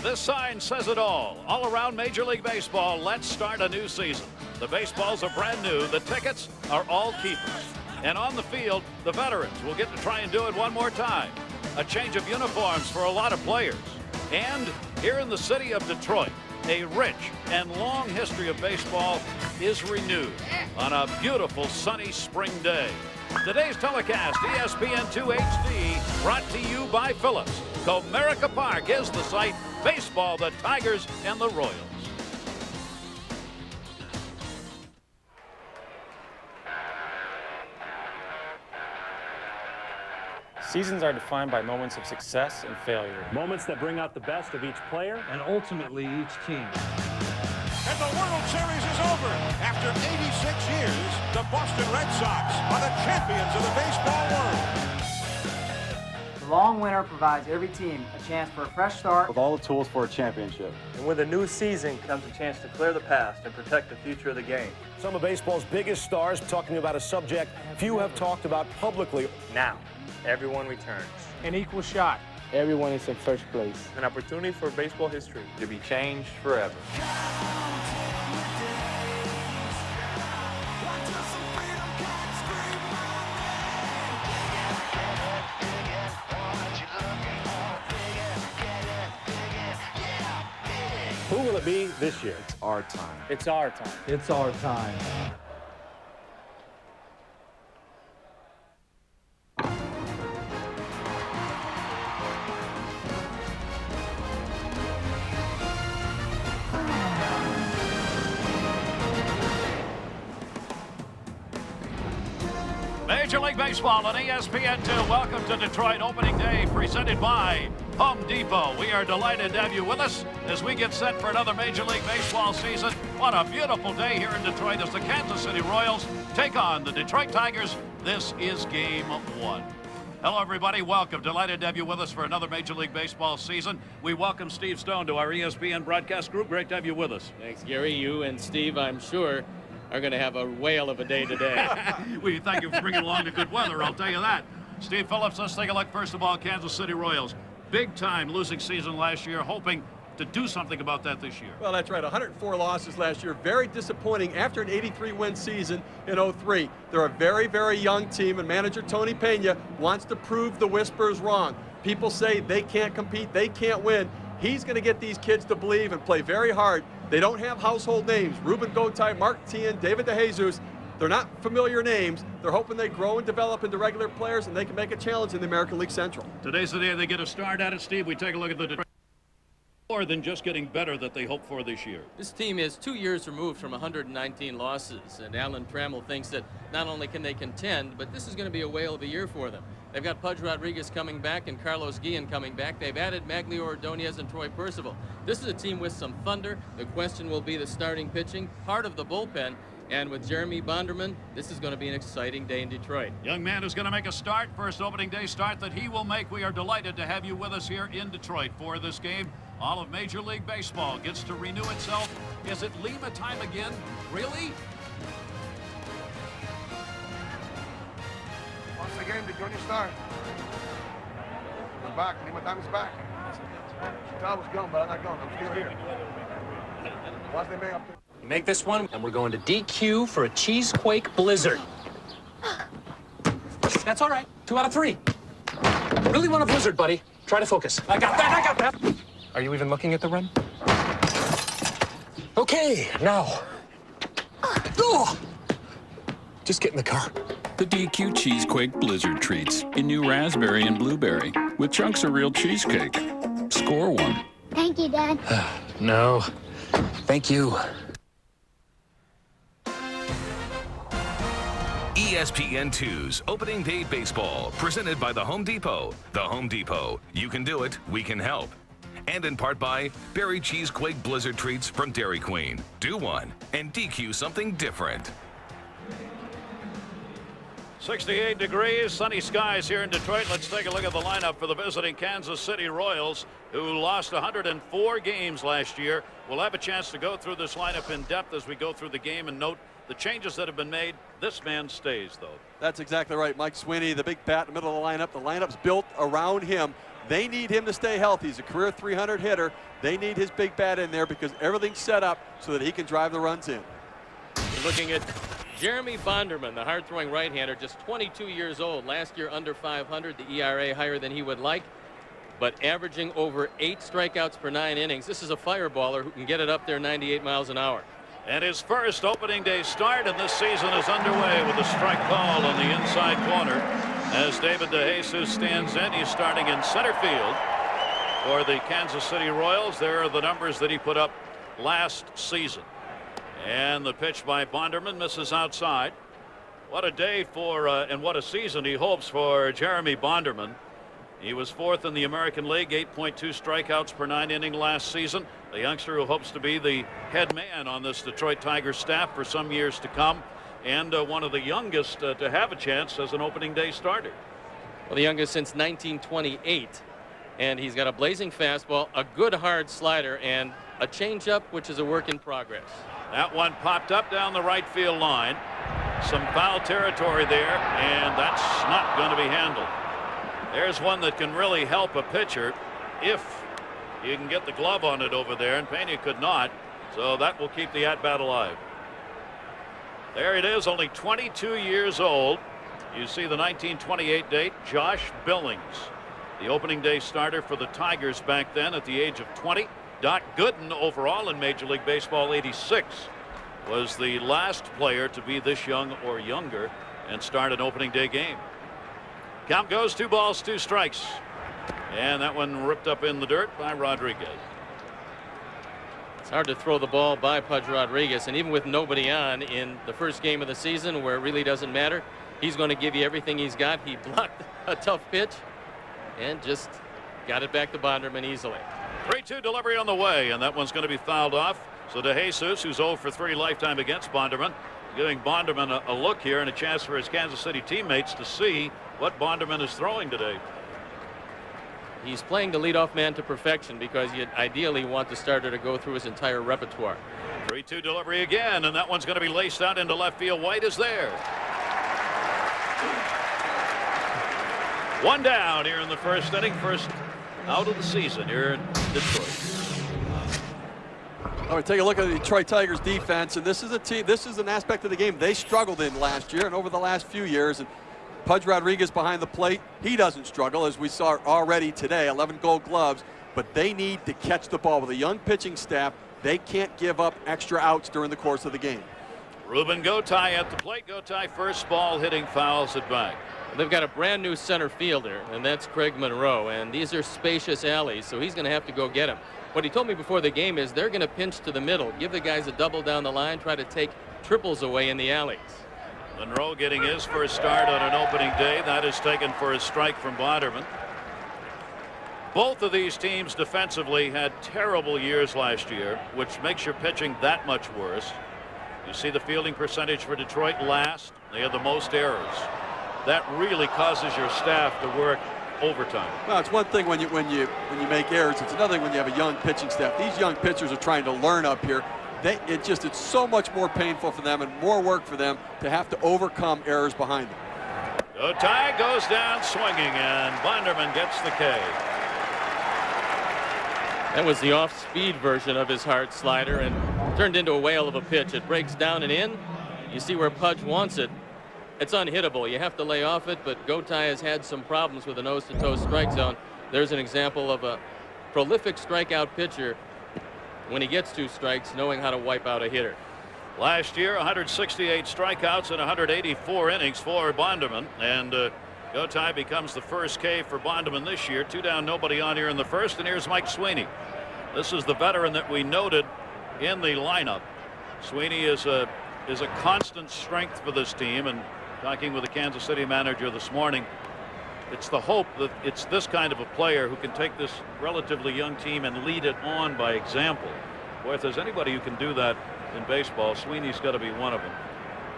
This sign says it all. All around Major League Baseball, let's start a new season. The baseballs are brand new. The tickets are all keepers. And on the field, the veterans will get to try and do it one more time. A change of uniforms for a lot of players. And here in the city of Detroit, a rich and long history of baseball is renewed on a beautiful sunny spring day. Today's telecast, ESPN2 HD, brought to you by Phillips. Comerica Park is the site. Baseball, the Tigers, and the Royals. Seasons are defined by moments of success and failure. Moments that bring out the best of each player and ultimately each team. And the World Series is over. After 86 years, the Boston Red Sox are the champions of the baseball world. The long winter provides every team a chance for a fresh start with all the tools for a championship. And with a new season comes a chance to clear the past and protect the future of the game. Some of baseball's biggest stars talking about a subject few have talked about publicly. Now, everyone returns. An equal shot. Everyone is in first place. An opportunity for baseball history To be changed forever. Who will it be this year? It's our time. It's our time. It's our time. Major League Baseball on ESPN2. Welcome to Detroit opening day, presented by Home Depot. We are delighted to have you with us as we get set for another Major League Baseball season. What a beautiful day here in Detroit as the Kansas City Royals take on the Detroit Tigers. This is Game 1. Hello, everybody. Welcome. Delighted to have you with us for another Major League Baseball season. We welcome Steve Stone to our ESPN broadcast group. Great to have you with us. Thanks, Gary. You and Steve, I'm sure, are going to have a whale of a day today. We thank you for bringing along the good weather, I'll tell you that. Steve Phillips, let's take a look first of all, Kansas City Royals. Big time losing season last year, hoping to do something about that this year. Well, that's right. 104 losses last year. Very disappointing after an 83-win season in 03. They're a very, very young team, and manager Tony Pena wants to prove the whispers wrong. People say they can't compete, they can't win. He's going to get these kids to believe and play very hard. They don't have household names. Ruben Gotay, Mark Tien, David DeJesus. They're not familiar names. They're hoping they grow and develop into regular players and they can make a challenge in the American League Central. Today's the day they get a start at it, Steve. We take a look at the Detroit. More than just getting better that they hope for this year. This team is 2 years removed from 119 losses, and Alan Trammell thinks that not only can they contend, but this is going to be a whale of a year for them. They've got Pudge Rodriguez coming back and Carlos Guillen coming back. They've added Maglio Ordonez and Troy Percival. This is a team with some thunder. The question will be the starting pitching, part of the bullpen. And with Jeremy Bonderman, this is going to be an exciting day in Detroit. Young man is going to make a start, first opening day start that he will make. We are delighted to have you with us here in Detroit for this game. All of Major League Baseball gets to renew itself. Is it Lima time again? Really? Once again, the journey starts. We're back. Lima time is back. She thought I was gone, but I'm not gone. I'm still here. Once they make up the... You make this one, and we're going to DQ for a Cheesequake Blizzard. That's all right. 2 out of 3. Really want a Blizzard, buddy. Try to focus. I got that. I got that. Are you even looking at the run? Okay, now. Oh! Just get in the car. The DQ Cheesequake Blizzard treats in new raspberry and blueberry with chunks of real cheesecake. Score one. Thank you, Dad. No. Thank you. ESPN2's Opening Day Baseball, presented by the Home Depot. The Home Depot. You can do it. We can help. And in part by Berry Cheesequake Blizzard Treats from Dairy Queen. Do one and DQ something different. 68 degrees, sunny skies here in Detroit. Let's take a look at the lineup for the visiting Kansas City Royals, who lost 104 games last year. We'll have a chance to go through this lineup in depth as we go through the game and note the changes that have been made. This man stays, though. That's exactly right. Mike Sweeney, the big bat in the middle of the lineup. The lineup's built around him. They need him to stay healthy. He's a career 300 hitter. They need his big bat in there because everything's set up so that he can drive the runs in. We're looking at Jeremy Bonderman, the hard-throwing right-hander, just 22 years old. Last year under 500, the ERA higher than he would like, but averaging over 8 strikeouts per 9 innings. This is a fireballer who can get it up there 98 miles an hour. And his first opening day start in this season is underway with a strike call on the inside corner as David DeJesus stands in. He's starting in center field for the Kansas City Royals. There are the numbers that he put up last season. And the pitch by Bonderman misses outside. What a day for and what a season he hopes for Jeremy Bonderman. He was 4th in the American League, 8.2 strikeouts per 9 inning last season. The youngster who hopes to be the head man on this Detroit Tigers staff for some years to come, and one of the youngest to have a chance as an opening day starter. Well, the youngest since 1928, and he's got a blazing fastball, a good hard slider, and a changeup, which is a work in progress. That one popped up down the right field line. Some foul territory there, and that's not going to be handled. There's one that can really help a pitcher if you can get the glove on it over there, and Pena could not, so that will keep the at-bat alive. There it is, only 22 years old. You see the 1928 date, Josh Billings, the opening day starter for the Tigers back then at the age of 20. Doc Gooden, overall in Major League Baseball, 86, was the last player to be this young or younger and start an opening day game. Count goes 2 balls, 2 strikes. And that one ripped up in the dirt by Rodriguez. It's hard to throw the ball by Pudge Rodriguez, and even with nobody on in the first game of the season where it really doesn't matter, he's going to give you everything he's got. He blocked a tough pitch and just got it back to Bonderman easily. 3-2 delivery on the way, and that one's going to be fouled off. So DeJesus, who's 0 for 3 lifetime against Bonderman, giving Bonderman a look here and a chance for his Kansas City teammates to see what Bonderman is throwing today. He's playing the leadoff man to perfection because you ideally want the starter to go through his entire repertoire. 3-2 delivery again, and that one's going to be laced out into left field. White is there. 1 down here in the first inning. First out of the season here in Detroit. All right, take a look at the Detroit Tigers defense, and this is a team, this is an aspect of the game they struggled in last year and over the last few years. And Pudge Rodriguez behind the plate, he doesn't struggle, as we saw already today, 11 Gold Gloves, but they need to catch the ball. With a young pitching staff, they can't give up extra outs during the course of the game. Ruben Gotay at the plate. Gotay first ball hitting, fouls it back. They've got a brand new center fielder, and that's Craig Monroe, and these are spacious alleys, so he's going to have to go get him. What he told me before the game is they're going to pinch to the middle, give the guys a double down the line, try to take triples away in the alleys. Monroe getting his first start on an opening day. That is taken for a strike from Bonderman. Both of these teams defensively had terrible years last year, which makes your pitching that much worse. You see the fielding percentage for Detroit last. They had the most errors. That really causes your staff to work overtime. Well, it's one thing when you make errors. It's another thing when you have a young pitching staff. These young pitchers are trying to learn up here. It's so much more painful for them and more work for them to have to overcome errors behind them. Gotay goes down swinging, and Bonderman gets the K. That was the off-speed version of his hard slider and turned into a whale of a pitch. It breaks down and in. You see where Pudge wants it. It's unhittable. You have to lay off it, but Gotay has had some problems with a nose-to-toe strike zone. There's an example of a prolific strikeout pitcher when he gets 2 strikes, knowing how to wipe out a hitter. Last year, 168 strikeouts and 184 innings for Bonderman, and Gotay becomes the first K for Bonderman this year. 2 down, nobody on here in the first, and here's Mike Sweeney. This is the veteran that we noted in the lineup. Sweeney is a constant strength for this team, and talking with the Kansas City manager this morning, it's the hope that it's this kind of a player who can take this relatively young team and lead it on by example. Boy, if there's anybody who can do that in baseball, Sweeney's got to be one of them.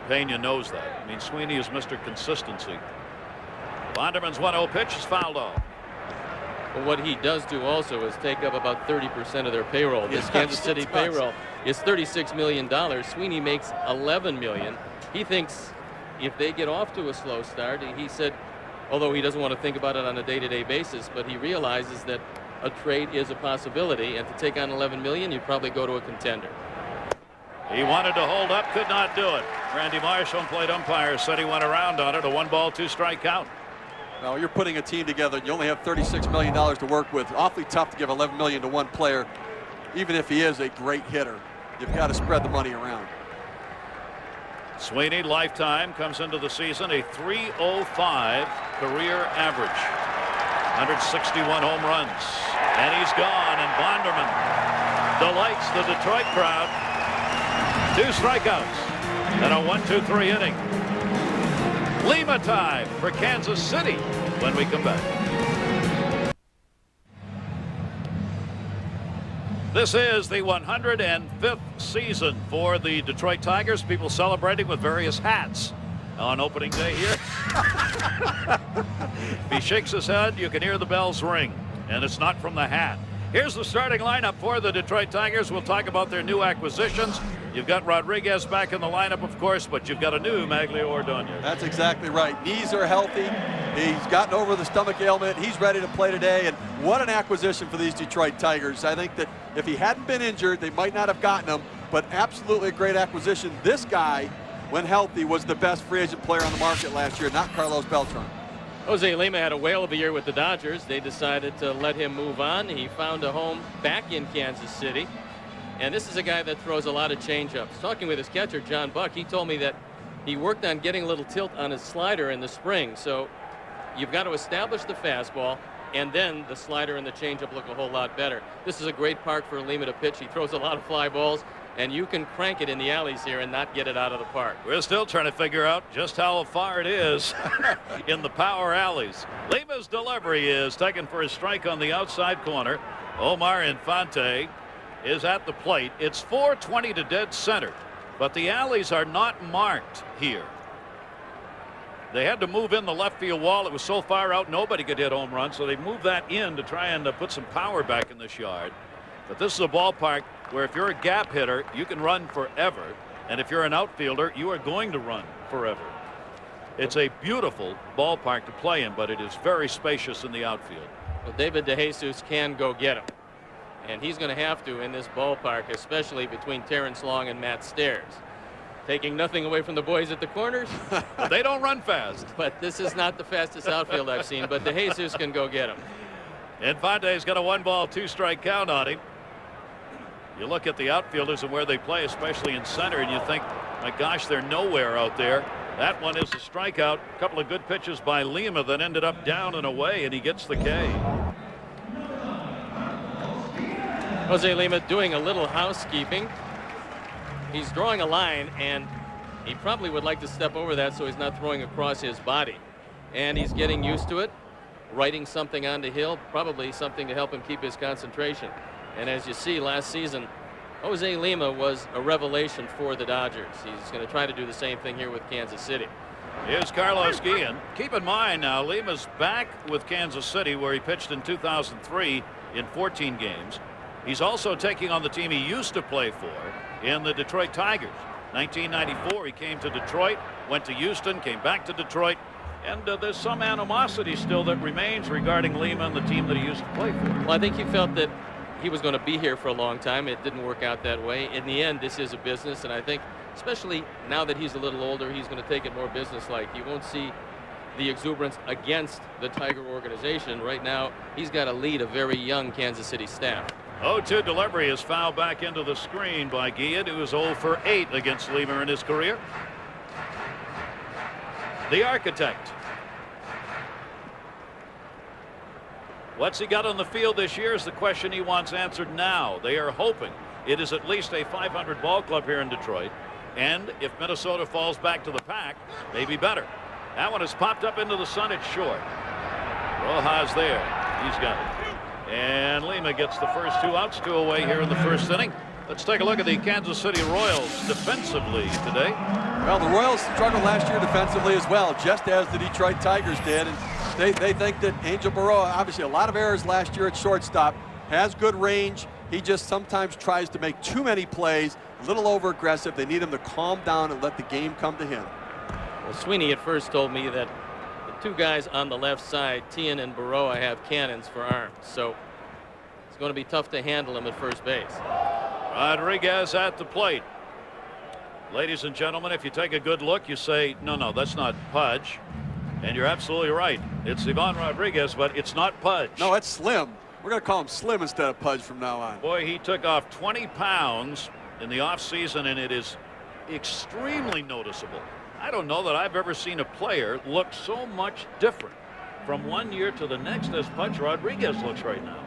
Pena knows that. I mean, Sweeney is Mr. Consistency. Bonderman's 1-0 pitch is fouled off. Well, what he does do also is take up about 30% of their payroll. This Kansas City payroll is $36 million. Sweeney makes $11 million. He thinks if they get off to a slow start, he said although he doesn't want to think about it on a day-to-day basis, but he realizes that a trade is a possibility, and to take on $11 million, you'd probably go to a contender. He wanted to hold up, could not do it. Randy Marshall, plate umpire, said he went around on it. A 1-ball, 2-strike count. Well, you're putting a team together and you only have $36 million to work with. Awfully tough to give $11 million to one player, even if he is a great hitter. You've got to spread the money around. Sweeney, lifetime, comes into the season a .305 career average. 161 home runs. And he's gone, and Bonderman delights the Detroit crowd. 2 strikeouts and a 1-2-3 inning. Lima time for Kansas City when we come back. This is the 105th season for the Detroit Tigers. People celebrating with various hats on opening day here. If he shakes his head, you can hear the bells ring, and it's not from the hat. Here's the starting lineup for the Detroit Tigers. We'll talk about their new acquisitions. You've got Rodriguez back in the lineup, of course, but you've got a new Maglio Ordonez. That's exactly right. Knees are healthy. He's gotten over the stomach ailment. He's ready to play today, and what an acquisition for these Detroit Tigers. I think that if he hadn't been injured, they might not have gotten him, but absolutely a great acquisition. This guy, when healthy, was the best free agent player on the market last year, not Carlos Beltran. Jose Lima had a whale of a year with the Dodgers. They decided to let him move on. He found a home back in Kansas City. And this is a guy that throws a lot of changeups. Talking with his catcher, John Buck, he told me that he worked on getting a little tilt on his slider in the spring. So you've got to establish the fastball, and then the slider and the changeup look a whole lot better. This is a great park for Lima to pitch. He throws a lot of fly balls, and you can crank it in the alleys here and not get it out of the park. We're still trying to figure out just how far it is in the power alleys. Lima's delivery is taken for a strike on the outside corner. Omar Infante is at the plate. It's 420 to dead center, but the alleys are not marked here. They had to move in the left field wall. It was so far out nobody could hit home run, so they moved that in to try and put some power back in this yard. But this is a ballpark where if you're a gap hitter, you can run forever, and if you're an outfielder, you are going to run forever. It's a beautiful ballpark to play in, but it is very spacious in the outfield. Well, David DeJesus can go get him, and he's going to have to in this ballpark, especially between Terrence Long and Matt Stairs. Taking nothing away from the boys at the corners. They don't run fast. But this is not the fastest outfield I've seen, but DeJesus can go get him. Infante's got a 1-ball, 2-strike count on him. You look at the outfielders and where they play, especially in center, and you think, my gosh, they're nowhere out there. That one is a strikeout. A couple of good pitches by Lima that ended up down and away, and he gets the K. Jose Lima doing a little housekeeping. He's drawing a line, and he probably would like to step over that so he's not throwing across his body. And he's getting used to it, writing something on the hill, probably something to help him keep his concentration. And as you see, last season, Jose Lima was a revelation for the Dodgers. He's going to try to do the same thing here with Kansas City. Here's Carlos Guillen. Keep in mind now, Lima's back with Kansas City, where he pitched in 2003 in 14 games. He's also taking on the team he used to play for in the Detroit Tigers. 1994, he came to Detroit, went to Houston, came back to Detroit, and there's some animosity still that remains regarding Lima and the team that he used to play for. Well, I think he felt that he was going to be here for a long time. It didn't work out that way. In the end, this is a business, and I think especially now that he's a little older, he's going to take it more business-like. You won't see the exuberance against the Tiger organization. Right now, he's got to lead a very young Kansas City staff. 0-2 delivery is fouled back into the screen by Guillen, who is 0 for 8 against Lima in his career. The architect. What's he got on the field this year is the question he wants answered now. They are hoping it is at least a 500 ball club here in Detroit. And if Minnesota falls back to the pack, maybe better. That one has popped up into the sun. It's short. Rojas there. He's got it. And Lima gets the first 2 outs, 2 away here in the first inning. Let's take a look at the Kansas City Royals defensively today. Well, the Royals struggled last year defensively as well, just as the Detroit Tigers did. And they think that Angel Baroa, obviously a lot of errors last year at shortstop, has good range. He just sometimes tries to make too many plays, a little over aggressive. They need him to calm down and let the game come to him. Well, Sweeney at first told me that the two guys on the left side, Tien and Baroa, have cannons for arms, so it's going to be tough to handle him at first base. Rodriguez at the plate. Ladies and gentlemen, if you take a good look, you say, no, that's not Pudge. And you're absolutely right. It's Ivan Rodriguez, but it's not Pudge. No, it's Slim. We're going to call him Slim instead of Pudge from now on. Boy, he took off 20 pounds in the offseason, and it is extremely noticeable. I don't know that I've ever seen a player look so much different from one year to the next as Pudge Rodriguez looks right now.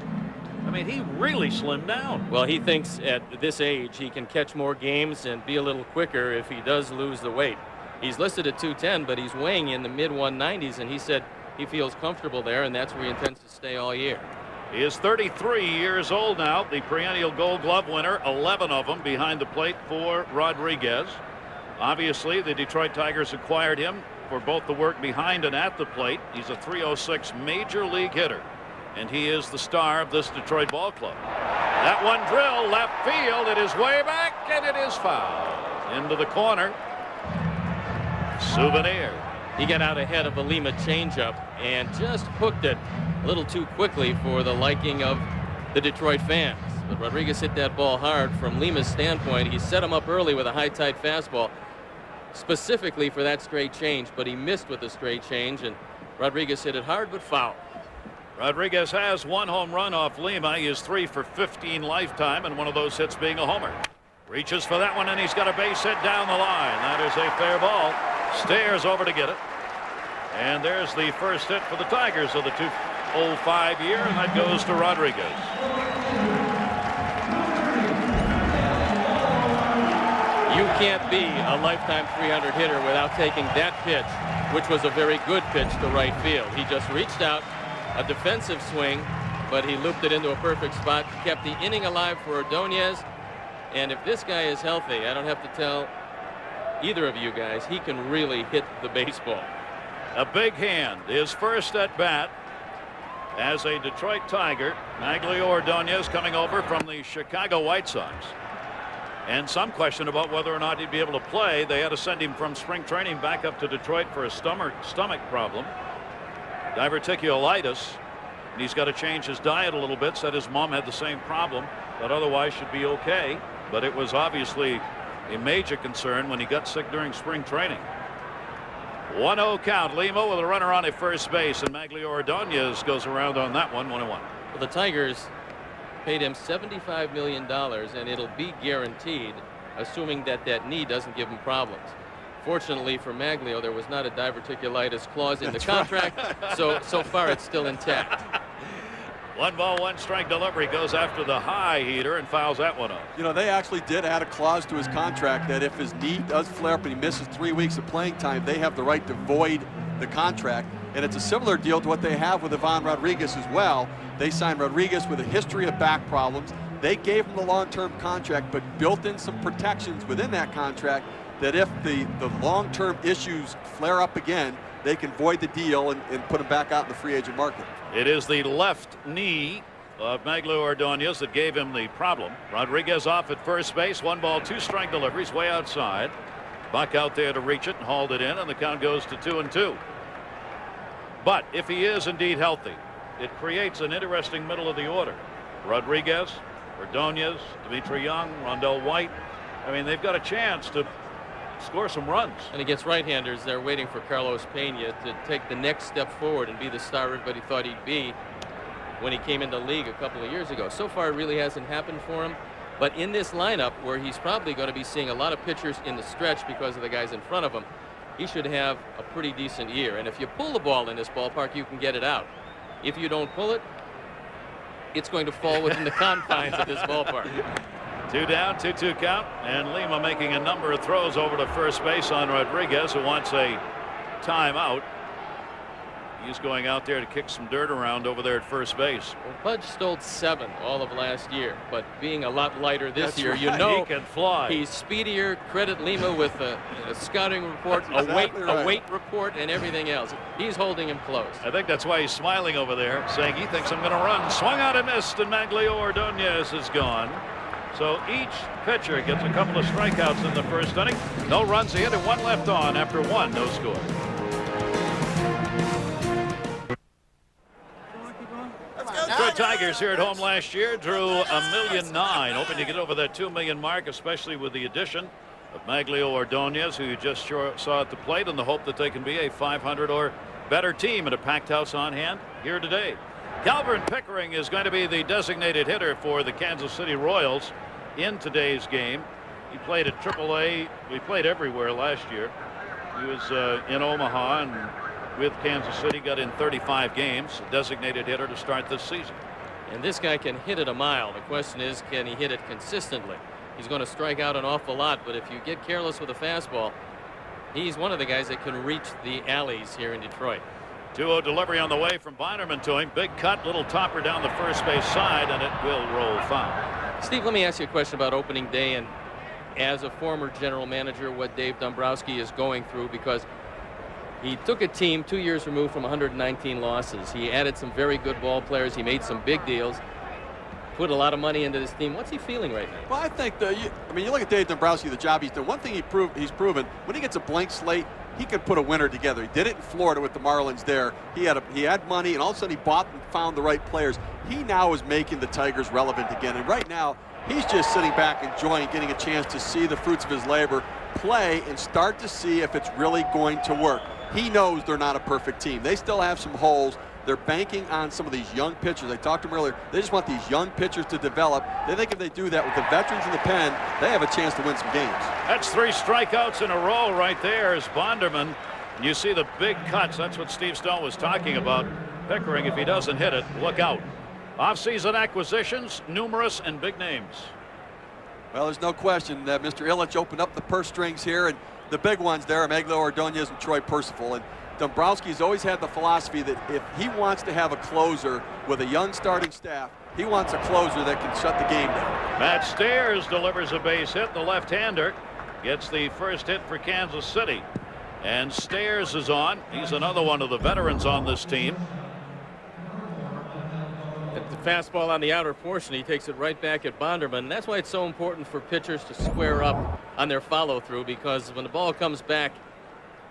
I mean, he really slimmed down. Well, he thinks at this age he can catch more games and be a little quicker if he does lose the weight. He's listed at 210, but he's weighing in the mid-190s, and he said he feels comfortable there, and that's where he intends to stay all year. He is 33 years old now, the perennial Gold Glove winner, 11 of them behind the plate for Rodriguez. Obviously, the Detroit Tigers acquired him for both the work behind and at the plate. He's a .306 major league hitter, and he is the star of this Detroit ball club. That one drill left field. It is way back, and it is foul into the corner. Souvenir. He got out ahead of a Lima changeup and just hooked it a little too quickly for the liking of the Detroit fans. But Rodriguez hit that ball hard. From Lima's standpoint, he set him up early with a high tight fastball specifically for that straight change, but he missed with the straight change, and Rodriguez hit it hard but foul. Rodriguez has one home run off Lima. He is 3 for 15 lifetime, and one of those hits being a homer. Reaches for that one, and he's got a base hit down the line. That is a fair ball. Stairs over to get it. And there's the first hit for the Tigers of the 2005 year, and that goes to Rodriguez. You can't be a lifetime 300 hitter without taking that pitch, which was a very good pitch to right field. He just reached out, a defensive swing, but he looped it into a perfect spot, kept the inning alive for Ordonez. And if this guy is healthy, I don't have to tell either of you guys, he can really hit the baseball. A big hand. His first at bat as a Detroit Tiger. Maglio Ordonez coming over from the Chicago White Sox. And some question about whether or not he'd be able to play. They had to send him from spring training back up to Detroit for a stomach problem. Diverticulitis. And he's got to change his diet a little bit. Said his mom had the same problem, but otherwise should be okay. But it was obviously a major concern when he got sick during spring training. 1-0 count. Lima with a runner on at first base, and Maglio Ordonez goes around on that one. 1-1. Well, the Tigers paid him $75 million, and it'll be guaranteed, assuming that that knee doesn't give him problems. Fortunately for Maglio, there was not a diverticulitis clause in the contract, right. so far it's still intact. 1 ball, 1 strike delivery, goes after the high heater and fouls that one up. You know, they actually did add a clause to his contract that if his knee does flare up and he misses 3 weeks of playing time, they have the right to void the contract. And it's a similar deal to what they have with Ivan Rodriguez as well. They signed Rodriguez with a history of back problems. They gave him the long-term contract, but built in some protections within that contract that if the long-term issues flare up again, they can void the deal and put him back out in the free agent market. It is the left knee of Maglio Ordonez that gave him the problem. Rodriguez off at first base. 1 ball, 2 strike deliveries way outside. Buck out there to reach it and hauled it in, and the count goes to 2-2. But if he is indeed healthy, it creates an interesting middle of the order. Rodriguez, Ordonez, Dimitri Young, Rondell White. I mean, they've got a chance to score some runs. And against right-handers, they're waiting for Carlos Pena to take the next step forward and be the star everybody thought he'd be when he came into the league a couple of years ago. So far, it really hasn't happened for him. But in this lineup, where he's probably going to be seeing a lot of pitchers in the stretch because of the guys in front of him, he should have a pretty decent year. And if you pull the ball in this ballpark, you can get it out. If you don't pull it, it's going to fall within the confines of this ballpark. 2 down, 2-2 count, and Lima making a number of throws over to first base on Rodriguez, who wants a timeout. He's going out there to kick some dirt around over there at first base. Well, Pudge stole 7 all of last year, but being a lot lighter this That's year, right. you know, he can fly. He's speedier. Credit Lima with a scouting report, a weight report, and everything else. He's holding him close. I think that's why he's smiling over there, saying he thinks I'm going to run. Swung out and missed, and Maglio Ordonez is gone. So each pitcher gets a couple of strikeouts in the first inning. No runs in and 1 left on after 1, no score. Tigers here at home last year drew 1.9 million, hoping to get over that 2 million mark, especially with the addition of Maglio Ordonez, who you just saw at the plate, in the hope that they can be a 500 or better team, and a packed house on hand here today. Calvin Pickering is going to be the designated hitter for the Kansas City Royals in today's game. He played at AAA. We played everywhere last year. He was in Omaha and with Kansas City, got in 35 games, designated hitter to start this season. And this guy can hit it a mile. The question is, can he hit it consistently? He's going to strike out an awful lot, but if you get careless with a fastball, he's one of the guys that can reach the alleys here in Detroit. 2-0 delivery on the way from Bonderman to him. Big cut, little topper down the first base side, and it will roll foul. Steve, let me ask you a question about opening day, and as a former general manager, what Dave Dombrowski is going through, because he took a team 2 years removed from 119 losses. He added some very good ball players. He made some big deals. Put a lot of money into this team. What's he feeling right now? Well, I think you look at Dave Dombrowski, the job he's done. One thing he's proven, when he gets a blank slate, he can put a winner together. He did it in Florida with the Marlins there. He had money, and all of a sudden he bought and found the right players. He now is making the Tigers relevant again. And right now, he's just sitting back enjoying getting a chance to see the fruits of his labor play and start to see if it's really going to work. He knows they're not a perfect team. They still have some holes. They're banking on some of these young pitchers. I talked to him earlier. They just want these young pitchers to develop. They think if they do that with the veterans in the pen, they have a chance to win some games. That's 3 strikeouts in a row right there as Bonderman. And you see the big cuts. That's what Steve Stone was talking about. Pickering, if he doesn't hit it, look out. Off-season acquisitions, numerous and big names. Well, there's no question that Mr. Ilitch opened up the purse strings here, and the big ones there are Maglio Ordonez and Troy Percival. And Dombrowski's always had the philosophy that if he wants to have a closer with a young starting staff, he wants a closer that can shut the game down. Matt Stairs delivers a base hit. The left-hander gets the first hit for Kansas City. And Stairs is on. He's another one of the veterans on this team. At the fastball on the outer portion, he takes it right back at Bonderman. That's why it's so important for pitchers to square up on their follow-through, because when the ball comes back,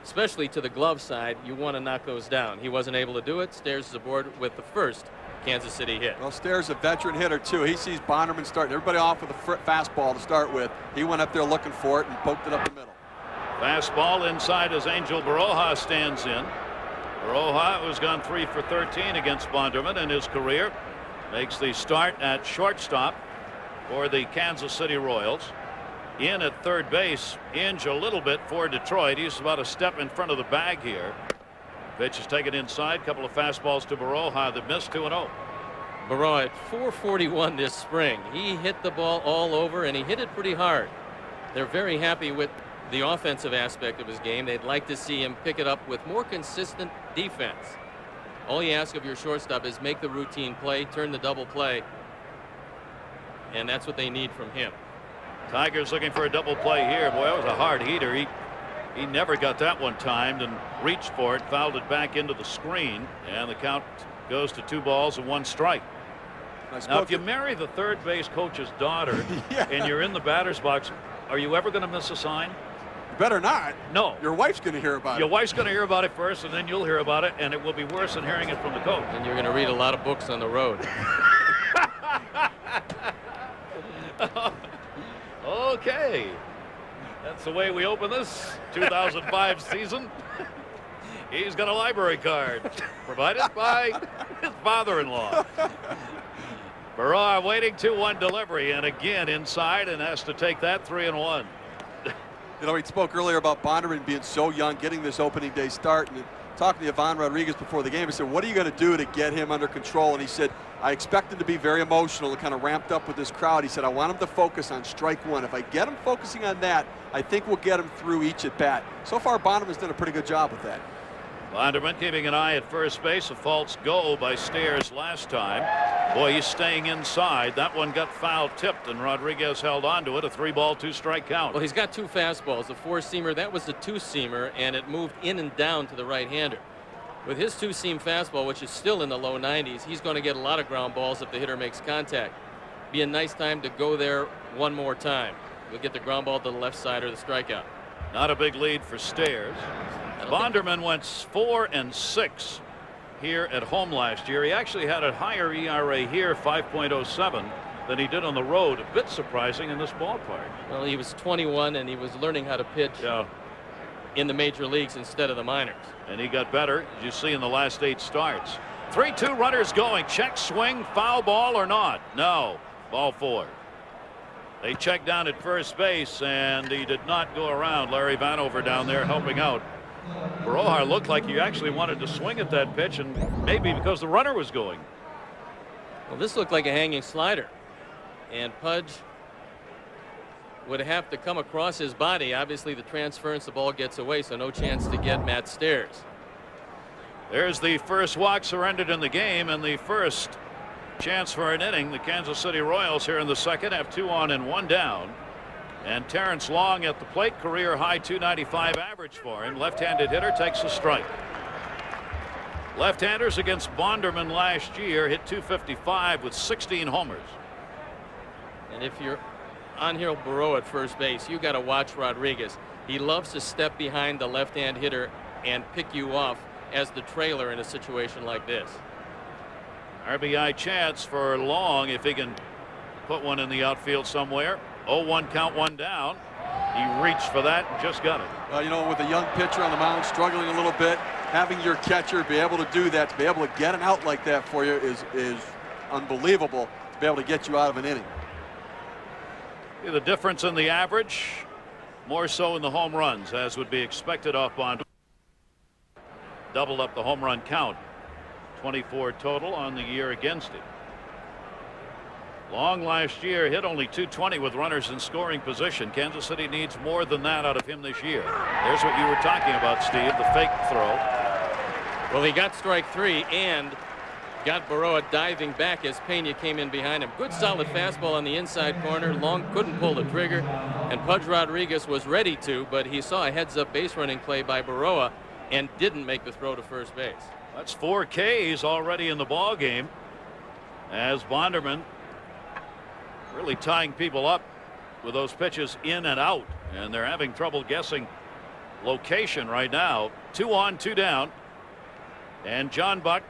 especially to the glove side, you want to knock those down. He wasn't able to do it. Stairs is aboard with the first Kansas City hit. Well, Stairs a veteran hitter too. He sees Bonderman starting everybody off with a fastball to start with. He went up there looking for it and poked it up the middle. Fastball inside as Angel Baroja stands in. Baroja, who's gone 3 for 13 against Bonderman in his career, makes the start at shortstop for the Kansas City Royals. In at third base, Inge a little bit for Detroit. He's about a step in front of the bag here. Pitch is taken inside. Couple of fastballs to Baroja that missed. 2-0. Baroja at 441 this spring. He hit the ball all over, and he hit it pretty hard. They're very happy with the offensive aspect of his game. They'd like to see him pick it up with more consistent defense. All you ask of your shortstop is make the routine play, turn the double play, and that's what they need from him. Tigers looking for a double play here. Boy, that was a hard heater. He never got that one timed and reached for it, fouled it back into the screen, and the count goes to 2 balls and 1 strike. Now, if you marry the third base coach's daughter and you're in the batter's box, are you ever going to miss a sign? You better not. No. Your wife's going to hear about it. Your wife's going to hear about it first, and then you'll hear about it, and it will be worse than hearing it from the coach. And you're going to read a lot of books on the road. Okay. That's the way we open this 2005 season. He's got a library card provided by his father-in-law. Baroja waiting 2-1 delivery, and again inside, and has to take that 3-1. You know, he spoke earlier about Bonderman being so young, getting this opening day start, and talking to Ivan Rodriguez before the game. He said, what are you going to do to get him under control? And he said, I expect him to be very emotional and kind of ramped up with this crowd. He said, I want him to focus on strike 1. If I get him focusing on that, I think we'll get him through each at bat. So far, Bonderman's done a pretty good job with that. Bonderman keeping an eye at first base. A false goal by Stairs last time. Boy, he's staying inside. That one got foul tipped, and Rodriguez held on to it. A 3-ball, 2-strike count. Well, he's got 2 fastballs. The 4-seamer, that was the 2-seamer, and it moved in and down to the right-hander. With his 2-seam fastball, which is still in the low 90s, he's going to get a lot of ground balls if the hitter makes contact. Be a nice time to go there one more time. We'll get the ground ball to the left side or the strikeout. Not a big lead for Stairs. Bonderman went 4 and 6 here at home last year. He actually had a higher ERA here, 5.07, than he did on the road. A bit surprising in this ballpark. Well, he was 21 and he was learning how to pitch in the major leagues instead of the minors. And he got better, as you see, in the last 8 starts. 3-2 runners going. Check swing, foul ball or not? No. Ball 4. They checked down at first base, and he did not go around. Larry Vanover down there helping out. Baroja looked like he actually wanted to swing at that pitch, and maybe because the runner was going. Well, this looked like a hanging slider, and Pudge would have to come across his body. Obviously, the transference, the ball gets away, so no chance to get Matt Stairs. There's the first walk surrendered in the game, and the first chance for an inning. The Kansas City Royals here in the second have 2 on and 1 down. And Terrence Long at the plate, career high 295 average for him. Left-handed hitter takes a strike. Left-handers against Bonderman last year hit 255 with 16 homers. And if you're Angel Baroja at first base, you got to watch Rodriguez. He loves to step behind the left-hand hitter and pick you off as the trailer in a situation like this. RBI chance for Long if he can put one in the outfield somewhere. 0-1 count, 1 down. He reached for that and just got it. Well, you know, with a young pitcher on the mound struggling a little bit, having your catcher be able to do that, to be able to get an out like that for you is unbelievable, to be able to get you out of an inning. The difference in the average, more so in the home runs, as would be expected off Bond. Doubled up the home run count. 24 total on the year against it. Long last year hit only 220 with runners in scoring position. Kansas City needs more than that out of him this year. There's what you were talking about, Steve, the fake throw. Well, he got strike 3 and got Baroja diving back as Pena came in behind him. Good solid fastball on the inside corner. Long couldn't pull the trigger, and Pudge Rodriguez was ready to, but he saw a heads-up base running play by Baroja and didn't make the throw to first base. That's 4 Ks already in the ball game, as Bonderman really tying people up with those pitches in and out, and they're having trouble guessing location right now. 2 on, 2 down, and John Buck,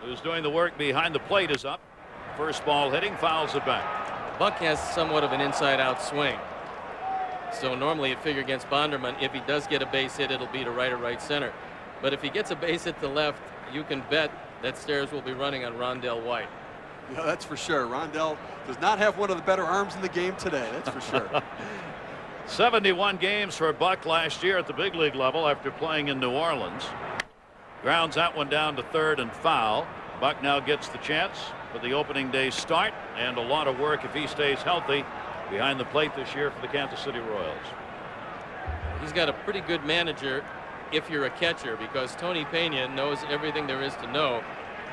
who's doing the work behind the plate, is up. First ball hitting, fouls it back. Buck has somewhat of an inside-out swing, so normally at figure against Bonderman, if he does get a base hit, it'll be to right or right center. But if he gets a base hit to left, you can bet that Stairs will be running on Rondell White. Yeah, that's for sure. Rondell does not have one of the better arms in the game today, that's for sure. 71 games for Buck last year at the big league level after playing in New Orleans. Grounds that one down to third and foul. Buck now gets the chance for the opening day start, and a lot of work if he stays healthy behind the plate this year for the Kansas City Royals. He's got a pretty good manager if you're a catcher, because Tony Pena knows everything there is to know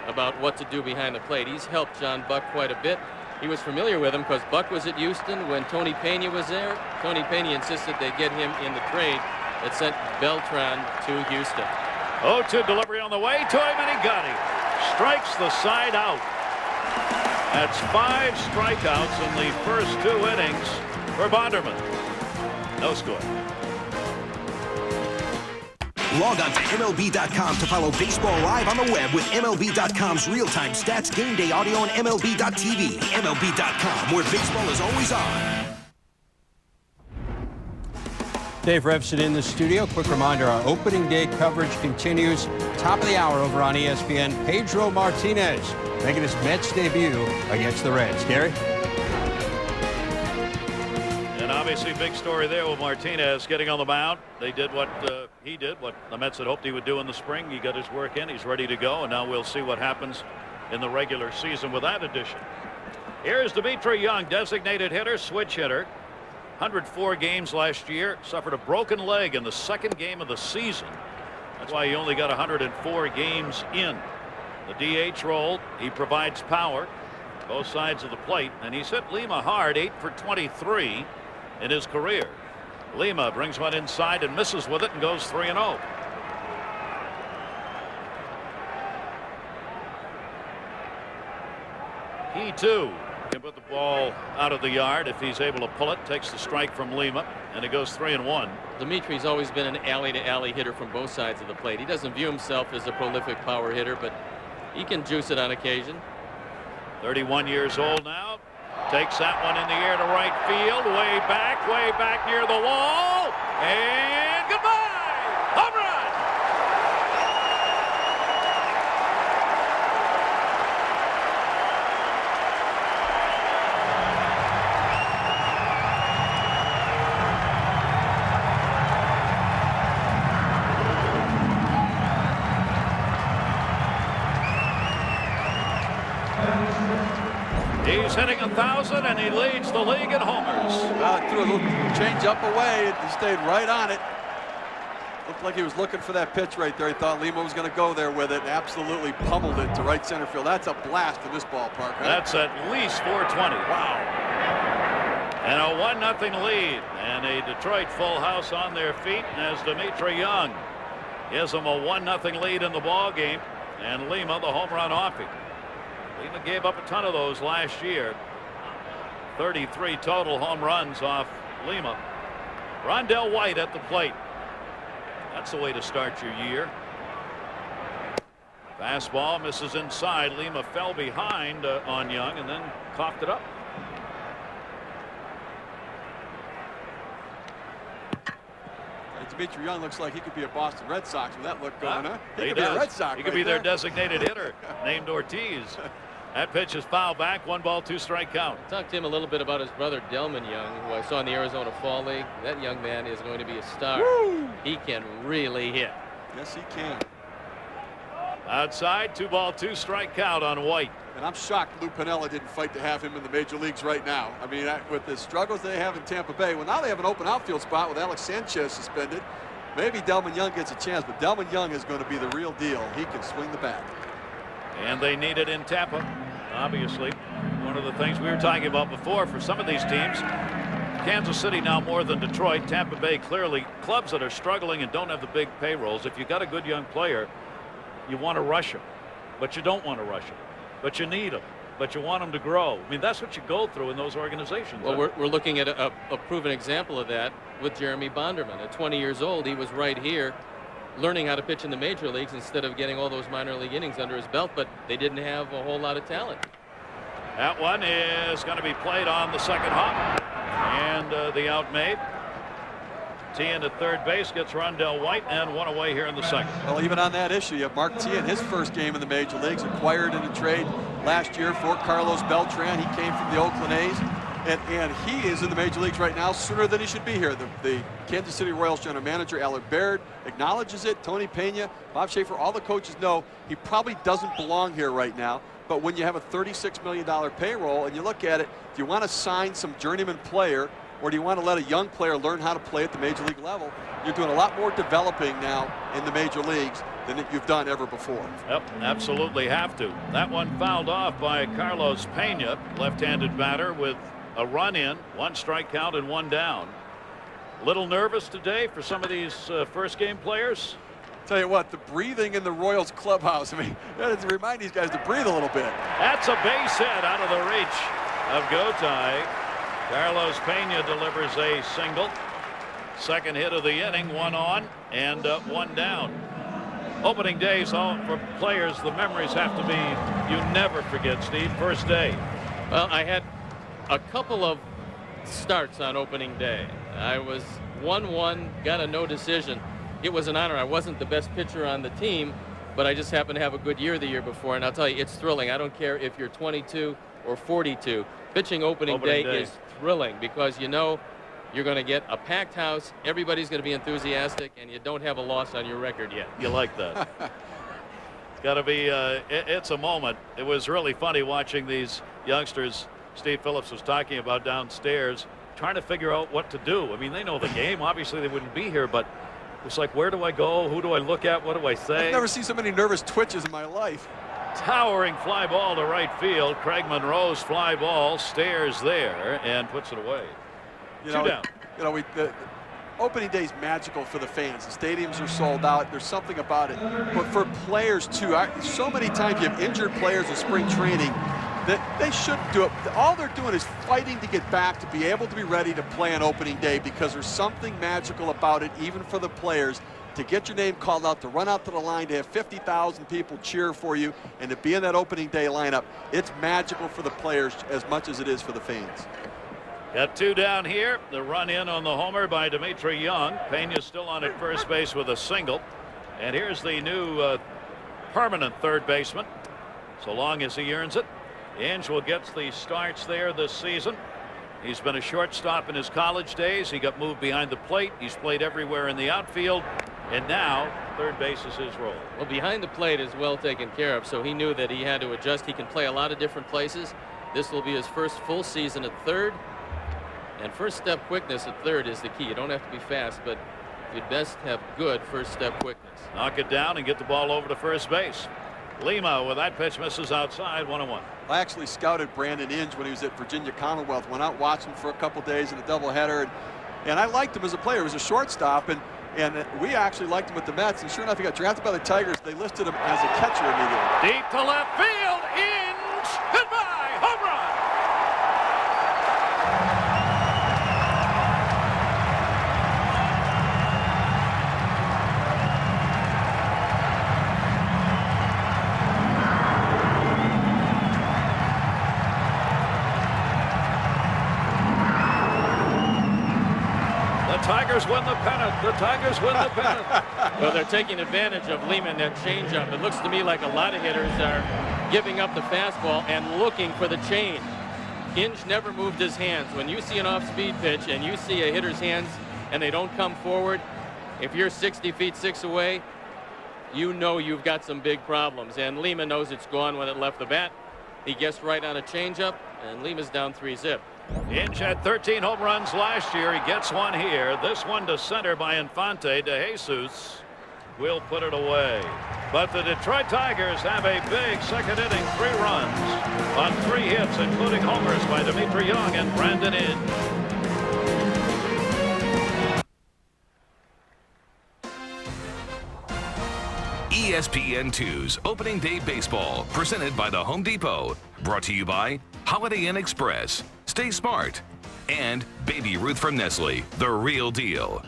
about what to do behind the plate. He's helped John Buck quite a bit. He was familiar with him because Buck was at Houston when Tony Pena was there. Tony Pena insisted they get him in the trade that sent Beltran to Houston. 0-2 delivery on the way to him, and he got him. Strikes the side out. That's 5 strikeouts in the first 2 innings for Bonderman. No score. Log on to MLB.com to follow baseball live on the web with MLB.com's real-time stats, game day audio, and MLB.tv. MLB.com, where baseball is always on. Dave Revson in the studio. Quick reminder, our opening day coverage continues. Top of the hour over on ESPN. Pedro Martinez making his Mets debut against the Reds. Gary? And obviously big story there with Martinez getting on the mound. They did what he did, what the Mets had hoped he would do in the spring. He got his work in. He's ready to go, and now we'll see what happens in the regular season with that addition. Here's Dmitry Young, designated hitter, switch hitter. 104 games last year, suffered a broken leg in the second game of the season. That's why he only got 104 games in. The DH role, he provides power both sides of the plate, and he's hit Lima hard, 8 for 23 in his career. Lima brings one inside and misses with it and goes 3-0. He too can put the ball out of the yard if he's able to pull it. Takes the strike from Lima, and it goes 3-1. Dimitri's always been an alley-to-alley hitter from both sides of the plate. He doesn't view himself as a prolific power hitter, but He can juice it on occasion. 31 years old now. Takes that one in the air to right field. Way back near the wall. And goodbye! Home run! He's hitting 1,000 and he leads the league in homers. Threw a little change up away. He stayed right on it. Looked like he was looking for that pitch right there. He thought Lima was going to go there with it. Absolutely pummeled it to right center field. That's a blast in this ballpark. Right? That's at least 420. Wow. And a 1-0 lead. And a Detroit full house on their feet as Dmitri Young gives them a 1-0 lead in the ball game. And Lima the home run offie. Lima gave up a ton of those last year. 33 total home runs off Lima. Rondell White at the plate. That's the way to start your year. Fastball misses inside. Lima fell behind on Young and then coughed it up. Dmitri Young looks like he could be a Boston Red Sox with that look going, huh? He could be a Red Sox. He could be their designated hitter named Ortiz. That pitch is fouled back. 1 ball, 2 strike count. Talk to him a little bit about his brother Delman Young, who I saw in the Arizona Fall League. That young man is going to be a star. Woo! He can really hit. Yes, he can. Outside, 2 ball, 2 strike count on White. And I'm shocked Lou Piniella didn't fight to have him in the major leagues right now. I mean, with the struggles they have in Tampa Bay, well, now they have an open outfield spot with Alex Sanchez suspended. Maybe Delman Young gets a chance, but Delman Young is going to be the real deal. He can swing the bat. And they need it in Tampa. Obviously, one of the things we were talking about before for some of these teams, Kansas City now more than Detroit, Tampa Bay clearly clubs that are struggling and don't have the big payrolls. If you got a good young player, you want to rush him, but you don't want to rush him, but you need him, but you want him to grow. I mean, that's what you go through in those organizations. Well, we're looking at a proven example of that with Jeremy Bonderman. At 20 years old, he was right here learning how to pitch in the major leagues instead of getting all those minor league innings under his belt, but they didn't have a whole lot of talent. That one is going to be played on the second hop, and the out made. Tian at third base gets Rondell White, and 1 away here in the second. Well, even on that issue, you have Mark Tian, his first game in the major leagues, acquired in a trade last year for Carlos Beltran. He came from the Oakland A's. And he is in the major leagues right now sooner than he should be here. The Kansas City Royals general manager, Allard Baird, acknowledges it. Tony Pena, Bob Schaefer, all the coaches know he probably doesn't belong here right now. But when you have a $36 million payroll and you look at it, do you want to sign some journeyman player, or do you want to let a young player learn how to play at the major league level? You're doing a lot more developing now in the major leagues than you've done ever before. Yep, absolutely have to. That one fouled off by Carlos Pena, left-handed batter with a run in, 1 strike count and 1 down. A little nervous today for some of these first game players. Tell you what, the breathing in the Royals clubhouse, I mean, that to remind these guys to breathe a little bit. That's a base hit out of the reach of Gotay. Carlos Pena delivers a single. Second hit of the inning, 1 on and 1 down. Opening days for players, the memories have to be, you never forget, Steve. First day. Well, I had a couple of starts on opening day. I was 1-1, got a no decision. It was an honor. I wasn't the best pitcher on the team, but I just happened to have a good year the year before. And I'll tell you, it's thrilling. I don't care if you're 22 or 42. Pitching opening day is thrilling because you know you're going to get a packed house. Everybody's going to be enthusiastic, and you don't have a loss on your record yet. You like that. It's got to be, it's a moment. It was really funny watching these youngsters Steve Phillips was talking about downstairs, trying to figure out what to do. I mean, they know the game. Obviously, they wouldn't be here, but it's like, where do I go? Who do I look at? What do I say? I've never seen so many nervous twitches in my life. Towering fly ball to right field. Craig Monroe's fly ball stares there and puts it away. You 2 know, down. You know, the opening day is magical for the fans. The stadiums are sold out. There's something about it. But for players, too, so many times you have injured players in spring training that they shouldn't do it. All they're doing is fighting to get back to be able to be ready to play on opening day because there's something magical about it, even for the players, to get your name called out, to run out to the line, to have 50,000 people cheer for you, and to be in that opening day lineup, it's magical for the players as much as it is for the fans. Got two down here. The run in on the homer by Dimitri Young. Pena still on at first base with a single. And here's the new permanent third baseman, so long as he earns it. Inge will get the starts there this season. He's been a shortstop in his college days. He got moved behind the plate. He's played everywhere in the outfield. And now third base is his role. Well, behind the plate is well taken care of, so he knew that he had to adjust. He can play a lot of different places. This will be his first full season at third. And first step quickness at third is the key. You don't have to be fast, but you'd best have good first step quickness. Knock it down and get the ball over to first base. Lima with that pitch misses outside, 1-1. I actually scouted Brandon Inge when he was at Virginia Commonwealth. Went out, watched him for a couple days in a doubleheader, and I liked him as a player. He was a shortstop, and we actually liked him with the Mets. And sure enough, he got drafted by the Tigers. They listed him as a catcher immediately. Deep to left field, Inge, goodbye, home run. Tigers win the pennant. The Tigers win the pennant. Well, they're taking advantage of Lima in that changeup. It looks to me like a lot of hitters are giving up the fastball and looking for the change. Inge never moved his hands. When you see an off-speed pitch and you see a hitter's hands and they don't come forward, if you're 60 feet 6 away, you know you've got some big problems. And Lima knows it's gone when it left the bat. He guessed right on a changeup, and Lima's down 3-zip. Inge had 13 home runs last year. He gets one here. This one to center by Infante. De Jesus will put it away. But the Detroit Tigers have a big second inning, 3 runs on 3 hits, including homers by Dimitri Young and Brandon Inge. ESPN2's Opening Day Baseball, presented by the Home Depot. Brought to you by Holiday Inn Express, Stay Smart, and Baby Ruth from Nestle, the real deal.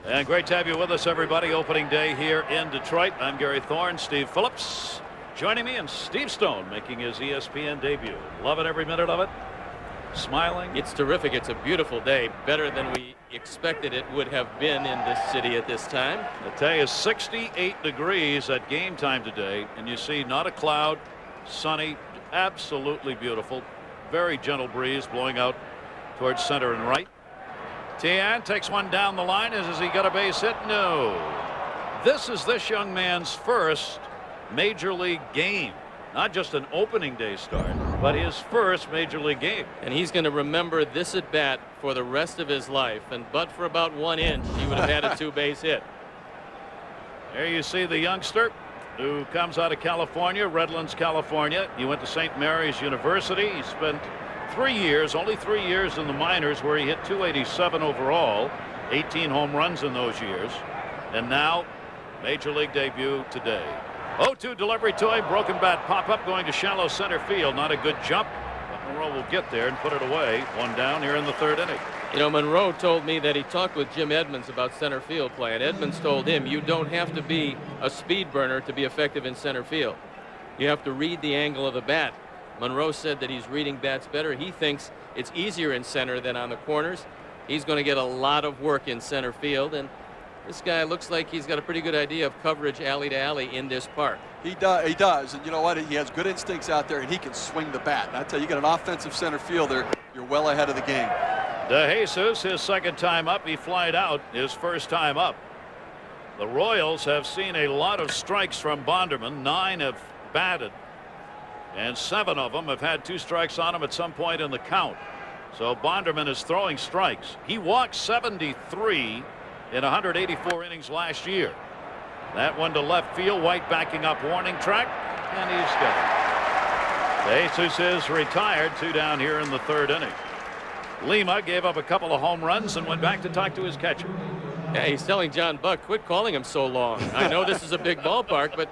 And great to have you with us, everybody. Opening day here in Detroit. I'm Gary Thorne, Steve Phillips joining me, and Steve Stone making his ESPN debut. Loving every minute of it. Smiling. It's terrific. It's a beautiful day. Better than we expected it would have been in this city at this time. The day is 68 degrees at game time today, and you see not a cloud, sunny, absolutely beautiful. Very gentle breeze blowing out towards center and right. Tian takes one down the line. Has he got a base hit? No. This is this young man's first major league game. Not just an opening day start, but his first major league game. And he's going to remember this at bat for the rest of his life. And but for about 1 inch, he would have had a 2-base hit. There you see the youngster who comes out of California, Redlands, California. He went to St. Mary's University. He spent 3 years, only 3 years in the minors, where he hit .287 overall, 18 home runs in those years. And now, major league debut today. 0-2 delivery to him. Broken bat pop up going to shallow center field. Not a good jump, but Monroe will get there and put it away. 1 down here in the 3rd inning. You know, Monroe told me that he talked with Jim Edmonds about center field play, and Edmonds told him you don't have to be a speed burner to be effective in center field. You have to read the angle of the bat. Monroe said that he's reading bats better. He thinks it's easier in center than on the corners. He's going to get a lot of work in center field, and this guy looks like he's got a pretty good idea of coverage alley to alley in this park. He does, and you know what? He has good instincts out there, and he can swing the bat. And I tell you, you got an offensive center fielder, you're well ahead of the game. De Jesus, his 2nd time up. He flied out his 1st time up. The Royals have seen a lot of strikes from Bonderman. 9 have batted, and 7 of them have had 2 strikes on him at some point in the count. So Bonderman is throwing strikes. He walked 73 in 184 innings last year. That one to left field. White backing up warning track, and he's got it. De Jesus is retired. 2 down here in the 3rd inning. Lima gave up a couple of home runs and went back to talk to his catcher. Yeah, he's telling John Buck, quit calling him so long. I know this is a big ballpark, but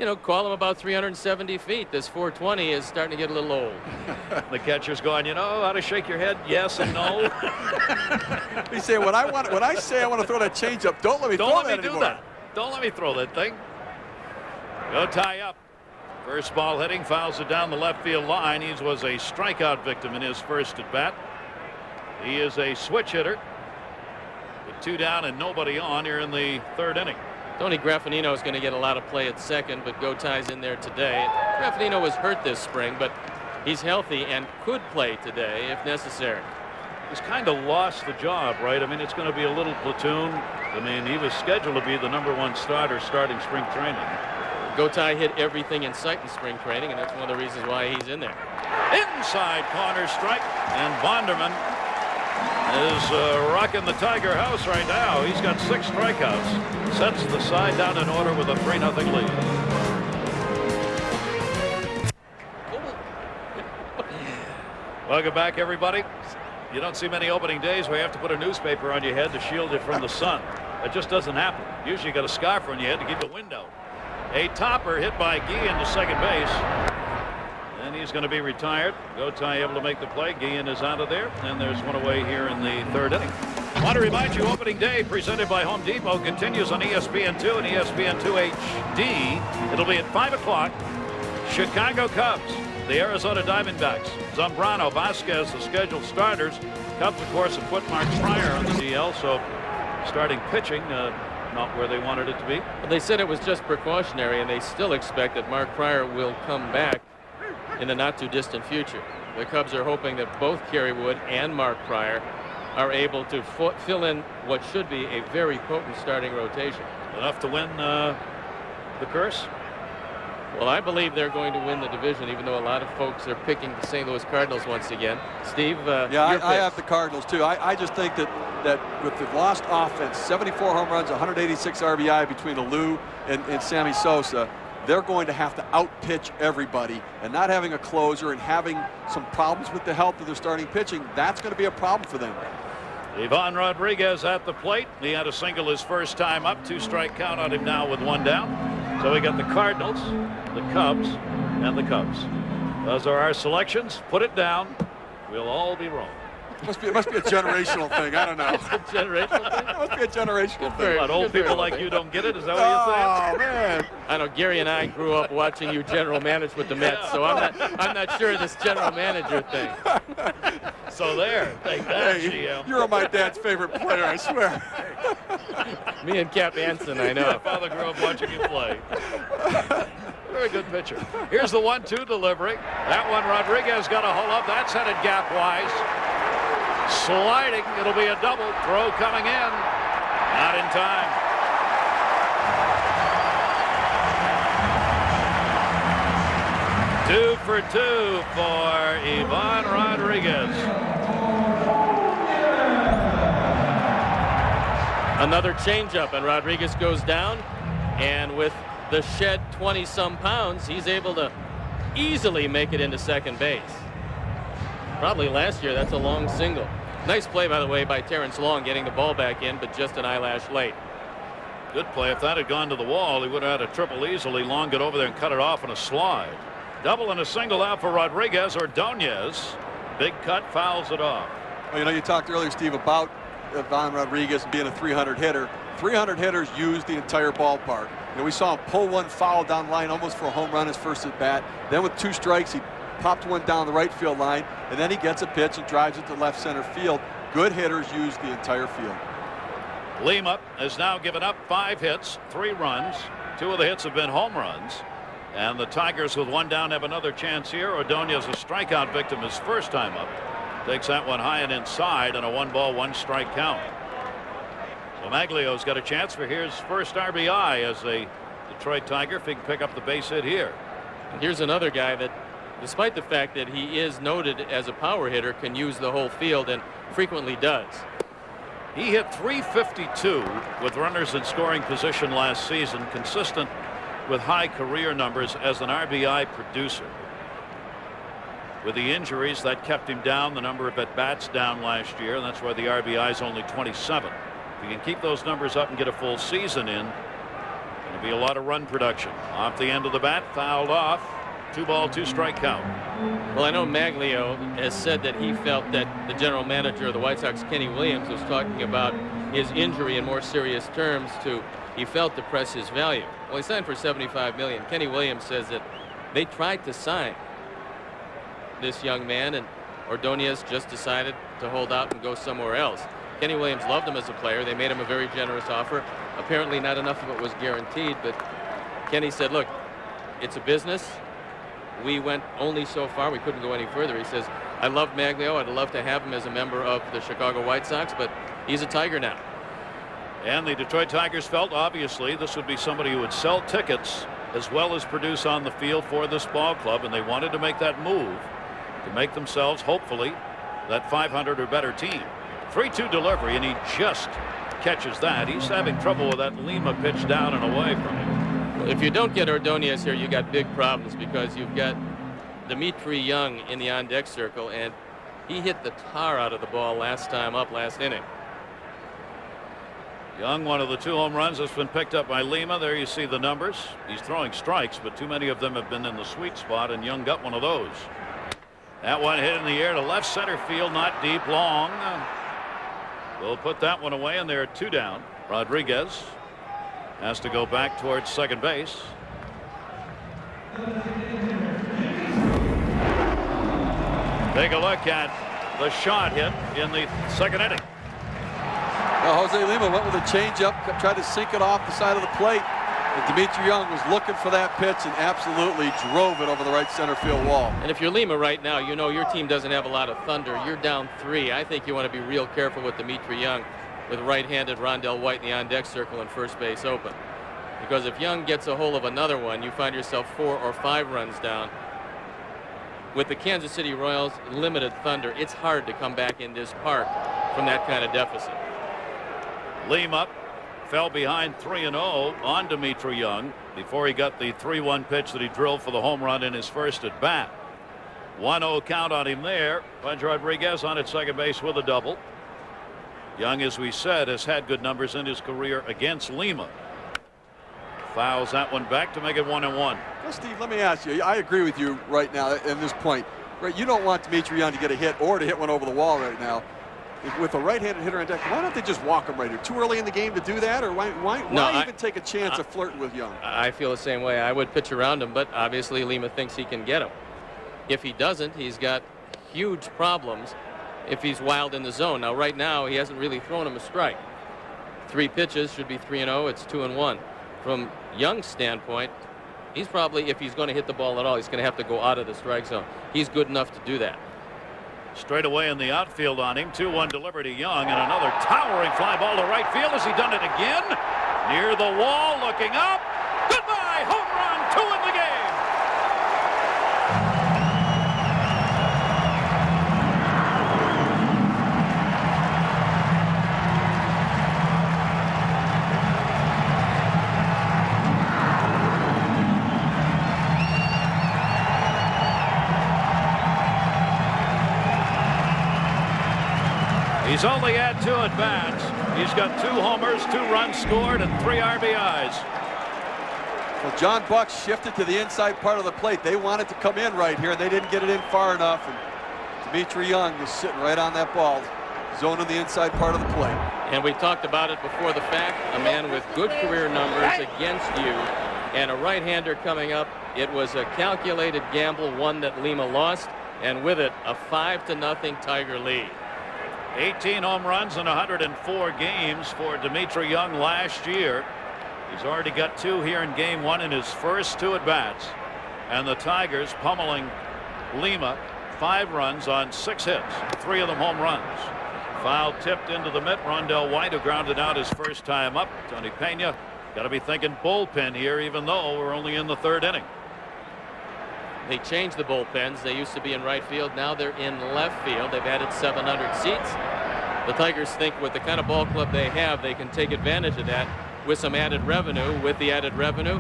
you know, call him about 370 feet. This 420 is starting to get a little old. The catcher's going, you know how to shake your head yes and no. He's saying, when I say I want to throw that changeup, don't let me throw that anymore. Don't let me throw that thing. Go tie up. First ball hitting, fouls it down the left field line. He was a strikeout victim in his first at bat. He is a switch hitter with 2 down and nobody on here in the 3rd inning. Tony Graffinino is going to get a lot of play at second, but Gotai's in there today. Graffinino was hurt this spring, but he's healthy and could play today if necessary. He's kind of lost the job, right? I mean, it's going to be a little platoon. I mean, he was scheduled to be the #1 starter starting spring training. Gotai hit everything in sight in spring training, and that's one of the reasons why he's in there. Inside corner strike, and Bonderman is rocking the Tiger house right now. He's got 6 strikeouts. Sets the side down in order with a 3-0 lead. Welcome back, everybody. You don't see many opening days where you have to put a newspaper on your head to shield you from the sun. That just doesn't happen. Usually you got a scarf on your head to keep the wind out. A topper hit by Guillen to second base. And he's going to be retired. Gotai able to make the play. Guillen is out of there. And there's one away here in the 3rd inning. I want to remind you, opening day presented by Home Depot continues on ESPN2 and ESPN2 HD. It'll be at 5 o'clock. Chicago Cubs, the Arizona Diamondbacks. Zambrano, Vasquez, the scheduled starters. Cubs, of course, have put Mark Prior on the DL, so starting pitching, not where they wanted it to be. Well, they said it was just precautionary, and they still expect that Mark Prior will come back in the not-too-distant future. The Cubs are hoping that both Kerry Wood and Mark Prior are able to fill in what should be a very potent starting rotation. Enough to win the curse? Well, I believe they're going to win the division, even though a lot of folks are picking the St. Louis Cardinals once again. Steve, yeah, I have the Cardinals too. I just think that with the lost offense, 74 home runs, 186 RBI between Alou and Sammy Sosa, they're going to have to outpitch everybody, and not having a closer and having some problems with the health of their starting pitching, that's going to be a problem for them. Ivan Rodriguez at the plate. He had a single his first time up. 2-strike count on him now with 1 down. So we got the Cardinals, the Cubs, and the Cubs. Those are our selections. Put it down. We'll all be wrong. It must be a generational thing. I don't know. It's a generational thing? It must be a generational thing. What, old people like you don't get it? Is that what you're saying? Oh, man. I know Gary and I grew up watching you general manage with the Mets, so I'm not sure of this general manager thing. So there. Take that, GM. You're my dad's favorite player, I swear. Me and Cap Anson, I know. My father grew up watching you play. Very good pitcher. Here's the 1-2 delivery. That one Rodriguez got a hold of. That's headed gap-wise. Sliding. It'll be a double. Throw coming in. Not in time. Two for 2 for Ivan Rodriguez. Another changeup, and Rodriguez goes down, and with the shed 20-some pounds, he's able to easily make it into second base. Probably last year, that's a long single. Nice play, by the way, by Terrence Long, getting the ball back in, but just an eyelash late. Good play. If that had gone to the wall, he would have had a triple easily. Long get over there and cut it off on a slide. Double and a single out for Rodriguez. Ordonez. Big cut, fouls it off. Well, you know, you talked earlier, Steve, about Ivan Rodriguez being a 300 hitter. 300 hitters use the entire ballpark. You know, we saw him pull one foul down the line almost for a home run his first at bat. Then with 2 strikes, he popped one down the right field line, and then he gets a pitch and drives it to left center field. Good hitters use the entire field. Lima has now given up 5 hits, 3 runs. 2 of the hits have been home runs. And the Tigers, with 1 down, have another chance here. Ordonez, a strikeout victim, his first time up. Takes that one high and inside, and a 1-ball, 1-strike count. So Maglio's got a chance for his first RBI as a Detroit Tiger if he can pick up the base hit here. And here's another guy that, despite the fact that he is noted as a power hitter, can use the whole field and frequently does. He hit .352 with runners in scoring position last season, consistent with high career numbers as an RBI producer. With the injuries, that kept him down, the number of at-bats down last year, and that's why the RBI is only 27. If you can keep those numbers up and get a full season in, going to There'll be a lot of run production. Off the end of the bat, fouled off. 2-ball, 2-strike count. Well, I know Maglio has said that he felt that the general manager of the White Sox, Kenny Williams, was talking about his injury in more serious terms he felt depress his value. Well, he signed for $75 million. Kenny Williams says that they tried to sign this young man, and Ordonez just decided to hold out and go somewhere else. Kenny Williams loved him as a player. They made him a very generous offer. Apparently not enough of it was guaranteed, but Kenny said, look, it's a business. We went only so far. We couldn't go any further. He says, I love Maglio. I'd love to have him as a member of the Chicago White Sox, but he's a Tiger now. And the Detroit Tigers felt, obviously, this would be somebody who would sell tickets as well as produce on the field for this ball club, and they wanted to make that move to make themselves, hopefully, that 500 or better team. 3-2 delivery, and he just catches that. He's having trouble with that Lima pitch down and away from him. Well, if you don't get Ordonez here, you got big problems, because you've got Dmitry Young in the on-deck circle, and he hit the tar out of the ball last time up, last inning. Young, one of the 2 home runs that's been picked up by Lima. There you see the numbers. He's throwing strikes, but too many of them have been in the sweet spot, and Young got one of those. That one hit in the air to left center field, not deep, long. We'll put that one away, and there are 2 down. Rodriguez has to go back towards second base. Take a look at the shot hit in the second inning. Well, Jose Lima went with a changeup, tried to sink it off the side of the plate. And Dmitry Young was looking for that pitch and absolutely drove it over the right center field wall. And if you're Lima right now, you know your team doesn't have a lot of thunder. You're down 3. I think you want to be real careful with Dmitry Young, with right-handed Rondell White in the on-deck circle and first base open. Because if Young gets a hold of another one, you find yourself 4 or 5 runs down. With the Kansas City Royals' limited thunder, it's hard to come back in this park from that kind of deficit. Lima fell behind 3-0 on Dmitry Young before he got the 3-1 pitch that he drilled for the home run in his first at bat. 1-0 count on him there. Pudge Rodriguez on at second base with a double. Young, as we said, has had good numbers in his career against Lima. Fouls that one back to make it 1-1. Well, Steve, let me ask you. I agree with you right now at this point. Right, you don't want Dmitry Young to get a hit or to hit one over the wall right now. With a right-handed hitter on deck, why don't they just walk him right here? Too early in the game to do that, or why even take a chance of flirting with Young? I feel the same way. I would pitch around him, but obviously Lima thinks he can get him. If he doesn't, he's got huge problems if he's wild in the zone. Now, right now, he hasn't really thrown him a strike. 3 pitches should be 3-0. It's 2-1. From Young's standpoint, he's probably, if he's going to hit the ball at all, he's going to have to go out of the strike zone. He's good enough to do that. Straight away in the outfield on him. 2-1 delivery to Young, and another towering fly ball to right field. Has he done it again? Near the wall, looking up. Goodbye, home run, 2 in the game. He's only had 2 at-bats. He's got 2 homers, 2 runs scored, and 3 RBIs. Well, John Buck shifted to the inside part of the plate. They wanted to come in right here, and they didn't get it in far enough. And Dmitry Young is sitting right on that ball, zoning the inside part of the plate. And we talked about it before the fact. A man with good career numbers against you, and a right-hander coming up. It was a calculated gamble, one that Lima lost, and with it, a 5-0 Tiger lead. 18 home runs in 104 games for Dmitry Young last year. He's already got 2 here in game 1 in his first 2 at-bats. And the Tigers pummeling Lima, 5 runs on 6 hits, 3 of them home runs. Foul tipped into the mitt. Rondell White, who grounded out his first time up. Tony Pena got to be thinking bullpen here, even though we're only in the 3rd inning. They changed the bullpens. They used to be in right field. Now they're in left field. They've added 700 seats. The Tigers think with the kind of ball club they have, they can take advantage of that with some added revenue. With the added revenue,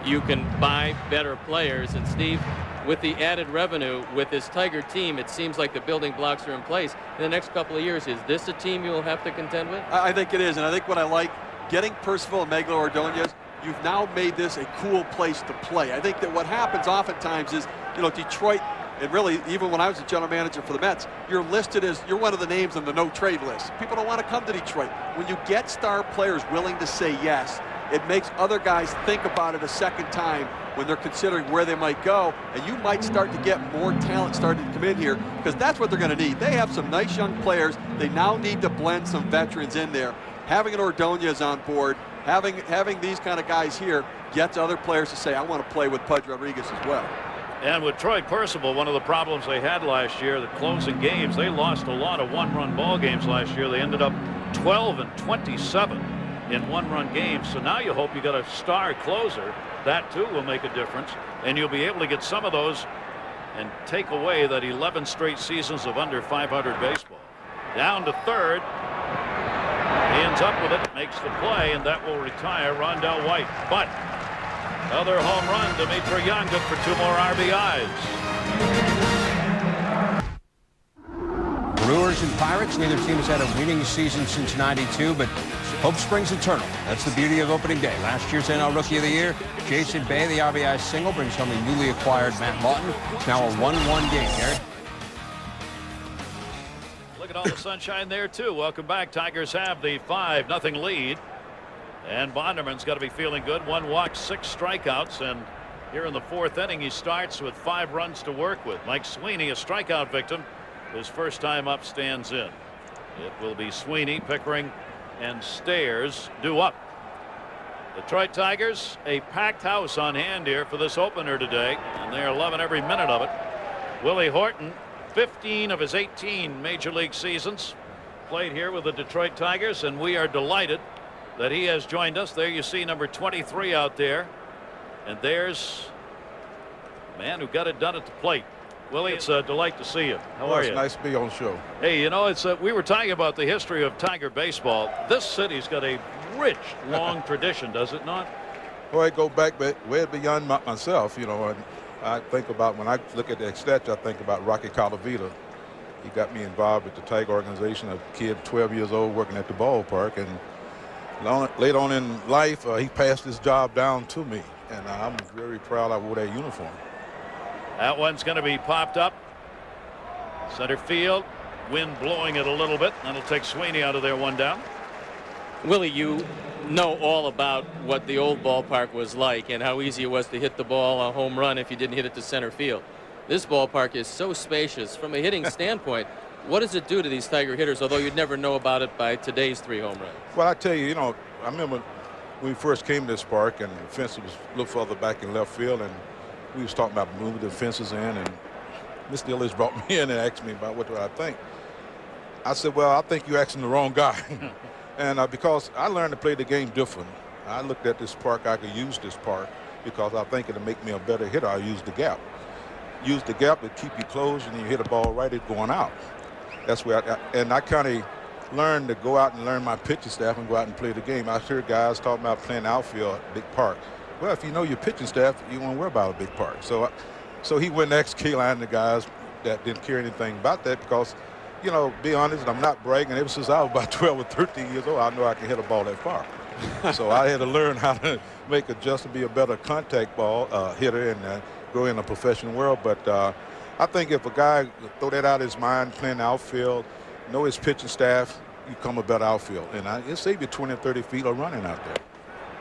you can buy better players. And Steve, with the added revenue with this Tiger team, it seems like the building blocks are in place. In the next couple of years, is this a team you will have to contend with? I think it is. And I think what I like, getting Percival and Maglio Ordonez, you've now made this a cool place to play. I think that what happens oftentimes is, you know, Detroit, and really even when I was a general manager for the Mets, you're listed as, you're one of the names on the no-trade list. People don't want to come to Detroit. When you get star players willing to say yes, it makes other guys think about it a second time when they're considering where they might go, and you might start to get more talent starting to come in here, because that's what they're going to need. They have some nice young players. They now need to blend some veterans in there. Having an Ordonez on board, having these kind of guys here gets other players to say, I want to play with Pudge Rodriguez as well. And with Troy Percival, one of the problems they had last year, the closing games, they lost a lot of one-run ball games last year. They ended up 12-27 in one-run games. So now you hope you got a star closer. That too will make a difference, and you'll be able to get some of those and take away that 11 straight seasons of under 500 baseball. Down to third. He ends up with it, makes the play, and that will retire Rondell White. But another home run, Dmitry Young, good for 2 more RBIs. Brewers and Pirates, neither team has had a winning season since '92, but hope springs eternal. That's the beauty of opening day. Last year's NL Rookie of the Year, Jason Bay, the RBI single, brings home the newly acquired Matt Lawton. It's now a 1-1 game, Gary. Look at all the sunshine there, too. Welcome back. Tigers have the 5-0 lead. And Bonderman's got to be feeling good. 1 walk, 6 strikeouts. And here in the 4th inning, he starts with 5 runs to work with. Mike Sweeney, a strikeout victim. His first time up, stands in. It will be Sweeney, Pickering, and Stairs due up. Detroit Tigers, a packed house on hand here for this opener today, and they're loving every minute of it. Willie Horton, 15 of his 18 major league seasons played here with the Detroit Tigers, and we are delighted that he has joined us. There you see number 23 out there, and there's a man who got it done at the plate. Willie, it's a delight to see you. How are you? It's nice to be on the show. Hey, you know, it's we were talking about the history of Tiger baseball. This city's got a rich, long tradition, does it not? Well, I go back way beyond myself, you know, and I think about, when I look at the statue, I think about Rocky Colavita. He got me involved with the Tiger organization, a kid 12 years old working at the ballpark, and later on in life, he passed his job down to me, and I'm very proud I wore that uniform. That one's going to be popped up. Center field. Wind blowing it a little bit. That'll take Sweeney out of there, 1 down. Willie, you know all about what the old ballpark was like and how easy it was to hit the ball a home run if you didn't hit it to center field. This ballpark is so spacious. From a hitting standpoint, what does it do to these Tiger hitters, although you'd never know about it by today's 3 home runs? Well, I tell you, you know, I remember when we first came to this park and the fence was a little further back in left field, and we was talking about moving the fences in, and Mr. Illich brought me in and asked me about what do I think. I said, well, I think you're asking the wrong guy. And because I learned to play the game different. I looked at this park, I could use this park because I think it'll make me a better hitter. I'll use the gap. Use the gap to keep you closed, and you hit a ball right, it's going out. That's where I kind of learned to go out and learn my pitching staff and go out and play the game. I heard guys talking about playing outfield, big park. Well, if you know your pitching staff, you won't worry about a big park. So he went next K-line and the guys that didn't care anything about that because, you know, be honest, I'm not bragging. Ever since I was about 12 or 13 years old, I know I can hit a ball that far. So I had to learn how to make adjust to be a better contact ball hitter and go in a professional world. But I think if a guy throw that out of his mind, playing the outfield, know his pitching staff, you become a better outfield. And it'll save you 20 or 30 feet of running out there.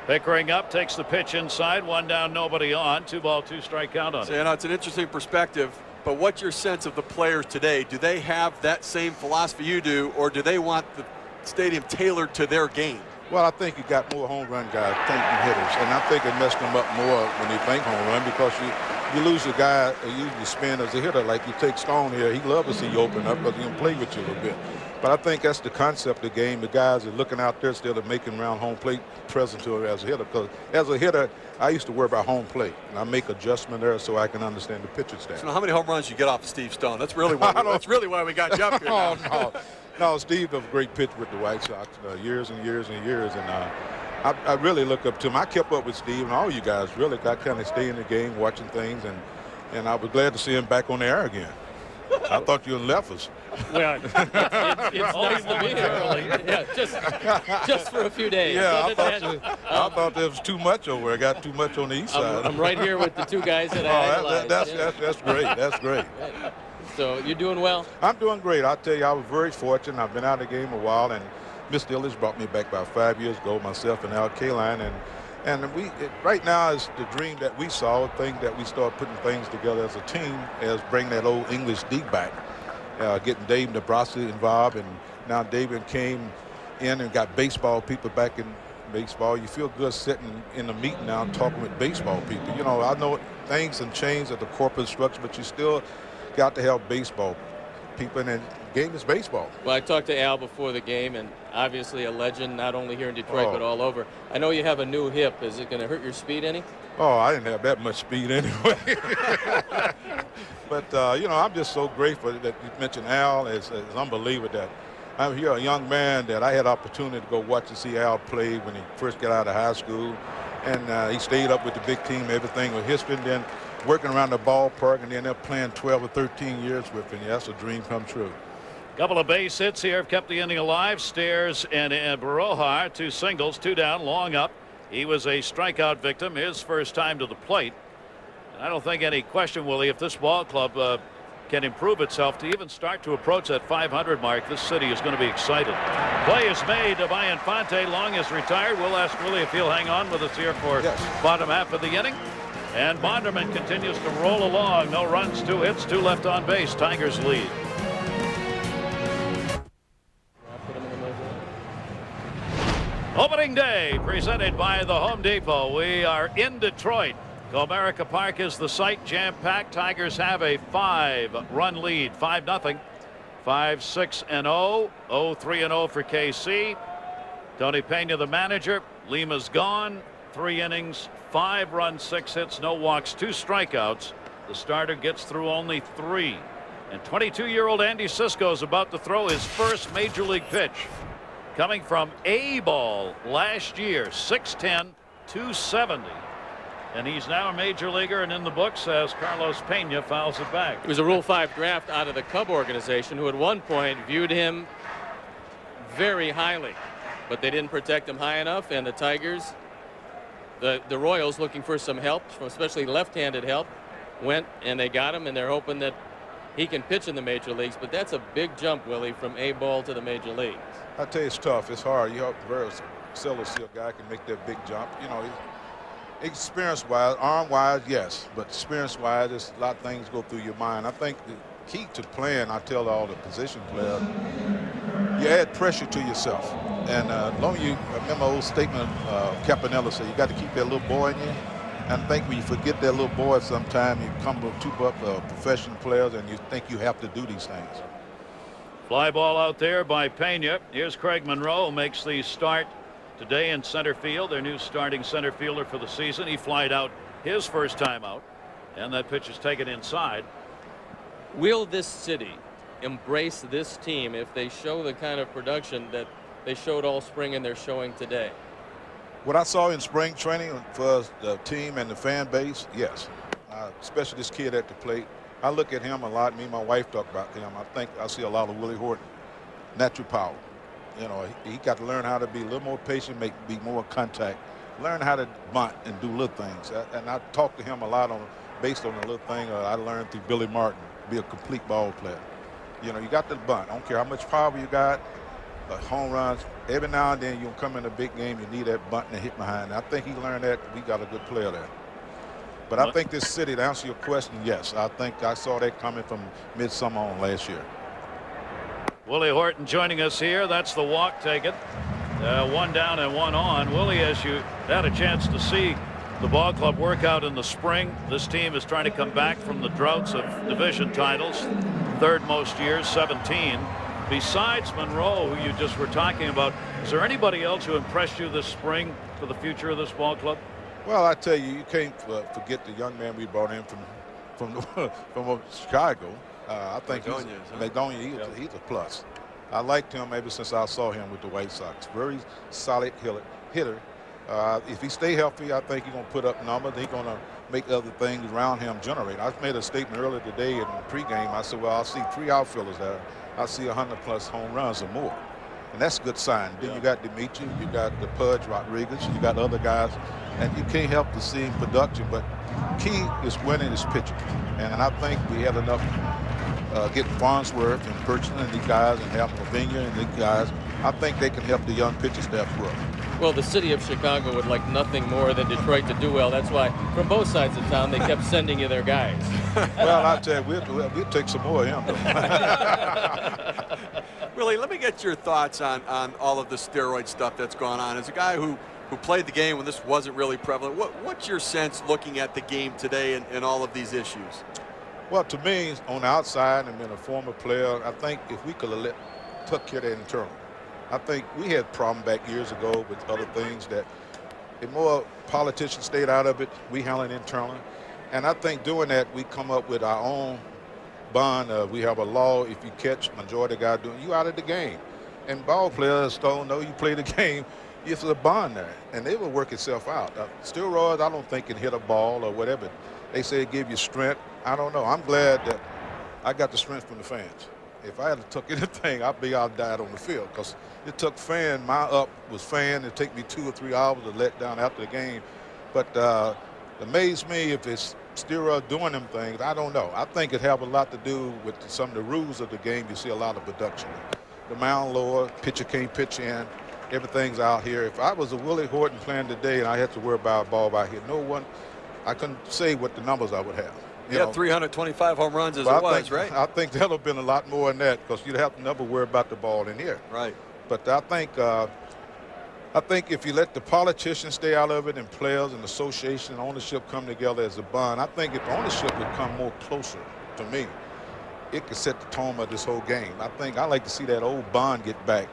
Pickering up, takes the pitch inside, 1 down, nobody on. 2 ball, 2 strike count on it. So, you know, it's an interesting perspective, but what's your sense of the players today? Do they have that same philosophy you do, or do they want the stadium tailored to their game? Well, I think you got more home run guys thinking hitters, and I think it messed them up more when they think home run because you lose a guy who usually spin as a hitter. Like you take Stone here, he loves to see you open up because he can play with you a little bit. But I think that's the concept of the game. The guys are looking out there instead of making around home plate present to him as a hitter. Because as a hitter, I used to worry about home plate, and I make adjustment there so I can understand the pitcher staff. So how many home runs you get off of Steve Stone? That's really why we got you up here. No, Steve was a great pitcher with the White Sox years and years and years, and I really look up to him. I kept up with Steve and all you guys. Really, I kind of stay in the game, watching things, and I was glad to see him back on the air again. I thought you had left us. Well, it's nice to be here. Yeah, just for a few days. Yeah, I thought there was too much over there. I got too much on the east side. I'm right here with the two guys that I idolize. That's great. That's great. So you're doing well? I'm doing great. I'll tell you, I was very fortunate. I've been out of the game a while, and Mr. Ilitch brought me back about 5 years ago, myself and Al Kaline, and right now is the dream that we saw, thing that we started putting things together as a team, as bring that old English D back, getting Dave Nebraska involved, and now David came in and got baseball people back in baseball. You feel good sitting in a meeting now and talking with baseball people. You know, I know things have changed at the corporate structure, but you still got to have baseball people, and the game is baseball. Well, I talked to Al before the game, and obviously a legend, not only here in Detroit, but all over. I know you have a new hip. Is it going to hurt your speed any? Oh, I didn't have that much speed anyway. But, you know, I'm just so grateful that you mentioned Al. It's unbelievable that I'm here, a young man that I had opportunity to go watch and see Al play when he first got out of high school. And he stayed up with the big team, everything was history, and then working around the ballpark, and then they're playing 12 or 13 years with him. That's a dream come true. Couple of base hits here have kept the inning alive. Stairs and Baroja, 2 singles, 2 down, long up. He was a strikeout victim, his first time to the plate. And I don't think any question, Willie, if this ball club can improve itself to even start to approach that 500 mark, this city is going to be excited. Play is made by Infante. Long is retired. We'll ask Willie if he'll hang on with us here for bottom half of the inning. And Bonderman continues to roll along. No runs, 2 hits, 2 left on base. Tigers lead. Opening day presented by the Home Depot. We are in Detroit. Comerica Park is the site, jam-packed. Tigers have a 5-run lead, 5-0. 5-6-0, 0-3-0 for KC. Tony Pena, the manager. Lima's gone. 3 innings, 5 runs, 6 hits, no walks, 2 strikeouts. The starter gets through only 3. And 22-year-old Andy Cisco is about to throw his first major league pitch. Coming from A-ball last year, 6'10", 270. And he's now a major leaguer and in the books as Carlos Pena fouls it back. It was a Rule 5 draft out of the Cub organization, who at one point viewed him very highly, but they didn't protect him high enough, and the Tigers, the Royals, looking for some help, especially left-handed help, went and they got him, and they're hoping that he can pitch in the major leagues. But that's a big jump, Willie, from A-ball to the major leagues. I tell you, it's tough. It's hard. You have to very seldom see a guy can make that big jump. You know, experience-wise, arm-wise, yes, but experience-wise, there's a lot of things go through your mind. I think the key to playing, I tell all the position players, you add pressure to yourself. And long you remember old statement Campanella said, you got to keep that little boy in you. And I think when you forget that little boy sometime, you come to professional players and you think you have to do these things. Fly ball out there by Pena. Here's Craig Monroe, who makes the start today in center field, their new starting center fielder for the season. He flied out his first time out, and that pitch is taken inside. Will this city embrace this team if they show the kind of production that they showed all spring and they're showing today? What I saw in spring training for the team and the fan base, yes. Especially this kid at the plate. I look at him a lot. Me and my wife talk about him. I think I see a lot of Willie Horton, natural power. You know, he got to learn how to be a little more patient, be more contact, learn how to bunt and do little things. And I talk to him a lot based on a little thing I learned through Billy Martin, be a complete ball player. You know, you got to bunt. I don't care how much power you got, home runs. Every now and then you'll come in a big game, you need that bunt and hit behind. I think he learned that. We got a good player there. But I think this city, to answer your question, yes. I think I saw that coming from midsummer on last year. Willie Horton joining us here. That's the walk taken. 1 down and 1 on. Willie, as you had a chance to see the ball club work out in the spring, this team is trying to come back from the droughts of division titles. 3rd most years, 17. Besides Monroe, who you just were talking about, is there anybody else who impressed you this spring for the future of this ball club? Well, I tell you, you can't forget the young man we brought in from Chicago. I think Madonia, he's a plus. I liked him ever since I saw him with the White Sox. Very solid hitter. If he stay healthy, I think he's going to put up numbers. He's going to make other things around him generate. I made a statement earlier today in the pregame. I said, well, I'll see 3 outfielders there. I'll see 100+ home runs or more. And that's a good sign. Then you got Dimitri, you got the Pudge Rodriguez, you got other guys, and you can't help to see production. But key is winning is pitching. And I think we had enough getting Farnsworth and purchasing these guys and having Lavinia and these guys. I think they can help the young pitching staff grow. Well, the city of Chicago would like nothing more than Detroit to do well. That's why, from both sides of town, they kept sending you their guys. Well, I tell you, we'll take some more of him. Willie, let me get your thoughts on all of the steroid stuff that's gone on. As a guy who played the game when this wasn't really prevalent, what's your sense looking at the game today and all of these issues? Well, to me, on the outside and being a former player, I think if we could have took care of that internal. I think we had a problem back years ago with other things that the more politicians stayed out of it, we handle it internally. And I think doing that, we come up with our own bond. We have a law, if you catch majority of the guy doing, you out of the game. And ball players don't know you play the game, it's a bond there. And they will work itself out. Steroids, I don't think can hit a ball or whatever. They say it give you strength. I don't know. I'm glad that I got the strength from the fans. If I had took anything, I'd be out died on the field because it took fan. My up was fan. It'd take me 2 or 3 hours to let down after the game. But it amazed me if it's steroid doing them things. I don't know. I think it have a lot to do with some of the rules of the game. You see a lot of production. The mound lower, pitcher can't pitch in. Everything's out here. If I was a Willie Horton playing today and I had to worry about a ball out here, no one, I couldn't say what the numbers I would have. You had 325 home runs as it was, right? I think that would have been a lot more than that because you'd have to never worry about the ball in here. Right. But I think if you let the politicians stay out of it and players and association and ownership come together as a bond, I think if ownership would come more closer to me, it could set the tone of this whole game. I like to see that old bond get back,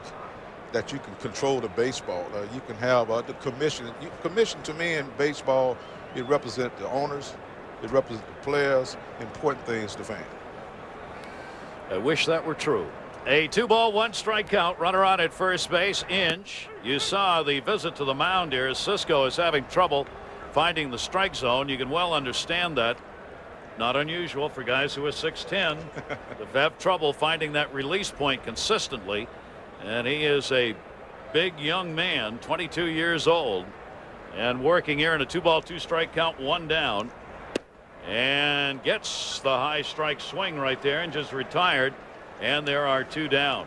that you can control the baseball. You can have the commission. Commission to me in baseball, it represents the owners. It represents the players, important things to fans. I wish that were true. A 2-ball, 1-strike count, runner on at first base, Inge. You saw the visit to the mound here. Cisco is having trouble finding the strike zone. You can well understand that. Not unusual for guys who are 6'10" to have trouble finding that release point consistently. And he is a big young man, 22 years old, and working here in a 2-ball, 2-strike count, 1 down. And gets the high strike swing right there and just retired. And there are 2 down.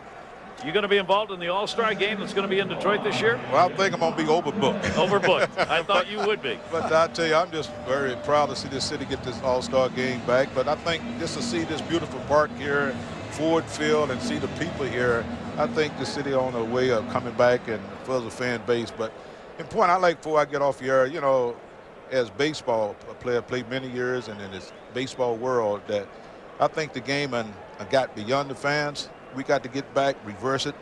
You going to be involved in the All-Star game that's going to be in Detroit this year? Well, I think I'm going to be overbooked. Overbooked. I thought you would be. But I tell you, I'm just very proud to see this city get this All-Star game back. But I think just to see this beautiful park here, Ford Field, and see the people here, I think the city on the way of coming back and for the fan base. But important, I like before I get off here, you know, as baseball player, played many years and in this baseball world, that I think the game and got beyond the fans. We got to get back, reverse it.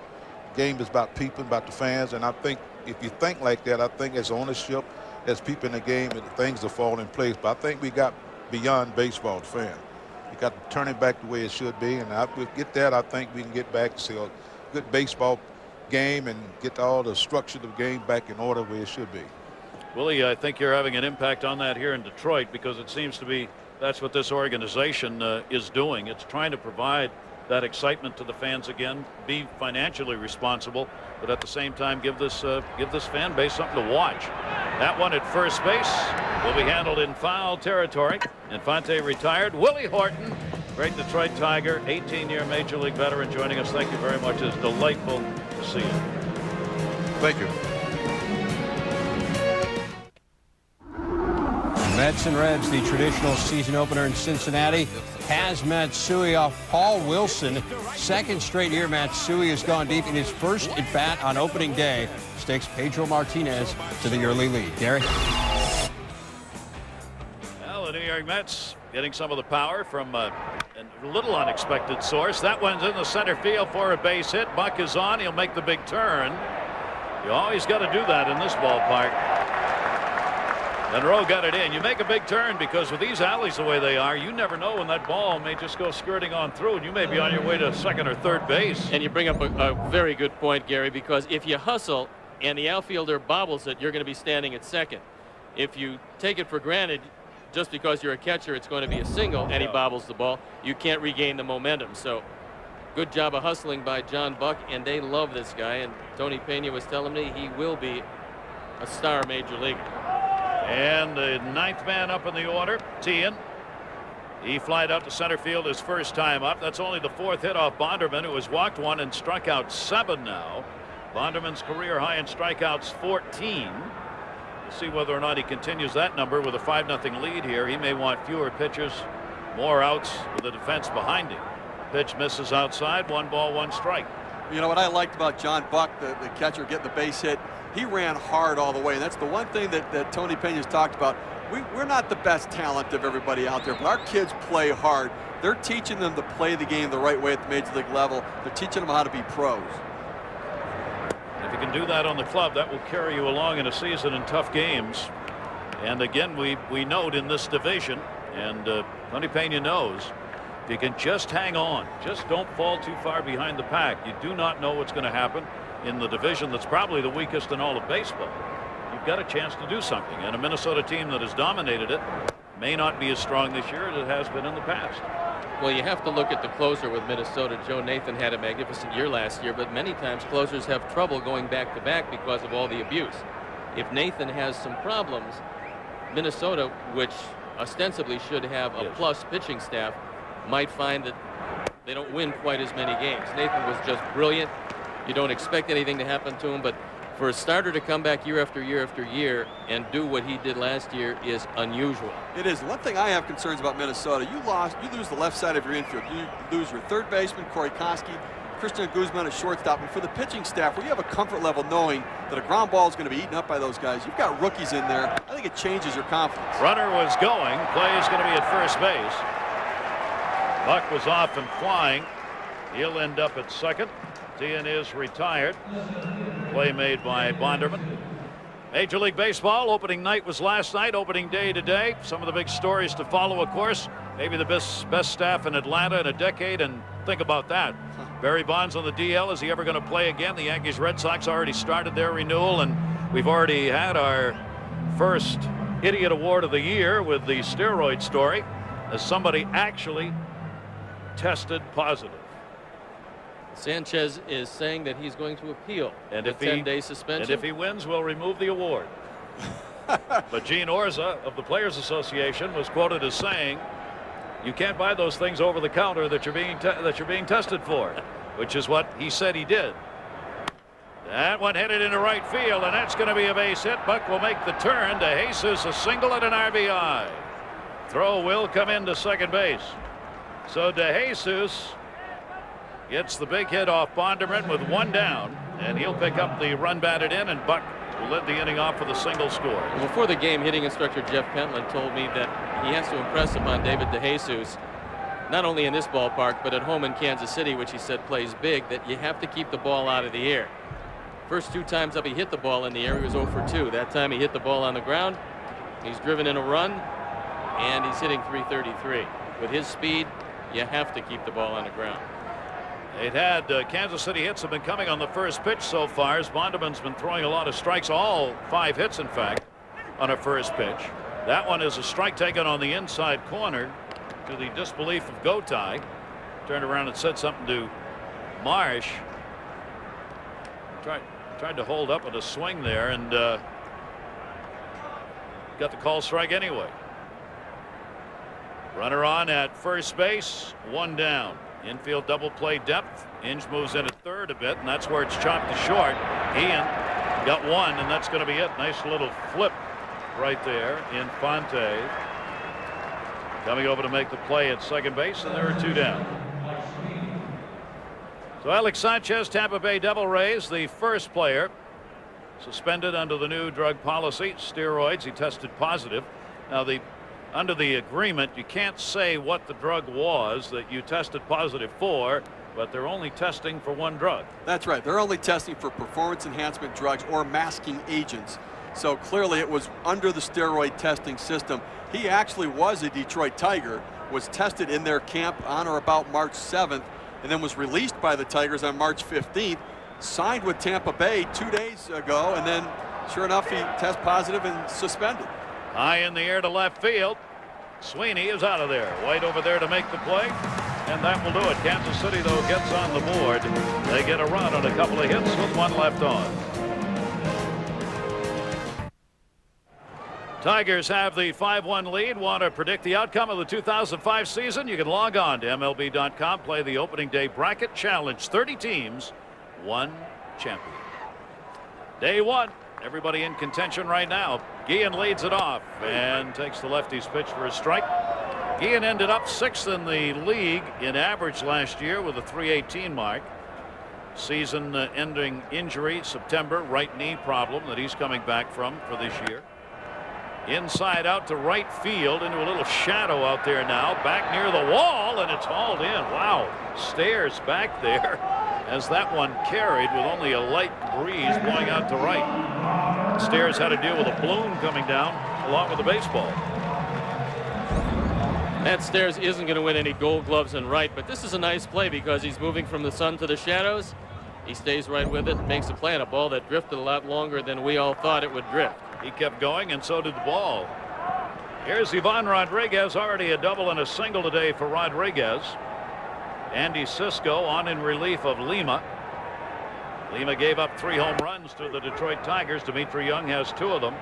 The game is about people, about the fans, and I think if you think like that, I think as ownership, as people in the game, things will fall in place. But I think we got beyond baseball, the fan. We got to turn it back the way it should be, and if we get that, I think we can get back to a good baseball game and get all the structure of the game back in order where it should be. Willie, I think you're having an impact on that here in Detroit because it seems to be that's what this organization is doing. It's trying to provide that excitement to the fans again, be financially responsible, but at the same time give this fan base something to watch. That one at first base will be handled in foul territory. Infante retired. Willie Horton, great Detroit Tiger, 18-year Major League veteran, joining us. Thank you very much. It's delightful to see you. Thank you. Mets and Reds, the traditional season opener in Cincinnati, has Matsui off Paul Wilson. Second straight year Matsui has gone deep in his first at bat on opening day. Stakes Pedro Martinez to the early lead. Gary? Well, the New York Mets getting some of the power from a little unexpected source. That one's in the center field for a base hit. Buck is on. He'll make the big turn. You always got to do that in this ballpark. And Rowe got it in. You make a big turn because with these alleys the way they are, you never know when that ball may just go skirting on through, and you may be on your way to second or third base. And you bring up a very good point, Gary, because if you hustle and the outfielder bobbles it, you're going to be standing at second. If you take it for granted, just because you're a catcher, it's going to be a single, and he bobbles the ball. You can't regain the momentum. So good job of hustling by John Buck, and they love this guy. And Tony Pena was telling me he will be a star major league. And the 9th man up in the order, Tian. He flied out to center field his first time up. That's only the 4th hit off Bonderman, who has walked 1 and struck out 7 now. Bonderman's career high in strikeouts 14. We'll see whether or not he continues that number with a 5-0 lead here. He may want fewer pitches, more outs with the defense behind him. Pitch misses outside, 1 ball, 1 strike. You know what I liked about John Buck, the catcher getting the base hit, he ran hard all the way. And that's the one thing that Tony Pena's talked about. We're not the best talent of everybody out there, but our kids play hard. They're teaching them to play the game the right way at the major league level. They're teaching them how to be pros. If you can do that on the club, that will carry you along in a season in tough games. And again, we note in this division, and Tony Pena knows, if you can just hang on, just don't fall too far behind the pack. You do not know what's going to happen in the division that's probably the weakest in all of baseball. You've got a chance to do something, and a Minnesota team that has dominated it may not be as strong this year as it has been in the past. Well, you have to look at the closer with Minnesota. Joe Nathan had a magnificent year last year, but many times closers have trouble going back to back because of all the abuse. If Nathan has some problems, Minnesota, which ostensibly should have a plus pitching staff, might find that they don't win quite as many games. Nathan was just brilliant. You don't expect anything to happen to him, but for a starter to come back year after year after year and do what he did last year is unusual. It is. One thing I have concerns about Minnesota, you lose the left side of your infield. You lose your third baseman, Corey Koski, Christian Guzman, a shortstop. And for the pitching staff, where you have a comfort level knowing that a ground ball is going to be eaten up by those guys, you've got rookies in there. I think it changes your confidence. Runner was going. Play is going to be at first base. Buck was off and flying. He'll end up at second. Tian is retired. Play made by Bonderman. Major League Baseball opening night was last night. Opening day today. Some of the big stories to follow, of course. Maybe the best staff in Atlanta in a decade, and think about that. Barry Bonds on the DL. Is he ever going to play again? The Yankees Red Sox already started their renewal, and we've already had our first Idiot Award of the Year with the steroid story, as somebody actually tested positive. Sanchez is saying that he's going to appeal the 10-day suspension. And if he wins, we'll remove the award. But Gene Orza of the Players Association was quoted as saying, you can't buy those things over the counter that you're being tested for, which is what he said he did. That one headed into right field, and that's going to be a base hit. Buck will make the turn to Jesus, a single and an RBI. Throw will come into second base. So DeJesus gets the big hit off Bonderman with 1 down, and he'll pick up the run batted in, and Buck will lead the inning off with a single score. Before the game, hitting instructor Jeff Pentland told me that he has to impress upon David DeJesus, not only in this ballpark, but at home in Kansas City, which he said plays big, that you have to keep the ball out of the air. First 2 times up he hit the ball in the air, he was 0 for 2. That time he hit the ball on the ground. He's driven in a run, and he's hitting .333. With his speed, you have to keep the ball on the ground. They'd had Kansas City hits have been coming on the first pitch so far, as Bonderman's been throwing a lot of strikes, all 5 hits in fact, on a first pitch. That one is a strike taken on the inside corner, to the disbelief of Gotay. Turned around and said something to Marsh. Tried to hold up with a swing there, and got the call strike anyway. Runner on at first base, 1 down. Infield double play depth. Inge moves in at third a bit, and that's where it's chopped to short. Ian got 1, and that's going to be it. Nice little flip right there. Infante coming over to make the play at second base, and there are 2 down. So Alex Sanchez, Tampa Bay Devil Rays, the first player suspended under the new drug policy, steroids. He tested positive. Now, under the agreement, you can't say what the drug was that you tested positive for, but they're only testing for 1 drug. That's right. They're only testing for performance enhancement drugs or masking agents. So clearly it was under the steroid testing system. He actually was a Detroit Tiger, was tested in their camp on or about March 7th, and then was released by the Tigers on March 15th, signed with Tampa Bay 2 days ago, and then sure enough he tests positive and suspended. High in the air to left field. Sweeney is out of there. White over there to make the play, and that will do it. Kansas City, though, gets on the board. They get a run on a couple of hits with one left on. Tigers have the 5-1 lead. Want to predict the outcome of the 2005 season? You can log on to MLB.com, play the opening day bracket challenge. 30 teams, one champion. Day one, everybody in contention right now. Guillen leads it off and takes the lefty's pitch for a strike. Guillen ended up 6th in the league in average last year with a .318 mark. Season ending injury, September, right knee problem that he's coming back from for this year. Inside out to right field into a little shadow out there now. Back near the wall, and it's hauled in. Wow. Stairs back there as that one carried with only a light breeze blowing out to right. Stairs had to deal with a balloon coming down along with the baseball. Matt Stairs isn't going to win any Gold Gloves in right, but this is a nice play because he's moving from the sun to the shadows. He stays right with it and makes a play on a ball that drifted a lot longer than we all thought it would drift. He kept going, and so did the ball. Here's Ivan Rodriguez, already a double and a single today for Rodriguez. Andy Cisco on in relief of Lima. Lima gave up 3 home runs to the Detroit Tigers. Dimitri Young has 2 of them.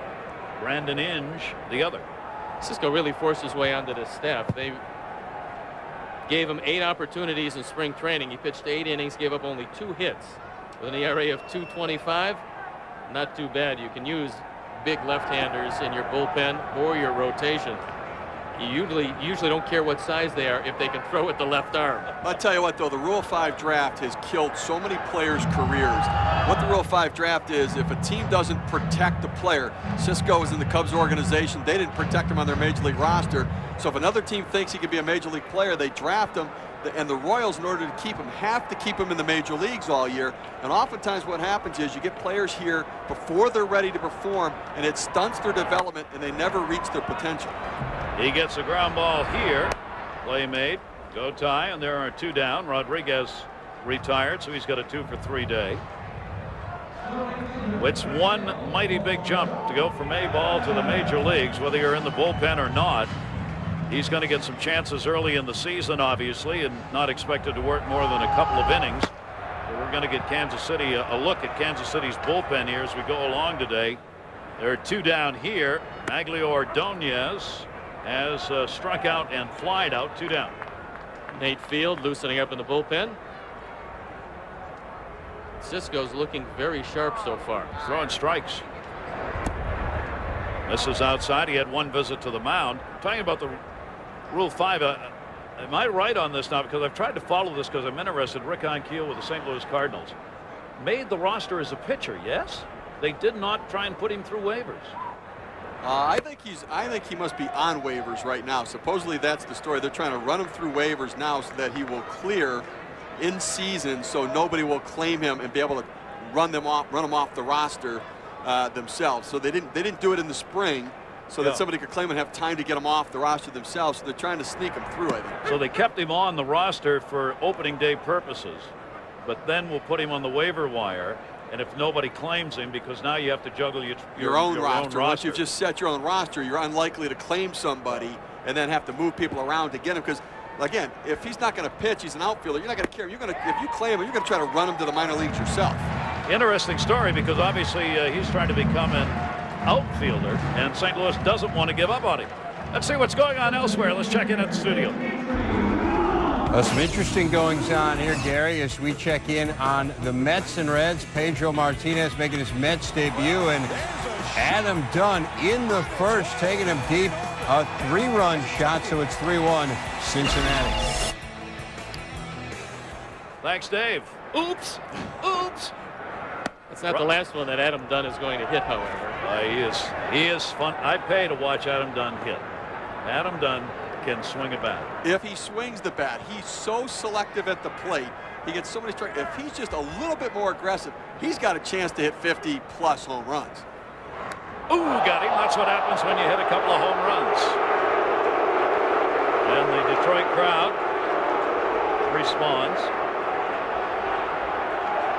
Brandon Inge the other. Cisco really forced his way onto this staff. They gave him 8 opportunities in spring training. He pitched 8 innings, gave up only 2 hits with an ERA of .225. Not too bad. You can use big left-handers in your bullpen or your rotation. You usually don't care what size they are if they can throw with the left arm. I'll tell you what, though, the Rule 5 draft has killed so many players' careers. What the Rule 5 draft is, if a team doesn't protect the player, Cisco was in the Cubs organization, they didn't protect him on their major league roster. So if another team thinks he could be a major league player, they draft him. And the Royals, in order to keep him, have to keep him in the major leagues all year. And oftentimes what happens is you get players here before they're ready to perform, and it stunts their development, and they never reach their potential. He gets a ground ball here. Play made. Go tie, and there are 2 down. Rodriguez retired, so he's got a 2-for-3 day. It's one mighty big jump to go from A ball to the major leagues, whether you're in the bullpen or not. He's going to get some chances early in the season, obviously, and not expected to work more than a couple of innings. But we're going to get Kansas City a look at Kansas City's bullpen here as we go along today. There are 2 down here. Maglio Ordonez has struck out and flied out. 2 down. Nate Field loosening up in the bullpen. Cisco's looking very sharp so far. Throwing strikes. This is outside. He had 1 visit to the mound. Talking about the Rule 5, am I right on this now? Because I've tried to follow this because I'm interested. Rick Ankiel with the St. Louis Cardinals made the roster as a pitcher. Yes, they did not try and put him through waivers. I think he must be on waivers right now. Supposedly that's the story. They're trying to run him through waivers now so that he will clear in season, so nobody will claim him and be able to run him off the roster themselves. So they didn't do it in the spring, so that somebody could claim and have time to get him off the roster themselves. So they're trying to sneak him through, I think. So they kept him on the roster for opening day purposes, but then we'll put him on the waiver wire. And if nobody claims him, because now you have to juggle your own roster. Once you've just set your own roster, you're unlikely to claim somebody and then have to move people around to get him. Because again, if he's not going to pitch, he's an outfielder. You're not going to care. If you claim him, you're going to try to run him to the minor leagues yourself. Interesting story, because obviously he's trying to become an outfielder, and St. Louis doesn't want to give up on him. Let's see what's going on elsewhere. Let's check in at the studio. Some interesting goings on here, Gary, as we check in on the Mets and Reds. Pedro Martinez making his Mets debut, and Adam Dunn in the first, taking him deep. A 3-run shot, so it's 3-1 Cincinnati. Thanks, Dave. Oops. It's not the last one that Adam Dunn is going to hit, however. He is fun. I pay to watch Adam Dunn hit. Adam Dunn can swing a bat. If he swings the bat, he's so selective at the plate. He gets so many strikes. If he's just a little bit more aggressive, he's got a chance to hit 50+ home runs. Ooh, got him. That's what happens when you hit a couple of home runs. And the Detroit crowd responds.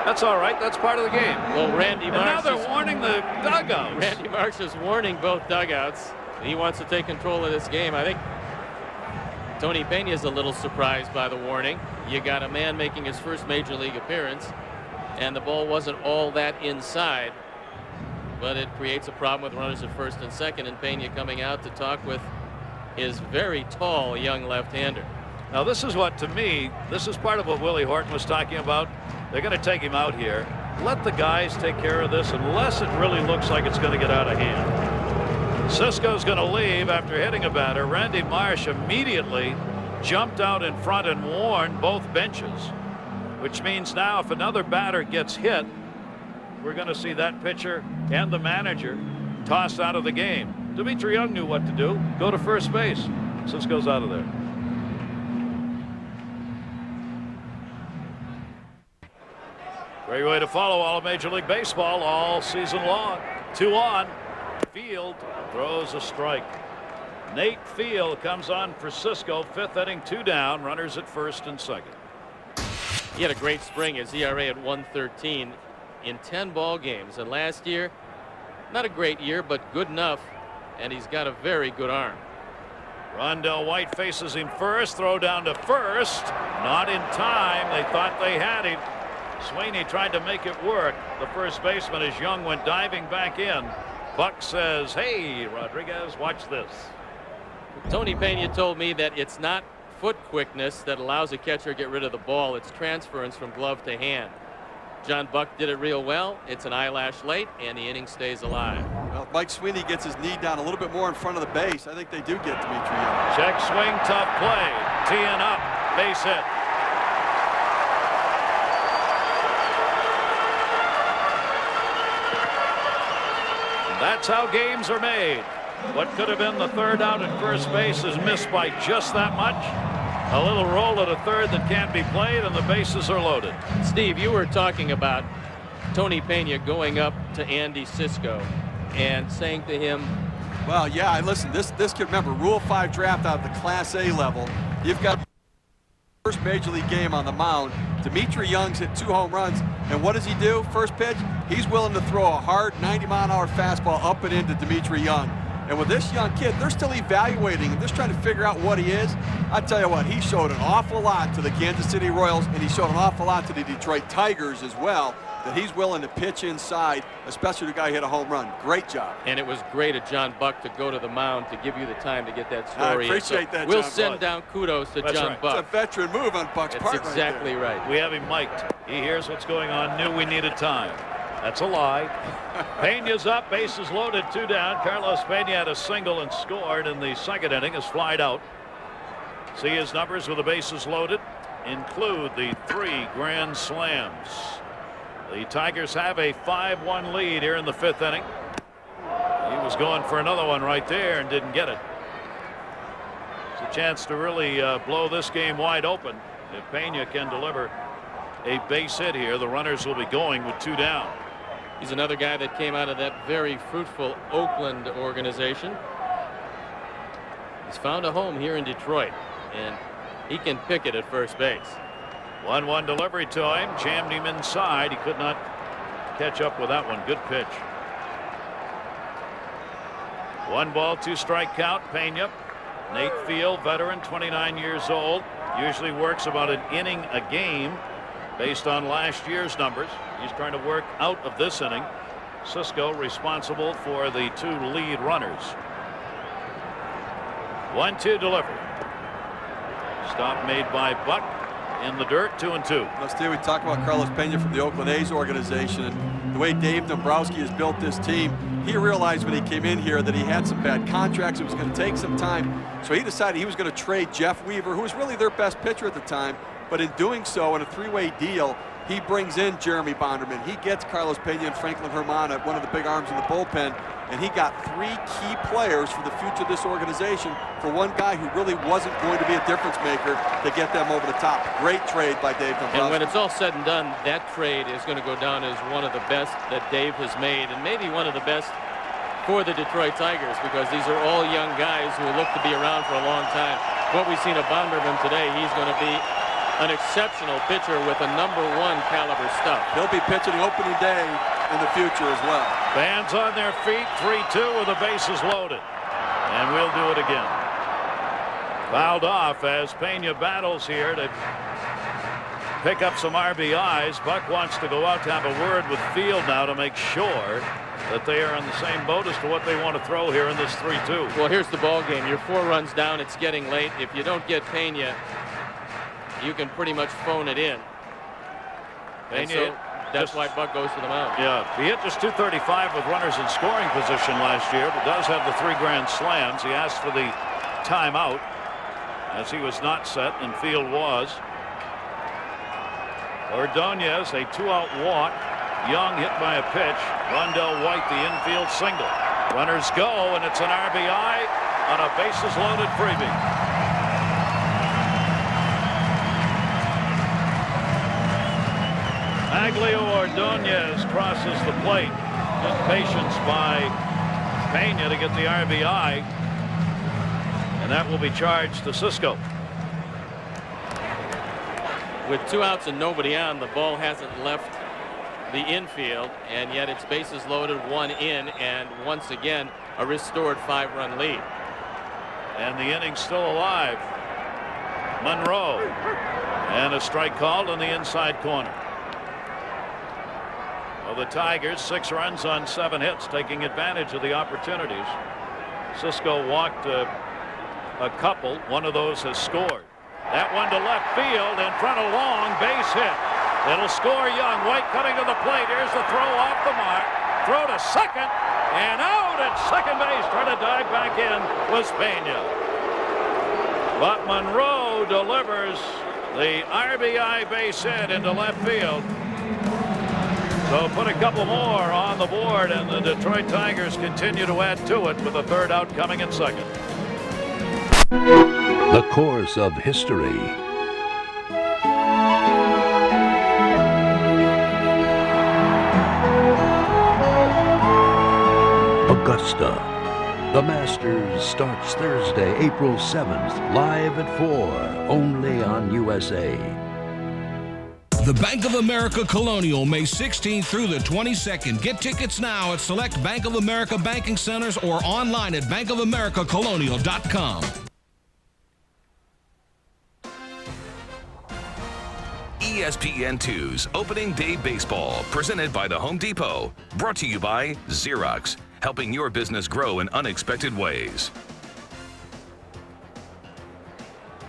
That's all right. That's part of the game. Well, Randy Marsh. Now they're warning the dugouts. Randy Marsh is warning both dugouts. He wants to take control of this game. I think Tony Pena is a little surprised by the warning. You got a man making his first major league appearance, and the ball wasn't all that inside, but it creates a problem with runners at first and second, and Pena coming out to talk with his very tall young left-hander. Now this is what, to me, this is part of what Willie Horton was talking about. They're going to take him out here. Let the guys take care of this unless it really looks like it's going to get out of hand. Cisco's going to leave after hitting a batter. Randy Marsh immediately jumped out in front and warned both benches, which means now if another batter gets hit, we're going to see that pitcher and the manager tossed out of the game. Dimitri Young knew what to do. Go to first base. Cisco's out of there. Great way to follow all of Major League Baseball all season long. 2 on. Field throws a strike. Nate Field comes on for Cisco. 5th inning, 2 down. Runners at first and second. He had a great spring. His ERA at 1.13 in 10 ball games. And last year, not a great year, but good enough. And he's got a very good arm. Rondell White faces him first. Throw down to first. Not in time. They thought they had him. Sweeney tried to make it work. The first baseman, as Young went diving back in. Buck says, hey, Rodriguez, watch this. Tony Pena told me that it's not foot quickness that allows a catcher to get rid of the ball. It's transference from glove to hand. John Buck did it real well. It's an eyelash late, and the inning stays alive. Well, if Mike Sweeney gets his knee down a little bit more in front of the base, I think they do get Dimitri Young. Check swing, tough play. Teeing up, base hit. That's how games are made. What could have been the third out at first base is missed by just that much. A little roll at a third that can't be played, and the bases are loaded. Steve, you were talking about Tony Pena going up to Andy Cisco and saying to him, well, yeah, listen, this kid, remember, Rule 5 draft out of the Class A level. You've got first major league game on the mound. Dimitri Young's hit 2 home runs, and what does he do? First pitch, he's willing to throw a hard 90-mile-an-hour fastball up and into Dimitri Young. And with this young kid, they're still evaluating him, just trying to figure out what he is. I tell you what, he showed an awful lot to the Kansas City Royals, and he showed an awful lot to the Detroit Tigers as well, that he's willing to pitch inside, especially the guy who hit a home run. Great job. And it was great of John Buck to go to the mound to give you the time to get that story. I appreciate that, We'll John send Buck. down kudos to John right. Buck. It's a veteran move on Buck's part. That's exactly right. We have him mic'd. He hears what's going on. Knew we needed time. That's a lie. Pena's up, bases loaded, 2 down. Carlos Pena had a single and scored in the second inning. Has flied out. See his numbers with the bases loaded include the 3 grand slams. The Tigers have a 5-1 lead here in the 5th inning. He was going for another one right there and didn't get it. It's a chance to really blow this game wide open. If Pena can deliver a base hit here, the runners will be going with 2 down. He's another guy that came out of that very fruitful Oakland organization. He's found a home here in Detroit, and he can pick it at first base. 1-1 delivery to him. Jammed him inside. He could not catch up with that one. Good pitch. 1 ball, 2 strike count. Pena. Nate Field, veteran, 29 years old. Usually works about an inning a game based on last year's numbers. He's trying to work out of this inning. Cisco responsible for the 2 lead runners. 1-2 delivery. Stop made by Buck in the dirt. 2-2. Now, Steve, we talked about Carlos Pena from the Oakland A's organization, and the way Dave Dombrowski has built this team. He realized when he came in here that he had some bad contracts. It was going to take some time, so he decided he was going to trade Jeff Weaver, who was really their best pitcher at the time. But in doing so, in a 3-way deal, he brings in Jeremy Bonderman. He gets Carlos Pena and Franklin Hermana, one of the big arms in the bullpen, and he got 3 key players for the future of this organization for one guy who really wasn't going to be a difference maker to get them over the top. Great trade by Dave Dombrowski. And when it's all said and done, that trade is going to go down as one of the best that Dave has made, and maybe one of the best for the Detroit Tigers, because these are all young guys who look to be around for a long time. What we've seen of Bonderman today, he's going to be an exceptional pitcher with a #1 caliber stuff. He'll be pitching opening day in the future as well. Fans on their feet. 3-2 with the bases loaded. And we'll do it again. Fouled off as Pena battles here to pick up some RBIs. Buck wants to go out to have a word with Field now to make sure that they are in the same boat as to what they want to throw here in this 3-2. Well, here's the ball game. You're 4 runs down. It's getting late. If you don't get Pena, you can pretty much phone it in. And so that's why Buck goes to the mound. Yeah, he hit just .235 with runners in scoring position last year, but does have the 3 grand slams. He asked for the timeout as he was not set and Field was. Ordonez, a 2-out walk. Young hit by a pitch. Rondell White, the infield single. Runners go, and it's an RBI on a bases-loaded freebie. Aglio Ordonez crosses the plate. Good patience by Pena to get the RBI. And that will be charged to Cisco. With 2 outs and nobody on, the ball hasn't left the infield, and yet it's bases loaded, 1 in, and once again a restored 5-run lead. And the inning's still alive. Monroe, and a strike called in the inside corner. Well, the Tigers 6 runs on 7 hits, taking advantage of the opportunities. Cisco walked a couple. One of those has scored. That one to left field in front of Long, base hit. It'll score Young. White cutting to the plate. Here's the throw off the mark. Throw to second and out at second base. Trying to dive back in was Pena. But Monroe delivers the RBI base hit into left field. So put a couple more on the board, and the Detroit Tigers continue to add to it with a 3rd out coming in second. The course of history. Augusta. The Masters starts Thursday, April 7th, live at 4, only on USA. The Bank of America Colonial, May 16th through the 22nd. Get tickets now at select Bank of America banking centers or online at bankofamericacolonial.com. ESPN2's Opening Day Baseball, presented by the Home Depot. Brought to you by Xerox, helping your business grow in unexpected ways.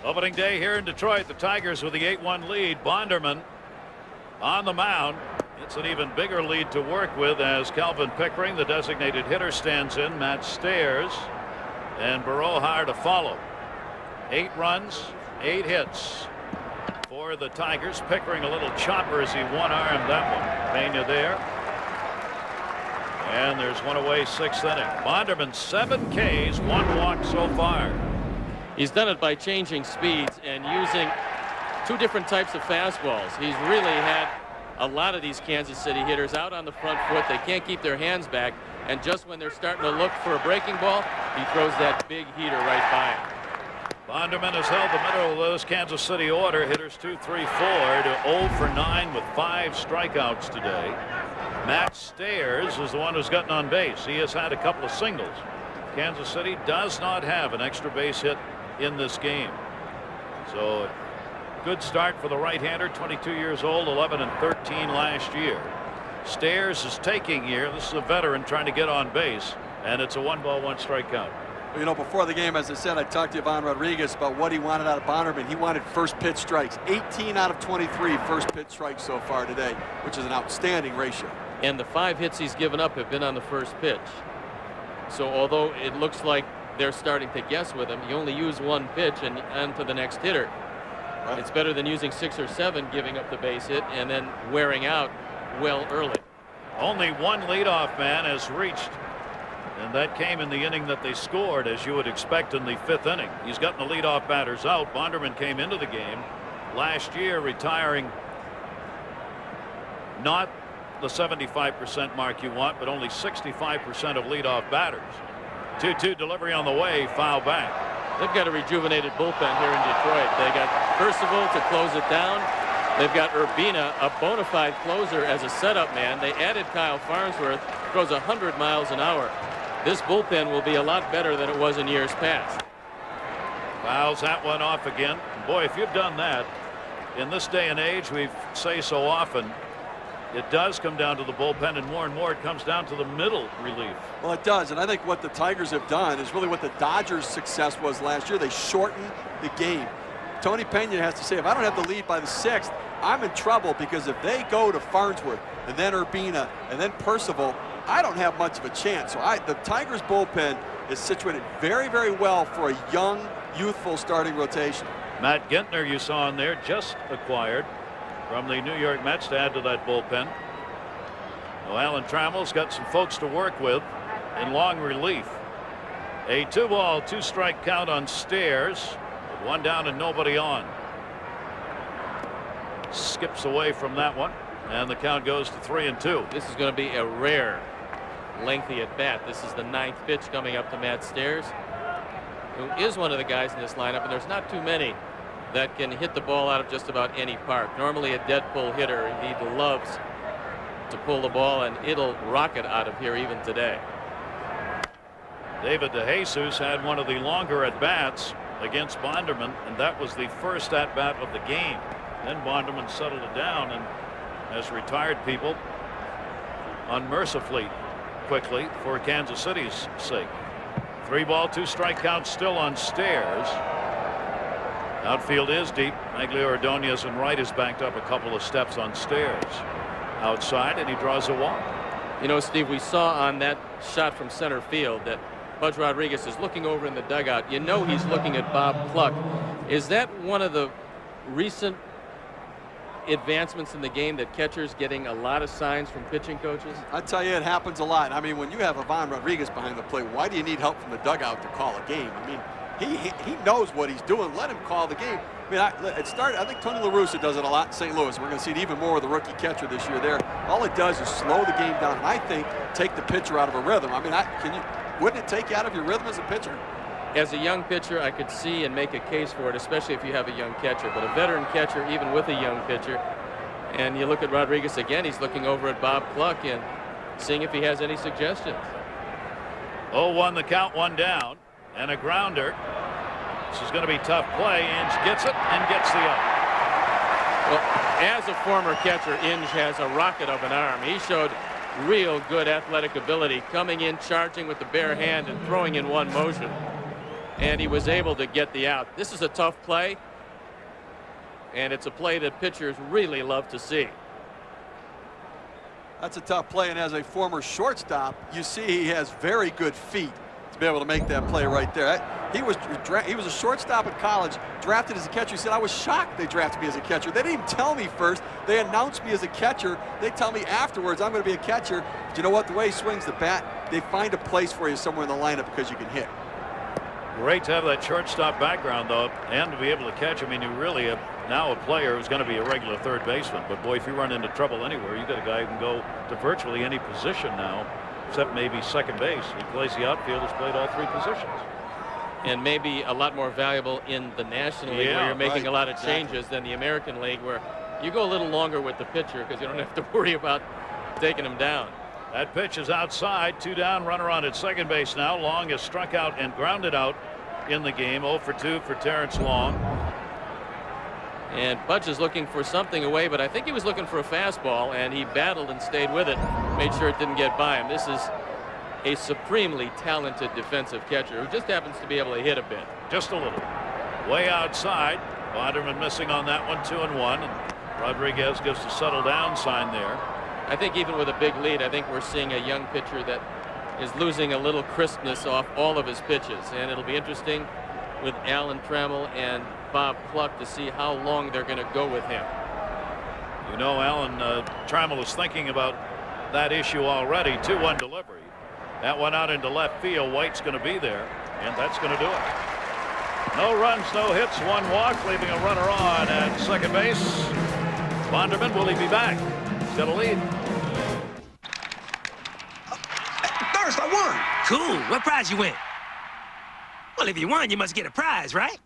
Opening day here in Detroit. The Tigers with the 8-1 lead. Bonderman on the mound. It's an even bigger lead to work with as Calvin Pickering, the designated hitter, stands in. Matt Stairs and Barojar to follow. 8 runs, 8 hits for the Tigers. Pickering a little chopper as he one-armed that one. Pena there. And there's one away, 6th inning. Bonderman 7 Ks, 1 walk so far. He's done it by changing speeds and using 2 different types of fastballs. He's really had a lot of these Kansas City hitters out on the front foot. They can't keep their hands back, and just when they're starting to look for a breaking ball, he throws that big heater right by him. Bonderman has held the middle of this Kansas City order. Hitters 2, 3, 4 to 0 for 9 with 5 strikeouts today. Matt Stairs is the one who's gotten on base. He has had a couple of singles. Kansas City does not have an extra base hit in this game. So good start for the right-hander, 22 years old, 11 and 13 last year. Stairs is taking here. This is a veteran trying to get on base, and it's a 1-ball, 1-strike count. You know, before the game, as I said, I talked to Ivan Rodriguez about what he wanted out of Bonderman. He wanted first pitch strikes. 18 out of 23 first pitch strikes so far today, which is an outstanding ratio. And the 5 hits he's given up have been on the first pitch. So although it looks like they're starting to guess with him, you only use 1 pitch and on to the next hitter. Right. It's better than using 6 or 7, giving up the base hit and then wearing out well early. Only 1 leadoff man has reached, and that came in the inning that they scored, as you would expect in the 5th inning. He's gotten the leadoff batters out. Bonderman came into the game last year retiring not the 75% mark you want, but only 65% of leadoff batters. 2-2 delivery on the way, foul back. They've got a rejuvenated bullpen here in Detroit. They got Percival to close it down. They've got Urbina, a bona fide closer, as a setup man. They added Kyle Farnsworth, throws 100 miles an hour. This bullpen will be a lot better than it was in years past. Fouls that one off again. Boy, if you've done that in this day and age, we say so often, it does come down to the bullpen, and more it comes down to the middle relief. Well, it does, and I think what the Tigers have done is really what the Dodgers' success was last year. They shortened the game. Tony Pena has to say, if I don't have the lead by the 6th, I'm in trouble, because if they go to Farnsworth and then Urbina and then Percival, I don't have much of a chance. So the Tigers' bullpen is situated very, very well for a young, youthful starting rotation. Matt Gintner, you saw in there, just acquired from the New York Mets to add to that bullpen. Well, Alan Trammell's got some folks to work with in long relief. A 2-ball, 2-strike count on Stairs. 1 down and nobody on. Skips away from that one, and the count goes to 3-2. This is going to be a rare lengthy at bat. This is the 9th pitch coming up to Matt Stairs, who is one of the guys in this lineup, and there's not too many that can hit the ball out of just about any park. Normally a dead pull hitter. He loves to pull the ball, and it'll rocket out of here even today. David DeJesus had one of the longer at bats against Bonderman, and that was the first at bat of the game. Then Bonderman settled it down and has retired people unmercifully quickly for Kansas City's sake. 3-ball, 2-strike count still on Stairs. Outfield is deep. Maglio Ordonez and right is banked up a couple of steps on Stairs. Outside, and he draws a walk. You know, Steve, we saw on that shot from center field that Pudge Rodriguez is looking over in the dugout. You know he's looking at Bob Cluck. Is that one of the recent advancements in the game, that catchers getting a lot of signs from pitching coaches? I tell you, it happens a lot. I mean, when you have Ivan Rodriguez behind the plate, why do you need help from the dugout to call a game? I mean, he knows what he's doing. Let him call the game. I mean, I think Tony La Russa does it a lot in St. Louis. We're going to see it even more with the rookie catcher this year there. All it does is slow the game down, and I think take the pitcher out of a rhythm. I mean, wouldn't it take you out of your rhythm as a pitcher? As a young pitcher, I could see and make a case for it, especially if you have a young catcher. But a veteran catcher, even with a young pitcher, and you look at Rodriguez again, he's looking over at Bob Cluck and seeing if he has any suggestions. 0-1 the count, 1 down, and a grounder. This is going to be tough play. Inge gets it and gets the out. Well, as a former catcher, Inge has a rocket of an arm. He showed real good athletic ability, coming in, charging with the bare hand and throwing in one motion. And he was able to get the out. This is a tough play, and it's a play that pitchers really love to see. That's a tough play, and as a former shortstop, you see he has very good feet to be able to make that play right there. He was a shortstop at college, drafted as a catcher. He said, I was shocked they drafted me as a catcher. They didn't even tell me first. They announced me as a catcher. They tell me afterwards I'm going to be a catcher. But you know what? The way he swings the bat, they find a place for you somewhere in the lineup because you can hit. Great to have that shortstop background, though, and to be able to catch. I mean, you really have now a player who's going to be a regular third baseman. But, boy, if you run into trouble anywhere, you got a guy who can go to virtually any position now, except maybe second base. He plays the outfield, has played all 3 positions. And maybe a lot more valuable in the National League, where you're making a lot of changes, than the American League, where you go a little longer with the pitcher because you don't have to worry about taking him down. That pitch is outside. 2 down, runner on at second base now. Long is struck out and grounded out in the game. 0 for 2 for Terrence Long. And Pudge is looking for something away, but I think he was looking for a fastball, and he battled and stayed with it, made sure it didn't get by him. This is a supremely talented defensive catcher who just happens to be able to hit a bit. Just a little. Way outside. Bonderman missing on that one, 2-1. And Rodriguez gives the settle down sign there. I think even with a big lead, I think we're seeing a young pitcher that is losing a little crispness off all of his pitches. And it'll be interesting with Alan Trammell and Bob Cluck to see how long they're going to go with him. You know, Alan Trammell is thinking about that issue already. 2-1 delivery. That one out into left field. White's going to be there, and that's going to do it. No runs, no hits, 1 walk, leaving a runner on at second base. Bonderman, will he be back? He's got a lead. First, I won. Cool. What prize you win? Well, if you won, you must get a prize, right?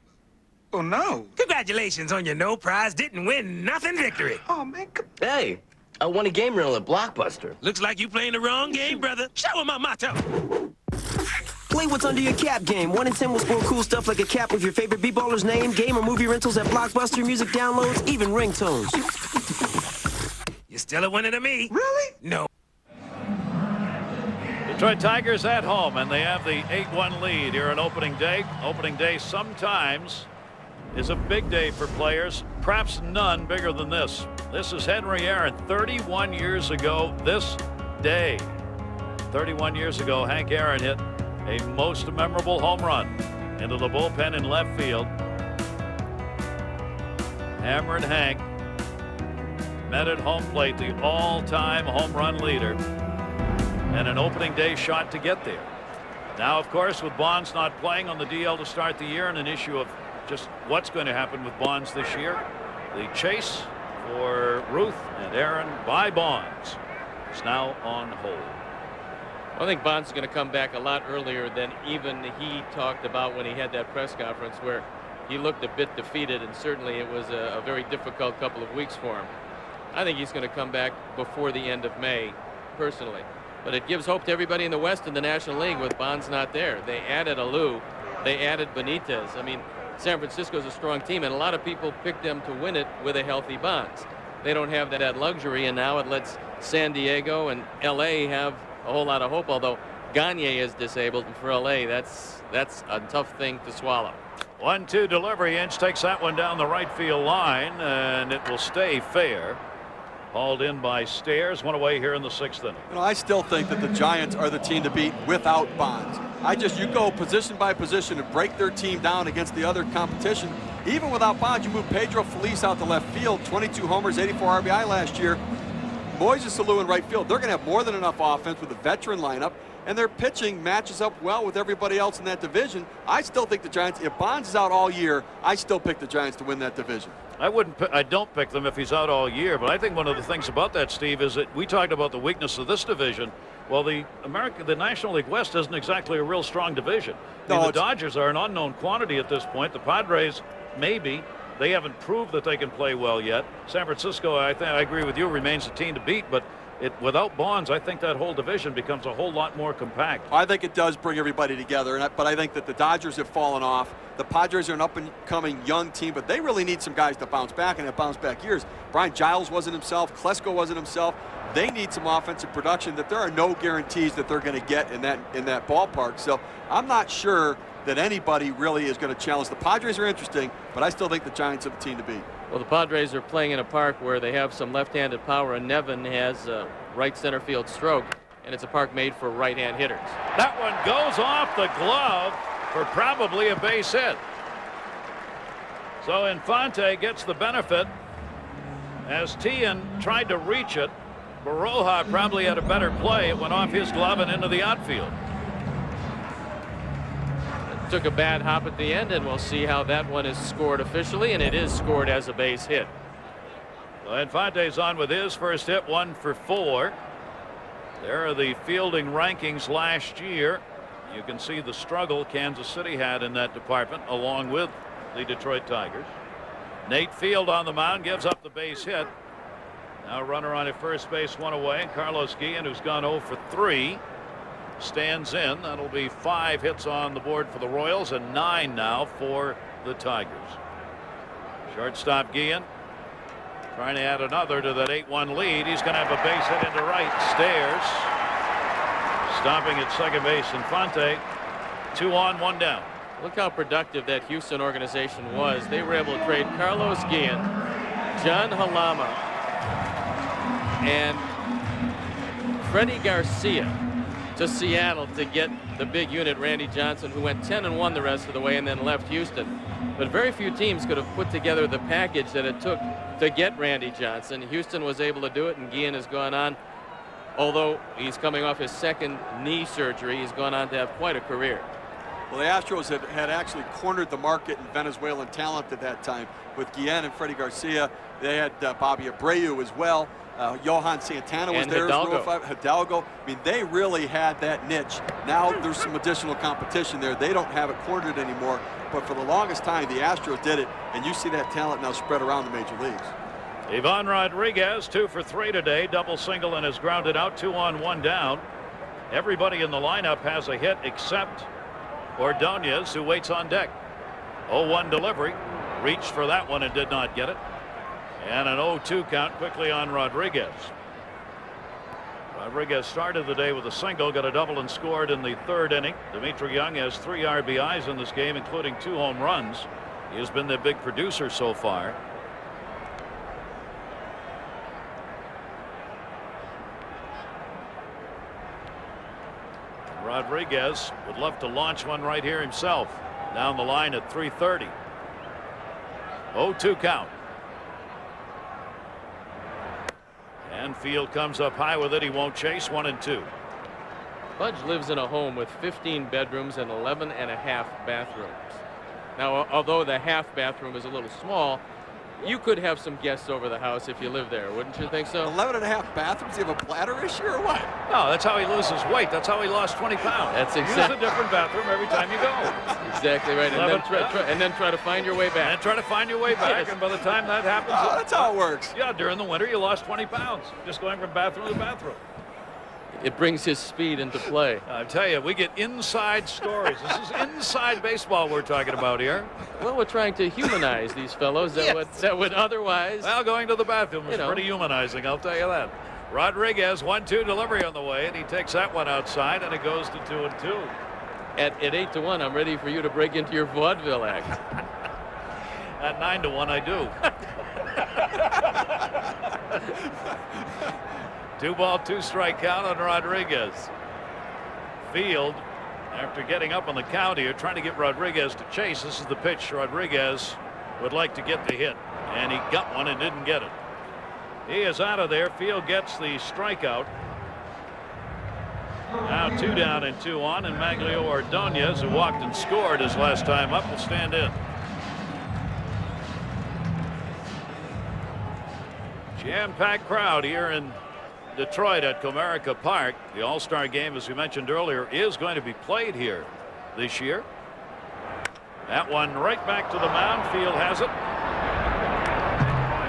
Oh, no. Congratulations on your no prize, didn't win nothing victory. Oh, man. Hey, I won a game reel at Blockbuster. Looks like you playing the wrong game, brother. Show him my motto. Play what's under your cap game. 1 in 10 will score cool stuff like a cap with your favorite b-baller's name, game or movie rentals at Blockbuster, music downloads, even ringtones. You're still a winner to me. Really? No. Detroit Tigers at home, and they have the 8-1 lead here on opening day. Opening day sometimes is a big day for players, perhaps none bigger than this. This is Henry Aaron, 31 years ago this day. 31 years ago, Hank Aaron hit a most memorable home run into the bullpen in left field. Hammer and Hank met at home plate, the all-time home run leader, and an opening day shot to get there. Now, of course, with Bonds not playing on the DL to start the year, and an issue of just what's going to happen with Bonds this year, the chase for Ruth and Aaron by Bonds is now on hold. I think Bonds is going to come back a lot earlier than even he talked about when he had that press conference where he looked a bit defeated, and certainly it was a very difficult couple of weeks for him. I think he's going to come back before the end of May, personally. But it gives hope to everybody in the West in the National League with Bonds not there. They added Alou. They added Benitez. I mean, San Francisco's a strong team, and a lot of people picked them to win it with a healthy Bonds. They don't have that luxury, and now it lets San Diego and L.A. have a whole lot of hope, although Gagne is disabled, and for L.A. that's a tough thing to swallow. 1-2 delivery. Inch takes that one down the right field line, and it will stay fair. Hauled in by Stairs, one away here in the 6th inning. You know, I still think that the Giants are the team to beat without Bonds. You go position by position and break their team down against the other competition. Even without Bonds, you move Pedro Feliz out to left field, 22 homers, 84 RBI last year. Moises Alou in right field. They're going to have more than enough offense with a veteran lineup, and their pitching matches up well with everybody else in that division. I still think the Giants, if Bonds is out all year, I still pick the Giants to win that division. I don't pick them if he's out all year, but I think one of the things about that, Steve, is that we talked about the weakness of this division. Well, the National League West isn't exactly a real strong division. The Dodgers are an unknown quantity at this point. The Padres, maybe. They haven't proved that they can play well yet. San Francisco, I agree with you, remains a team to beat, but without Bonds, I think that whole division becomes a whole lot more compact. I think it does bring everybody together, but I think that the Dodgers have fallen off. The Padres are an up-and-coming young team, but they really need some guys to bounce back and have bounce-back years. Brian Giles wasn't himself. Klesko wasn't himself. They need some offensive production that there are no guarantees that they're going to get in that ballpark. So I'm not sure that anybody really is going to challenge. The Padres are interesting, but I still think the Giants are the team to beat. Well, the Padres are playing in a park where they have some left-handed power, and Nevin has a right center field stroke, and it's a park made for right-hand hitters. That one goes off the glove for probably a base hit. So Infante gets the benefit as Tian tried to reach it. Baroja probably had a better play. It went off his glove and into the outfield. Took a bad hop at the end, and we'll see how that one is scored officially, and it is scored as a base hit. Well, Infante's on with his first hit, 1 for 4. There are the fielding rankings last year. You can see the struggle Kansas City had in that department along with the Detroit Tigers. Nate Field on the mound gives up the base hit. Now runner on at first base, 1 away. Carlos Guillen, who's gone 0 for 3, stands in. That'll be 5 hits on the board for the Royals and 9 now for the Tigers. Shortstop Guillen trying to add another to that 8-1 lead. He's going to have a base hit into right. Stairs stopping at second base. Infante, 2 on, 1 down. Look how productive that Houston organization was. They were able to trade Carlos Guillen, John Halama, and Freddie Garcia to Seattle to get the big unit, Randy Johnson, who went 10-1 the rest of the way and then left Houston. But very few teams could have put together the package that it took to get Randy Johnson. Houston was able to do it, and Guillen has gone on, although he's coming off his second knee surgery, he's gone on to have quite a career. Well, the Astros had actually cornered the market in Venezuelan talent at that time with Guillen and Freddie Garcia. They had Bobby Abreu as well. Johan Santana was there. Hidalgo. I mean, they really had that niche. Now there's some additional competition there. They don't have it cornered anymore. But for the longest time, the Astros did it, and you see that talent now spread around the major leagues. Ivan Rodriguez, 2 for 3 today, double single and is grounded out, 2 on, 1 down. Everybody in the lineup has a hit except Ordonez, who waits on deck. 0-1 delivery. Reached for that one and did not get it. And an 0-2 count quickly on Rodriguez. Rodriguez started the day with a single, got a double and scored in the 3rd inning. Dimitri Young has 3 RBIs in this game, including 2 home runs. He has been the big producer so far. Rodriguez would love to launch one right here himself. Down the line at 330. 0-2 count. And Field comes up high with it. He won't chase. 1-2. Pudge lives in a home with 15 bedrooms and 11 and a half bathrooms. Now, although the half bathroom is a little small, you could have some guests over the house if you live there, wouldn't you think so? 11 and a half bathrooms? You have a bladder issue or what? No, that's how he loses weight. That's how he lost 20 pounds. That's Use a different bathroom every time you go. Exactly right. And then try to find your way back. And try to find your way back. Yes. And by the time that happens, that's how it works. Yeah, during the winter, you lost 20 pounds just going from bathroom to bathroom. It brings his speed into play. I tell you, we get inside stories. This is inside baseball we're talking about here. Well, we're trying to humanize these fellows that, would otherwise. Well, going to the bathroom is pretty humanizing, I'll tell you that. Rodriguez, 1-2 delivery on the way, and he takes that one outside, and it goes to 2-2. At 8-1, I'm ready for you to break into your vaudeville act. At 9-1, I do. 2-ball, 2-strike count on Rodriguez. Field, after getting up on the count here, trying to get Rodriguez to chase. This is the pitch Rodriguez would like to get the hit, and he got one and didn't get it. He is out of there. Field gets the strikeout. Now 2 down and 2 on, and Maglio Ordonez, who walked and scored his last time up, will stand in. Jam-packed crowd here in Detroit at Comerica Park. The All-Star game, as we mentioned earlier, is going to be played here this year. That one right back to the mound. Field has it.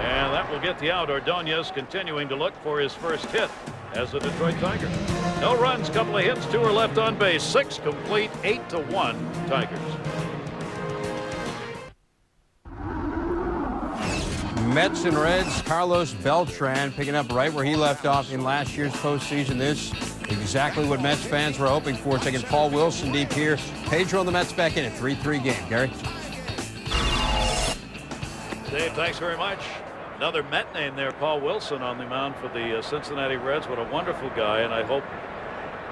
And that will get the out. Ordonez continuing to look for his first hit as a Detroit Tiger. No runs, couple of hits, 2 are left on base. 6 complete, 8-1 Tigers. Mets and Reds, Carlos Beltran picking up right where he left off in last year's postseason. This exactly what Mets fans were hoping for. Taking Paul Wilson deep here. Pedro and the Mets back in a 3-3 game. Gary? Dave, thanks very much. Another Met name there, Paul Wilson, on the mound for the Cincinnati Reds. What a wonderful guy, and I hope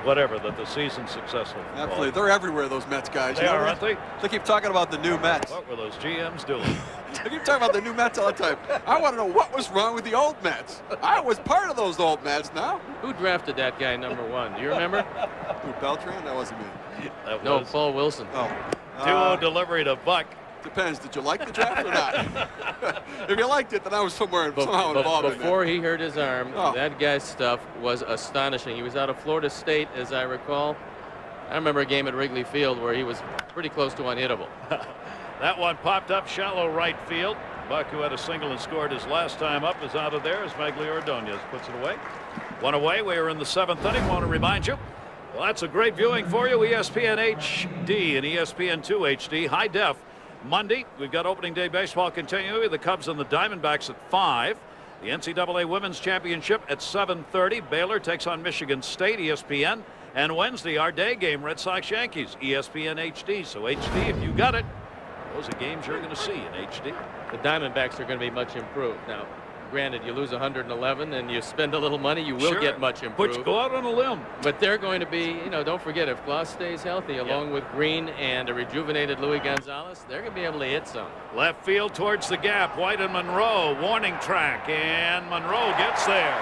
that the season's successful. Absolutely. They're everywhere, those Mets guys. They are, aren't they? They keep talking about the new Mets. What were those GMs doing? They keep talking about the new Mets all the time. I want to know what was wrong with the old Mets. I was part of those old Mets now. Who drafted that guy #1? Do you remember? Who, Beltran? That wasn't me. No, Paul Wilson. Oh. 2-0 delivery to Buck. Depends. Did you like the draft or not? If you liked it, then I was somehow involved in it. Before he hurt his arm, that guy's stuff was astonishing. He was out of Florida State, as I recall. I remember a game at Wrigley Field where he was pretty close to unhittable. That one popped up shallow right field. Buck, who had a single and scored his last time up, is out of there as Maglio Ordonez puts it away. One away. We are in the 7th inning. Want to remind you, well, that's a great viewing for you. ESPN HD and ESPN2 HD high def. Monday, we've got opening day baseball continuing. The Cubs and the Diamondbacks at 5. The NCAA Women's Championship at 7:30. Baylor takes on Michigan State, ESPN. And Wednesday, our day game, Red Sox Yankees, ESPN HD. So HD, if you got it, those are games you're going to see in HD. The Diamondbacks are going to be much improved. Now, granted, you lose 111 and you spend a little money, you will get much improved. But go out on a limb. But they're going to be, don't forget, if Gloss stays healthy, along with Green and a rejuvenated Louis Gonzalez, they're going to be able to hit some. Left field towards the gap. White and Monroe, warning track, and Monroe gets there.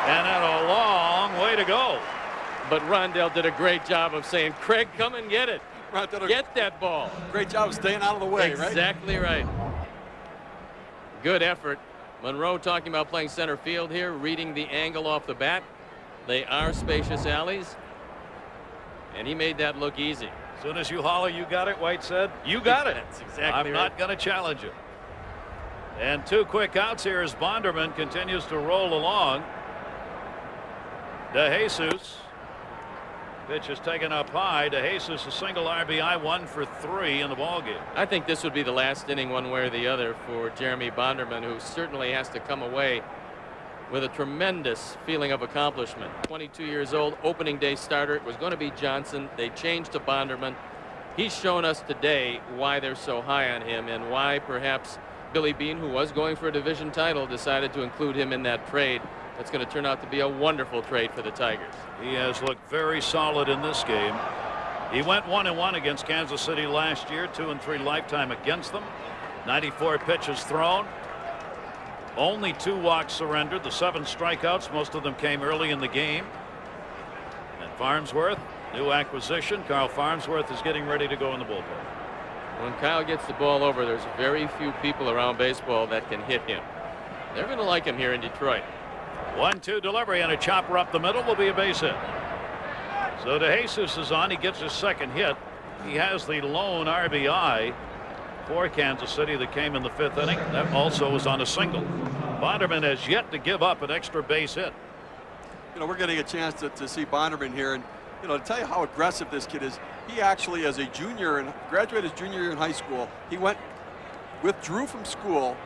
And at a long way to go. But Rondell did a great job of saying, Craig, come and get it. Get that ball. Great job of staying out of the way, Exactly right. Good effort. Monroe talking about playing center field here, reading the angle off the bat. They are spacious alleys. And he made that look easy. As soon as you holler, you got it, White said. You got it. That's exactly I'm right. not going to challenge it. And 2 quick outs here as Bonderman continues to roll along. DeJesus Pitch is taken up high. DeJesus a single RBI, 1 for 3 in the ballgame. I think this would be the last inning one way or the other for Jeremy Bonderman, who certainly has to come away with a tremendous feeling of accomplishment. 22 years old, opening day starter. It was going to be Johnson. They changed to Bonderman. He's shown us today why they're so high on him and why perhaps Billy Beane, who was going for a division title, decided to include him in that trade. That's going to turn out to be a wonderful trade for the Tigers. He has looked very solid in this game. He went 1-1 against Kansas City last year, 2-3 lifetime against them. 94 pitches thrown. Only 2 walks surrendered. The 7 strikeouts, most of them came early in the game. And Farnsworth, new acquisition. Carl Farnsworth is getting ready to go in the bullpen. When Kyle gets the ball over, there's very few people around baseball that can hit him. They're going to like him here in Detroit. 1-2 delivery and a chopper up the middle will be a base hit. So DeJesus is on. He gets his second hit. He has the lone RBI for Kansas City that came in the 5th inning. That also was on a single. Bonderman has yet to give up an extra base hit. You know, we're getting a chance to see Bonderman here, and you know, to tell you how aggressive this kid is, he actually, as a junior and graduated his junior year in high school, he withdrew from school,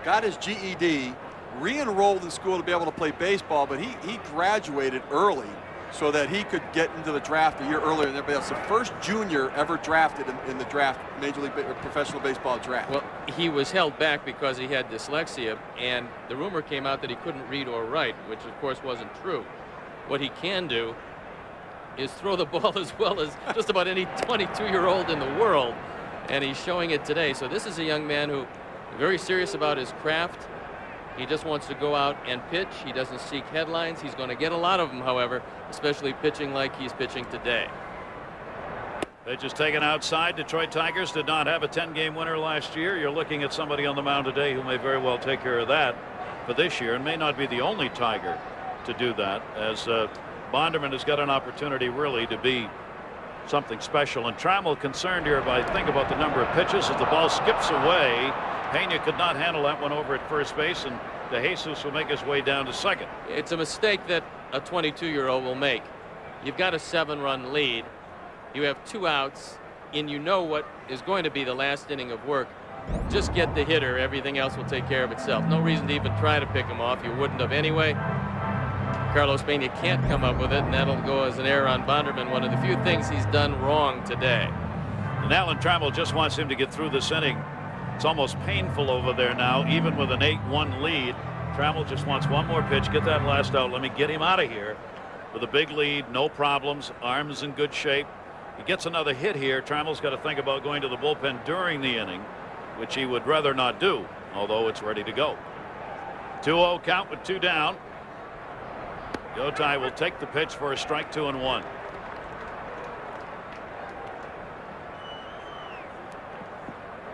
got his GED, re-enrolled in school to be able to play baseball, but he graduated early so that he could get into the draft a year earlier than everybody else. The first junior ever drafted in the draft, Major League Professional Baseball draft. Well, he was held back because he had dyslexia, and the rumor came out that he couldn't read or write, which of course wasn't true. What he can do is throw the ball as well as just about any 22-year-old in the world, and he's showing it today. So this is a young man who is very serious about his craft. He just wants to go out and pitch. He doesn't seek headlines. He's going to get a lot of them, however, especially pitching like he's pitching today. Pitch is taken outside. Detroit Tigers did not have a 10-game winner last year. You're looking at somebody on the mound today who may very well take care of that for this year and may not be the only Tiger to do that, as Bonderman has got an opportunity really to be something special. And Trammell concerned here by think about the number of pitches as the ball skips away. Pena could not handle that one over at first base, and DeJesus will make his way down to second. It's a mistake that a 22-year-old will make. You've got a 7-run lead. You have 2 outs, and you know what is going to be the last inning of work. Just get the hitter. Everything else will take care of itself. No reason to even try to pick him off. You wouldn't have anyway. Carlos Pena can't come up with it, and that'll go as an error on Bonderman. One of the few things he's done wrong today. And Alan Trammell just wants him to get through this inning. It's almost painful over there now, even with an 8-1 lead. Trammell just wants one more pitch, get that last out. Let me get him out of here with a big lead, no problems, arms in good shape. He gets another hit here. Trammell's got to think about going to the bullpen during the inning, which he would rather not do, although it's ready to go. 2-0 count with 2 down. Gotay will take the pitch for a strike, 2-1.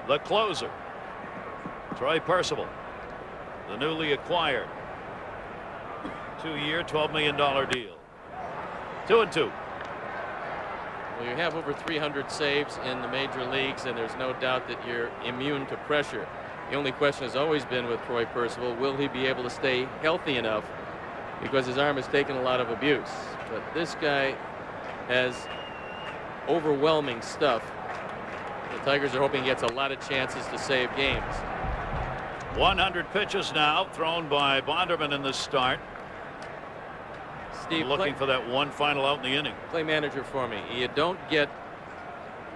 The closer, Troy Percival, the newly acquired 2-year, $12 million deal. 2-2. Well, you have over 300 saves in the major leagues, and there's no doubt that you're immune to pressure. The only question has always been with Troy Percival, will he be able to stay healthy enough, because his arm has taken a lot of abuse. But this guy has overwhelming stuff. The Tigers are hoping he gets a lot of chances to save games. 100 pitches now thrown by Bonderman in this start. Steve, looking for that one final out in the inning. Play manager for me. You don't get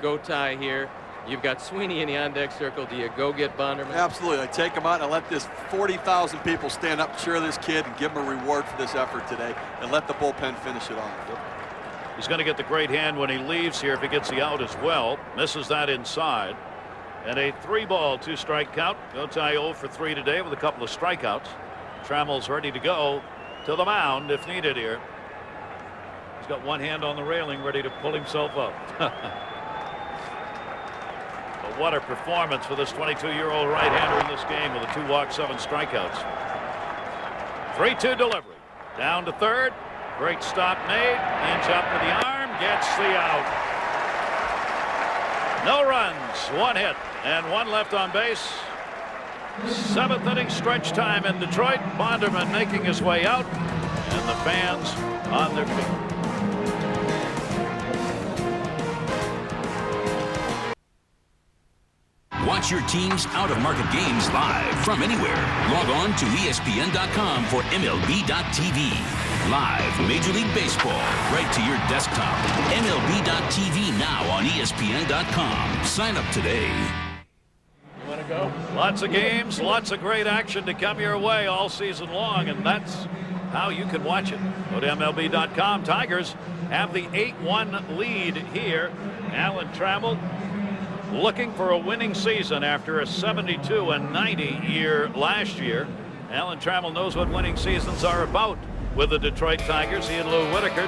Gotay here. You've got Sweeney in the on-deck circle. Do you go get Bonderman? Absolutely. I take him out and I let this 40,000 people stand up and cheer this kid and give him a reward for this effort today and let the bullpen finish it off. He's going to get the great hand when he leaves here if he gets the out as well. Misses that inside. And a 3-ball, 2-strike count. Gotay 0 for 3 today with a couple of strikeouts. Trammell's ready to go to the mound if needed here. He's got one hand on the railing ready to pull himself up. But what a performance for this 22-year-old right-hander in this game with a 2 walks, 7 strikeouts. 3-2 delivery. Down to third. Great stop made. Inch up with the arm. Gets the out. No runs. 1 hit and 1 left on base. 7th inning stretch time in Detroit. Bonderman making his way out, and the fans on their feet. Watch your team's out-of-market games live from anywhere. Log on to ESPN.com for MLB.tv. Live Major League Baseball right to your desktop. MLB.tv now on ESPN.com. Sign up today. Want to go? Lots of games, lots of great action to come your way all season long, and that's how you can watch it. Go to MLB.com. Tigers have the 8-1 lead here. Alan Trammell looking for a winning season after a 72-90 year last year. Alan Trammell knows what winning seasons are about with the Detroit Tigers. He and Lou Whitaker,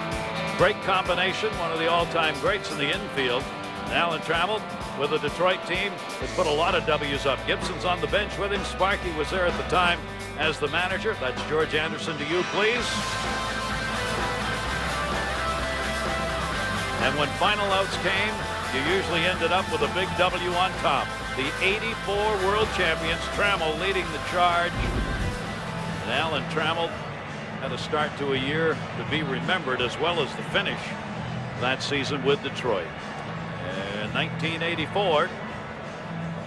great combination, one of the all-time greats in the infield. Alan Trammell with the Detroit team has put a lot of W's up. Gibson's on the bench with him. Sparky was there at the time as the manager. That's George Anderson to you, please. And when final outs came, you usually ended up with a big W on top. The 84 world champions, Trammell leading the charge. And Alan Trammell had a start to a year to be remembered, as well as the finish that season with Detroit. In 1984,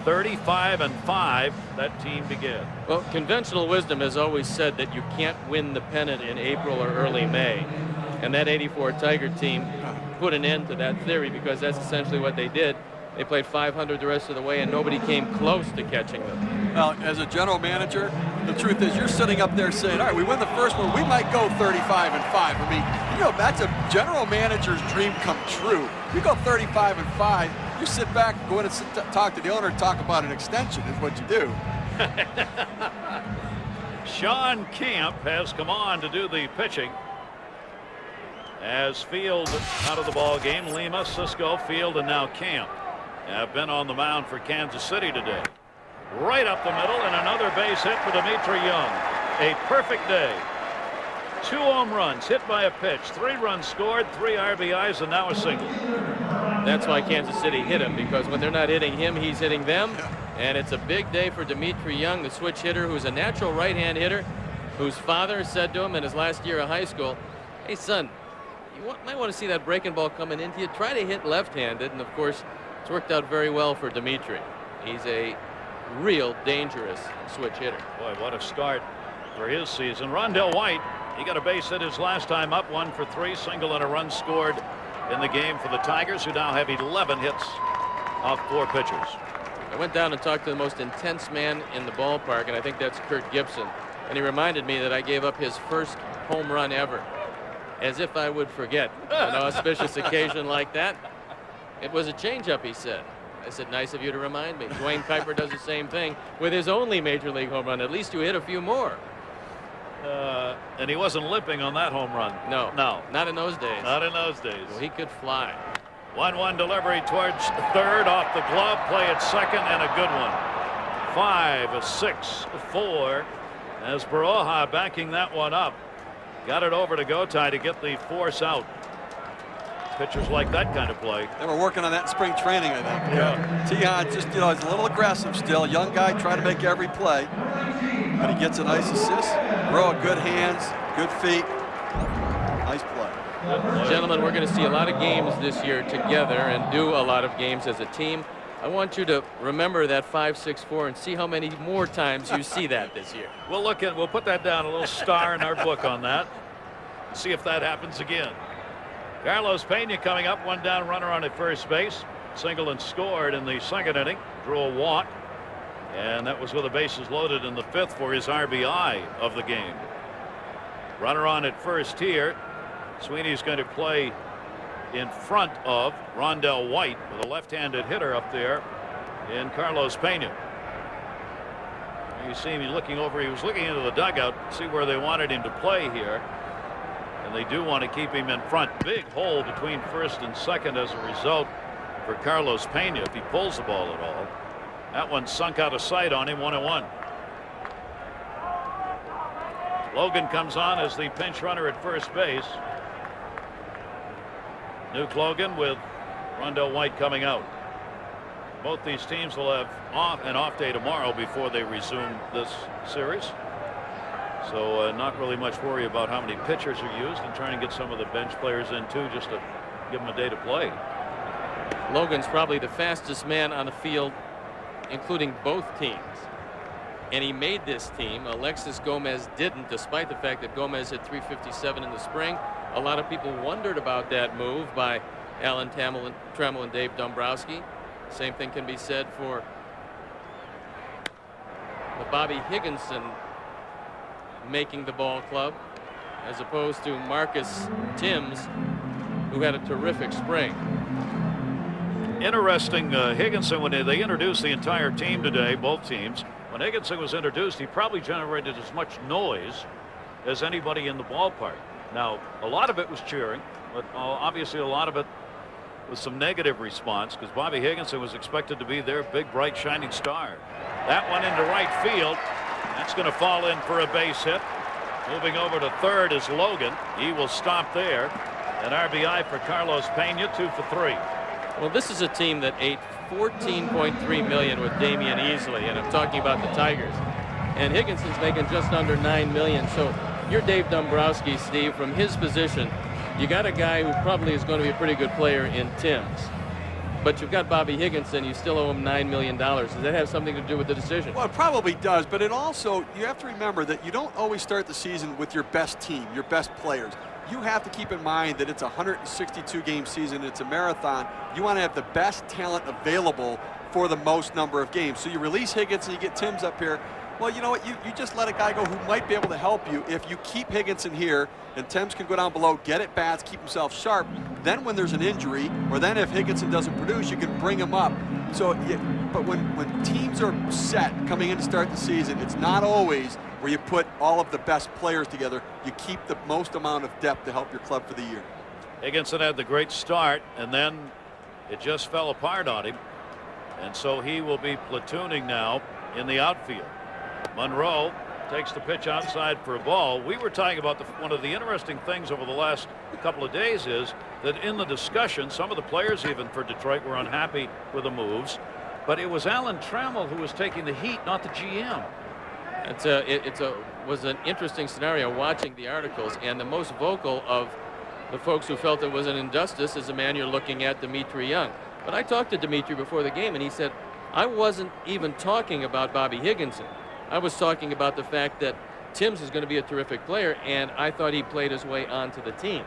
35-5, that team began. Well, conventional wisdom has always said that you can't win the pennant in April or early May. And that 84 Tiger team put an end to that theory, because that's essentially what they did. They played 500 the rest of the way, and nobody came close to catching them. Well, as a general manager, the truth is you're sitting up there saying, all right, we win the first one, we might go 35-5. I mean, you know, that's a general manager's dream come true. You go 35-5, you sit back, go in and talk to the owner and talk about an extension is what you do. Sean Camp has come on to do the pitching. As Field out of the ball game, Lima, Cisco, Field, and now Camp have been on the mound for Kansas City today. Right up the middle, and another base hit for Dimitri Young. A perfect day. 2 home runs hit by a pitch, 3 runs scored, 3 RBIs, and now a single. That's why Kansas City hit him, because when they're not hitting him, he's hitting them. And it's a big day for Dimitri Young, the switch hitter, who's a natural right-hand hitter, whose father said to him in his last year of high school, hey, son, you might want to see that breaking ball coming into you. Try to hit left-handed. And, of course, it's worked out very well for Dimitri. He's a real dangerous switch hitter. Boy, what a start for his season. Rondell White, he got a base hit his last time up, 1 for 3, single and a run scored in the game for the Tigers, who now have 11 hits off 4 pitchers. I went down and talked to the most intense man in the ballpark, and I think that's Kurt Gibson. And he reminded me that I gave up his first home run ever. As if I would forget an auspicious occasion like that. It was a changeup, he said. I said, nice of you to remind me. Dwayne Kuiper does the same thing with his only major league home run. At least you hit a few more. And he wasn't limping on that home run. No. No. Not in those days. Not in those days. Well, he could fly. 1-1 delivery towards third, off the glove, play at second, and a good one. 5-6-4 as Baroja backing that one up. Got it over to Gotay to get the force out. Pitchers like that kind of play. They were working on that in spring training, I think. Yeah. Tijon just, you know, is a little aggressive still. Young guy trying to make every play. But he gets a nice assist. Grow good hands, good feet. Nice play. Gentlemen, we're going to see a lot of games this year together and do a lot of games as a team. I want you to remember that 5-6-4 and see how many more times you see that this year. We'll put that down, a little star in our book on that. See if that happens again. Carlos Pena coming up, 1 down, runner on at first base. Single and scored in the second inning. Drew a walk. And that was with the bases loaded in the 5th for his RBI of the game. Runner on at first here. Sweeney's going to play in front of Rondell White with a left-handed hitter up there in Carlos Pena. You see him looking over. He was looking into the dugout, see where they wanted him to play here. And they do want to keep him in front. Big hole between first and second as a result for Carlos Pena if he pulls the ball at all. That one sunk out of sight on him, 1-1. Logan comes on as the pinch runner at first base. Nuke Logan with Rondell White coming out. Both these teams will have an off day tomorrow before they resume this series. So not really much worry about how many pitchers are used, and trying to get some of the bench players in too, just to give them a day to play. Logan's probably the fastest man on the field including both teams. And he made this team. Alexis Gomez didn't, despite the fact that Gomez hit .357 in the spring. A lot of people wondered about that move by Alan Trammell and Dave Dombrowski. Same thing can be said for the Bobby Higginson making the ball club, as opposed to Marcus Timms, who had a terrific spring. Interesting, Higginson, when they introduced the entire team today, both teams, when Higginson was introduced, he probably generated as much noise as anybody in the ballpark. Now, a lot of it was cheering, but obviously a lot of it was some negative response, because Bobby Higginson was expected to be their big, bright, shining star. That one into right field. That's going to fall in for a base hit. Moving over to third is Logan. He will stop there. An RBI for Carlos Pena, 2 for 3. Well, this is a team that ate $14.3 million with Damian Easley, and I'm talking about the Tigers. And Higginson's making just under $9 million. So you're Dave Dombrowski, Steve. From his position, you got a guy who probably is going to be a pretty good player in Timms. But you've got Bobby Higginson. You still owe him $9 million. Does that have something to do with the decision? Well, it probably does, but it also, you have to remember that you don't always start the season with your best team, your best players. You have to keep in mind that it's a 162-game season. It's a marathon. You want to have the best talent available for the most number of games. So you release Higginson, you get Timms up here. Well, you know what? You just let a guy go who might be able to help you. If you keep Higginson here and Timms can go down below, get at bats, keep himself sharp, then when there's an injury, or then if Higginson doesn't produce, you can bring him up. So, but when teams are set coming in to start the season, it's not always where you put all of the best players together. You keep the most amount of depth to help your club for the year. Higginson had the great start, and then it just fell apart on him. And so he will be platooning now in the outfield. Monroe takes the pitch outside for a ball. We were talking about one of the interesting things over the last couple of days is that in the discussion, some of the players even for Detroit were unhappy with the moves, but it was Alan Trammell who was taking the heat, not the GM. Was an interesting scenario watching the articles, and the most vocal of the folks who felt it was an injustice is the man you're looking at, Dimitri Young. But I talked to Dimitri before the game, and he said, I wasn't even talking about Bobby Higginson. I was talking about the fact that Timms is going to be a terrific player, and I thought he played his way onto the team.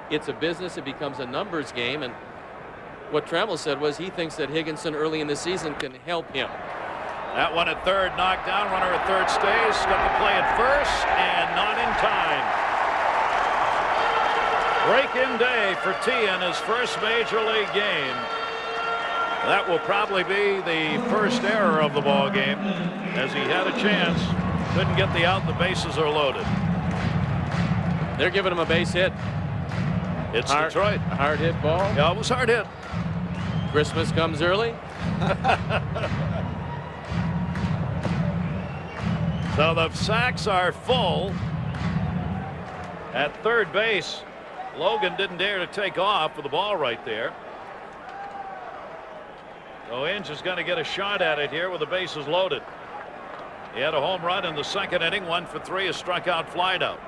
It's a business. It becomes a numbers game, and what Trammell said was he thinks that Higginson early in the season can help him. That one at third, knocked down. Runner at third stays. Got the play at first, and not in time. Break-in day for T in his first major league game. That will probably be the first error of the ball game, as he had a chance, couldn't get the out. The bases are loaded. They're giving him a base hit. It's Detroit. A hard hit ball. Yeah, it was hard hit. Christmas comes early. So the sacks are full at third base. Logan didn't dare to take off with the ball right there. So Inge is going to get a shot at it here with the bases loaded. He had a home run in the second inning, 1 for 3, a struikeout fly out.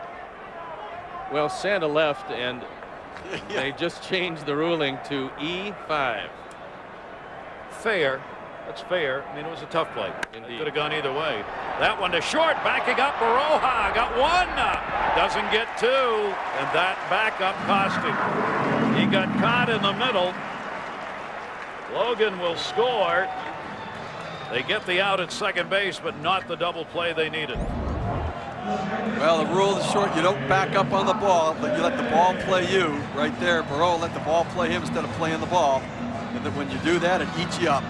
Well, Santa left, and they just changed the ruling to E5. Fair. That's fair. I mean, it was a tough play. It could have gone either way. That one to short, backing up. Baroja got one, doesn't get two, and that backup cost him. He got caught in the middle. Logan will score. They get the out at second base, but not the double play they needed. Well, the rule is short. You don't back up on the ball, but you let the ball play you. Right there, Barreau let the ball play him instead of playing the ball. And then when you do that, it eats you up.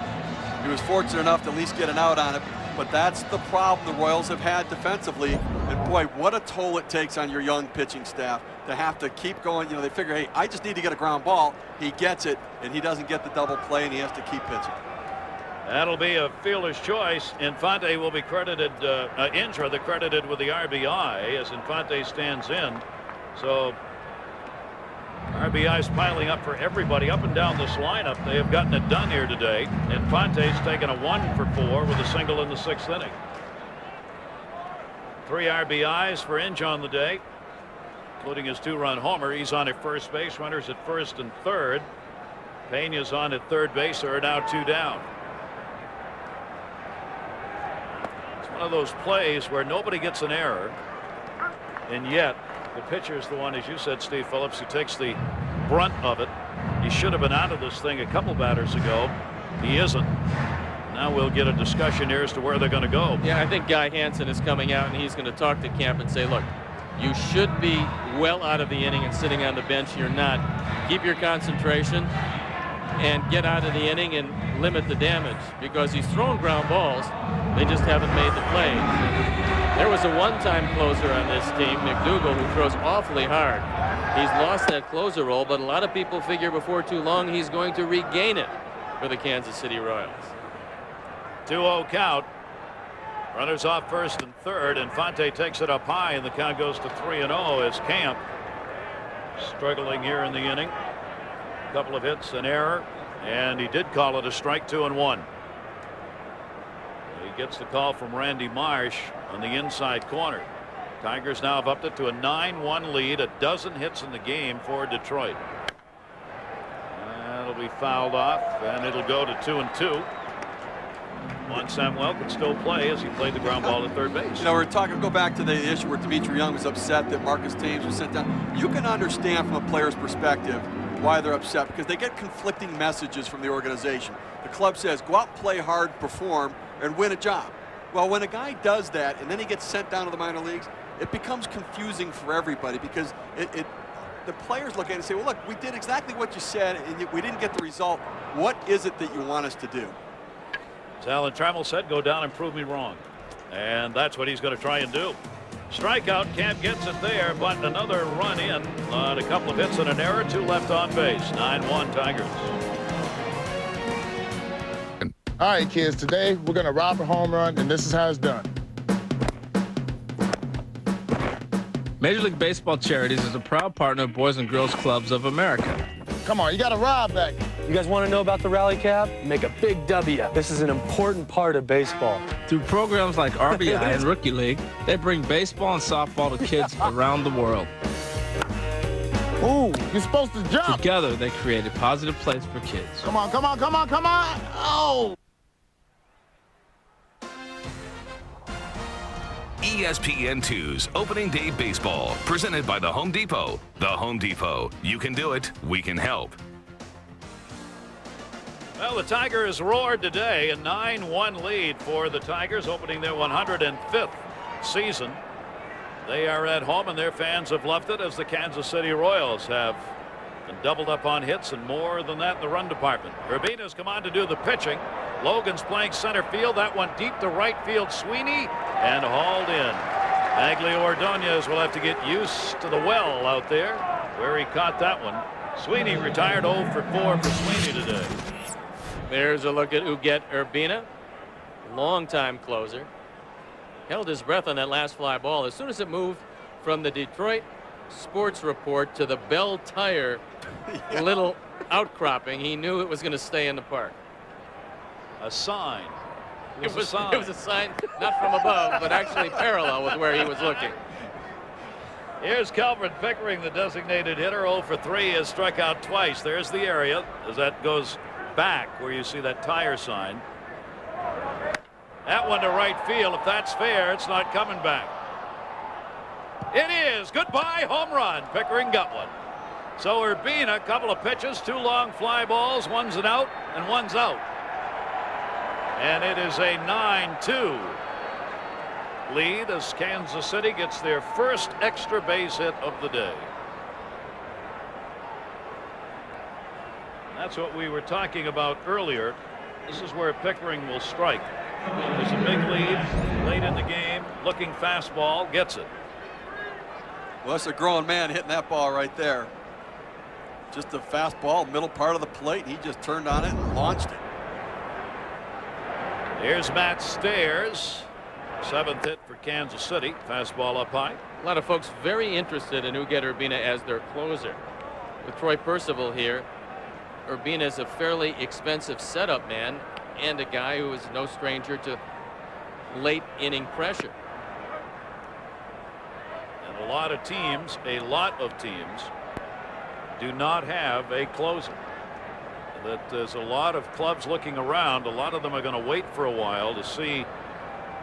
He was fortunate enough to at least get an out on it, but that's the problem the Royals have had defensively. And boy, what a toll it takes on your young pitching staff to have to keep going. You know, they figure, hey, I just need to get a ground ball. He gets it, and he doesn't get the double play, and he has to keep pitching. That'll be a fielder's choice. Infante will be credited, Inge rather credited with the RBI as Infante stands in. So RBIs piling up for everybody up and down this lineup. They have gotten it done here today. Infante's taken a 1 for 4 with a single in the 6th inning. 3 RBIs for Inge on the day, including his 2-run homer. He's on at first base. Runners at first and third. Pena's on at third base. There are now 2 down. one of those plays where nobody gets an error, and yet the pitcher is the one, as you said, Steve Phillips, who takes the brunt of it. He should have been out of this thing a couple batters ago. He isn't. Now we'll get a discussion here as to where they're going to go. Yeah, I think Guy Hansen is coming out, and he's going to talk to Camp and say, look, you should be well out of the inning and sitting on the bench. You're not. Keep your concentration and get out of the inning and limit the damage, because he's thrown ground balls. They just haven't made the play. There was a one-time closer on this team, McDougal, who throws awfully hard. He's lost that closer role, but a lot of people figure before too long he's going to regain it for the Kansas City Royals. 2-0 count. Runners off first and third. Infante takes it up high, and the count goes to 3-0 as Camp struggling here in the inning. A couple of hits, an error, and he did call it a strike. 2-1. He gets the call from Randy Marsh on the inside corner. Tigers now have upped it to a 9-1 lead. A dozen hits in the game for Detroit. That'll be fouled off, and it'll go to 2-2. Juan Samuel can still play as he played the ground ball at third base. You know, we're talking, go back to the issue where Dimitri Young was upset that Marcus Thames was sent down. You can understand from a player's perspective why they're upset, because they get conflicting messages from the organization. The club says, go out, play hard, perform, and win a job. Well, when a guy does that and then he gets sent down to the minor leagues, it becomes confusing for everybody, because the players look at it and say, well, look, we did exactly what you said and we didn't get the result. What is it that you want us to do? As Alan Trammell said, go down and prove me wrong. And that's what he's going to try and do. Strikeout, Camp gets it there, but another run in on a couple of hits and an error. 2 left on base. 9-1 Tigers. All right, kids, today we're going to rob a home run, and this is how it's done. Major League Baseball Charities is a proud partner of Boys and Girls Clubs of America. Come on, you got to rob back. You guys want to know about the Rally Cab? Make a big W. This is an important part of baseball. Through programs like RBI and Rookie League, they bring baseball and softball to kids around the world. Ooh, you're supposed to jump. Together, they create a positive place for kids. Come on, come on, come on, come on. Oh! ESPN2's Opening Day Baseball, presented by the Home Depot. The Home Depot. You can do it. We can help. Well, the Tigers roared today. A 9-1 lead for the Tigers, opening their 105th season. They are at home, and their fans have loved it, as the Kansas City Royals have been doubled up on hits and more than that in the run department. Urbina's come on to do the pitching. Logan's playing center field. That one deep to right field. Sweeney, and hauled in. Bagley Ordonez will have to get used to the well out there where he caught that one. Sweeney retired 0 for 4 for Sweeney today. There's a look at Uguet Urbina, longtime closer. Held his breath on that last fly ball. As soon as it moved from the Detroit Sports Report to the Bell Tire little outcropping, he knew it was going to stay in the park. A sign. It was a sign, not from above, but actually parallel with where he was looking. Here's Calvin Pickering, the designated hitter. 0 for 3, has struck out twice. There's the area as that goes back where you see that tire sign. That one to right field. If that's fair, it's not coming back. It is. Goodbye home run. Pickering got one. So Urbina, a couple of pitches, 2 long fly balls. One's an out and one's out. And it is a 9-2 lead as Kansas City gets their first extra base hit of the day. That's what we were talking about earlier. This is where Pickering will strike. There's a big lead late in the game. Looking fastball, gets it. Well, that's a grown man hitting that ball right there. Just a fastball, middle part of the plate. He just turned on it and launched it. Here's Matt Stairs, 7th hit for Kansas City. Fastball up high. A lot of folks very interested in Uguet Urbina as their closer. With Troy Percival here, Urbina is a fairly expensive setup man and a guy who is no stranger to late inning pressure. And a lot of teams do not have a closer. That there's a lot of clubs looking around. A lot of them are going to wait for a while to see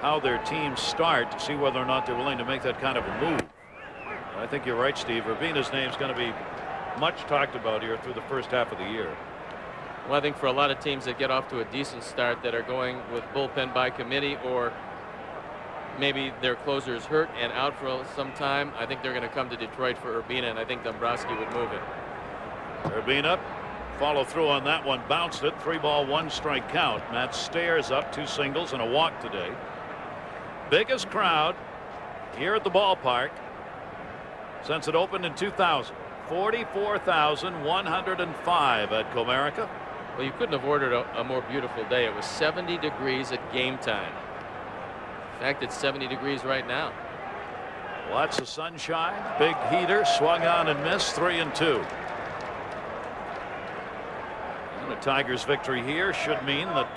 how their teams start to see whether or not they're willing to make that kind of a move. And I think you're right, Steve. Urbina's name is going to be much talked about here through the first half of the year. Well, I think for a lot of teams that get off to a decent start that are going with bullpen by committee, or maybe their closer is hurt and out for some time, I think they're going to come to Detroit for Urbina, and I think Dombrowski would move it. Urbina follow through on that one, bounced it. 3-ball, 1-strike count. Matt Stairs up, 2 singles and a walk today. Biggest crowd here at the ballpark since it opened in 2000. 44,105 at Comerica. Well, you couldn't have ordered a more beautiful day. It was 70 degrees at game time. In fact, it's 70 degrees right now. Lots of sunshine. Big heater, swung on and missed. 3-2. And the Tigers' victory here should mean that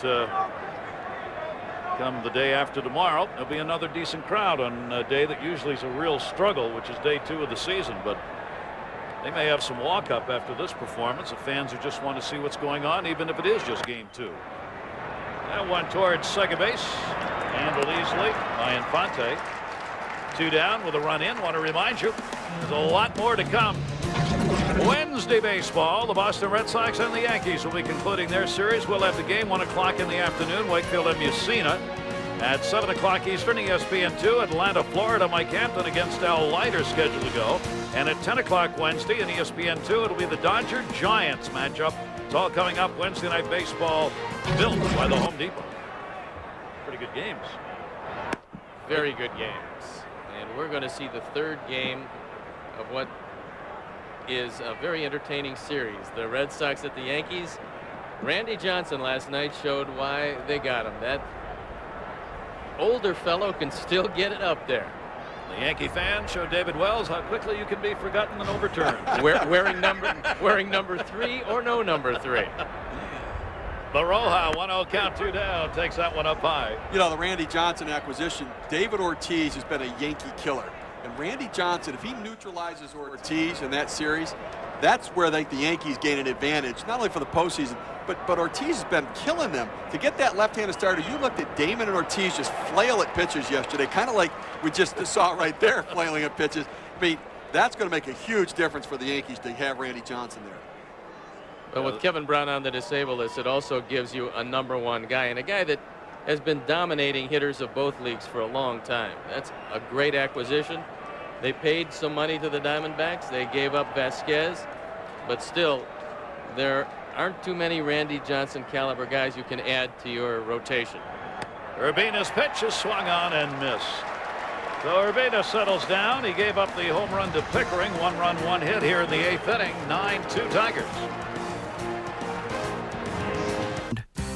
come the day after tomorrow, there'll be another decent crowd on a day that usually is a real struggle, which is day 2 of the season. But they may have some walk-up after this performance of fans who just want to see what's going on, even if it is just game 2. That one towards second base, handled easily by Infante. 2 down with a run in. Want to remind you, there's a lot more to come. Wednesday baseball, the Boston Red Sox and the Yankees will be concluding their series. We'll have the game 1 o'clock in the afternoon. Wakefield and Mussina. At 7 o'clock Eastern, ESPN2, Atlanta, Florida. Mike Hampton against Al Leiter scheduled to go. And at 10 o'clock Wednesday in ESPN2, it'll be the Dodger-Giants matchup. It's all coming up Wednesday Night Baseball, built by the Home Depot. Pretty good games. Very good games. And we're going to see the 3rd game of what is a very entertaining series. The Red Sox at the Yankees. Randy Johnson last night showed why they got him. That older fellow can still get it up there. The Yankee fans show David Wells how quickly you can be forgotten and overturned. wearing number 3 or no number 3. Baroja, 1-0 count, 2 down, takes that one up high. You know, the Randy Johnson acquisition, David Ortiz has been a Yankee killer. And Randy Johnson, if he neutralizes Ortiz in that series, that's where the Yankees gain an advantage, not only for the postseason, but Ortiz has been killing them. To get that left-handed starter, you looked at Damon and Ortiz just flail at pitches yesterday, kind of like we just saw right there, flailing at pitches. I mean, that's going to make a huge difference for the Yankees to have Randy Johnson there. But with Kevin Brown on the disabled list, it also gives you a number 1 guy, and a guy that has been dominating hitters of both leagues for a long time. That's a great acquisition. They paid some money to the Diamondbacks. They gave up Vasquez, but still, there aren't too many Randy Johnson caliber guys you can add to your rotation. Urbina's pitch is swung on and missed. So Urbina settles down. He gave up the home run to Pickering. 1 run, 1 hit here in the 8th inning. 9-2 Tigers.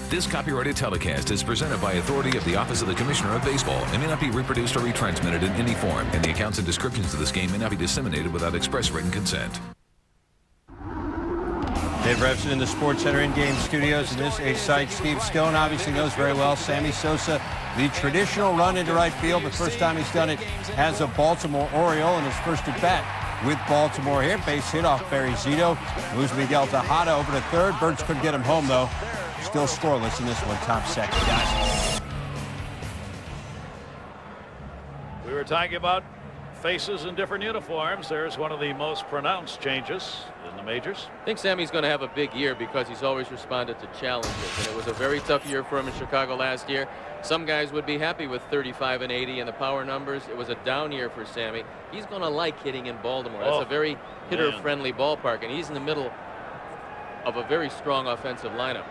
This copyrighted telecast is presented by authority of the Office of the Commissioner of Baseball and may not be reproduced or retransmitted in any form, and the accounts and descriptions of this game may not be disseminated without express written consent. Dave Revson in the Sports Center in-game studios. In this A-side, Steve Stone obviously knows very well Sammy Sosa, the traditional run into right field. The first time he's done it as a Baltimore Oriole in his first at-bat with Baltimore here. Base hit off Barry Zito. Moves Miguel Tejada over to third. Birds couldn't get him home, though. Still scoreless in this one. Top second, guys. We were talking about faces in different uniforms. There's one of the most pronounced changes in the majors. I think Sammy's going to have a big year because he's always responded to challenges, and it was a very tough year for him in Chicago last year. Some guys would be happy with 35 and 80 and the power numbers. It was a down year for Sammy. He's going to like hitting in Baltimore. That's a very hitter-friendly ballpark, and he's in the middle of a very strong offensive lineup.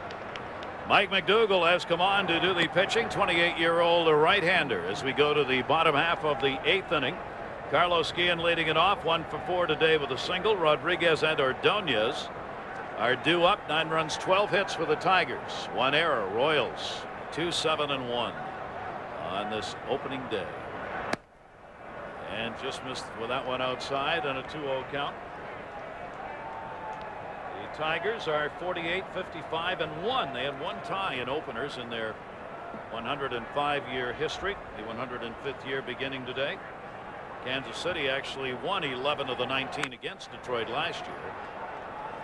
Mike McDougall has come on to do the pitching. 28-year-old right-hander as we go to the bottom half of the 8th inning. Carlos Guillen leading it off, 1 for 4 today with a single. Rodriguez and Ordonez are due up. 9 runs, 12 hits for the Tigers. 1 error. Royals 2-7-1 on this opening day. And just missed with that one outside and a 2-0 count. The Tigers are 48-55-1. They had 1 tie in openers in their 105-year history. The 105th year beginning today. Kansas City actually won 11 of the 19 against Detroit last year.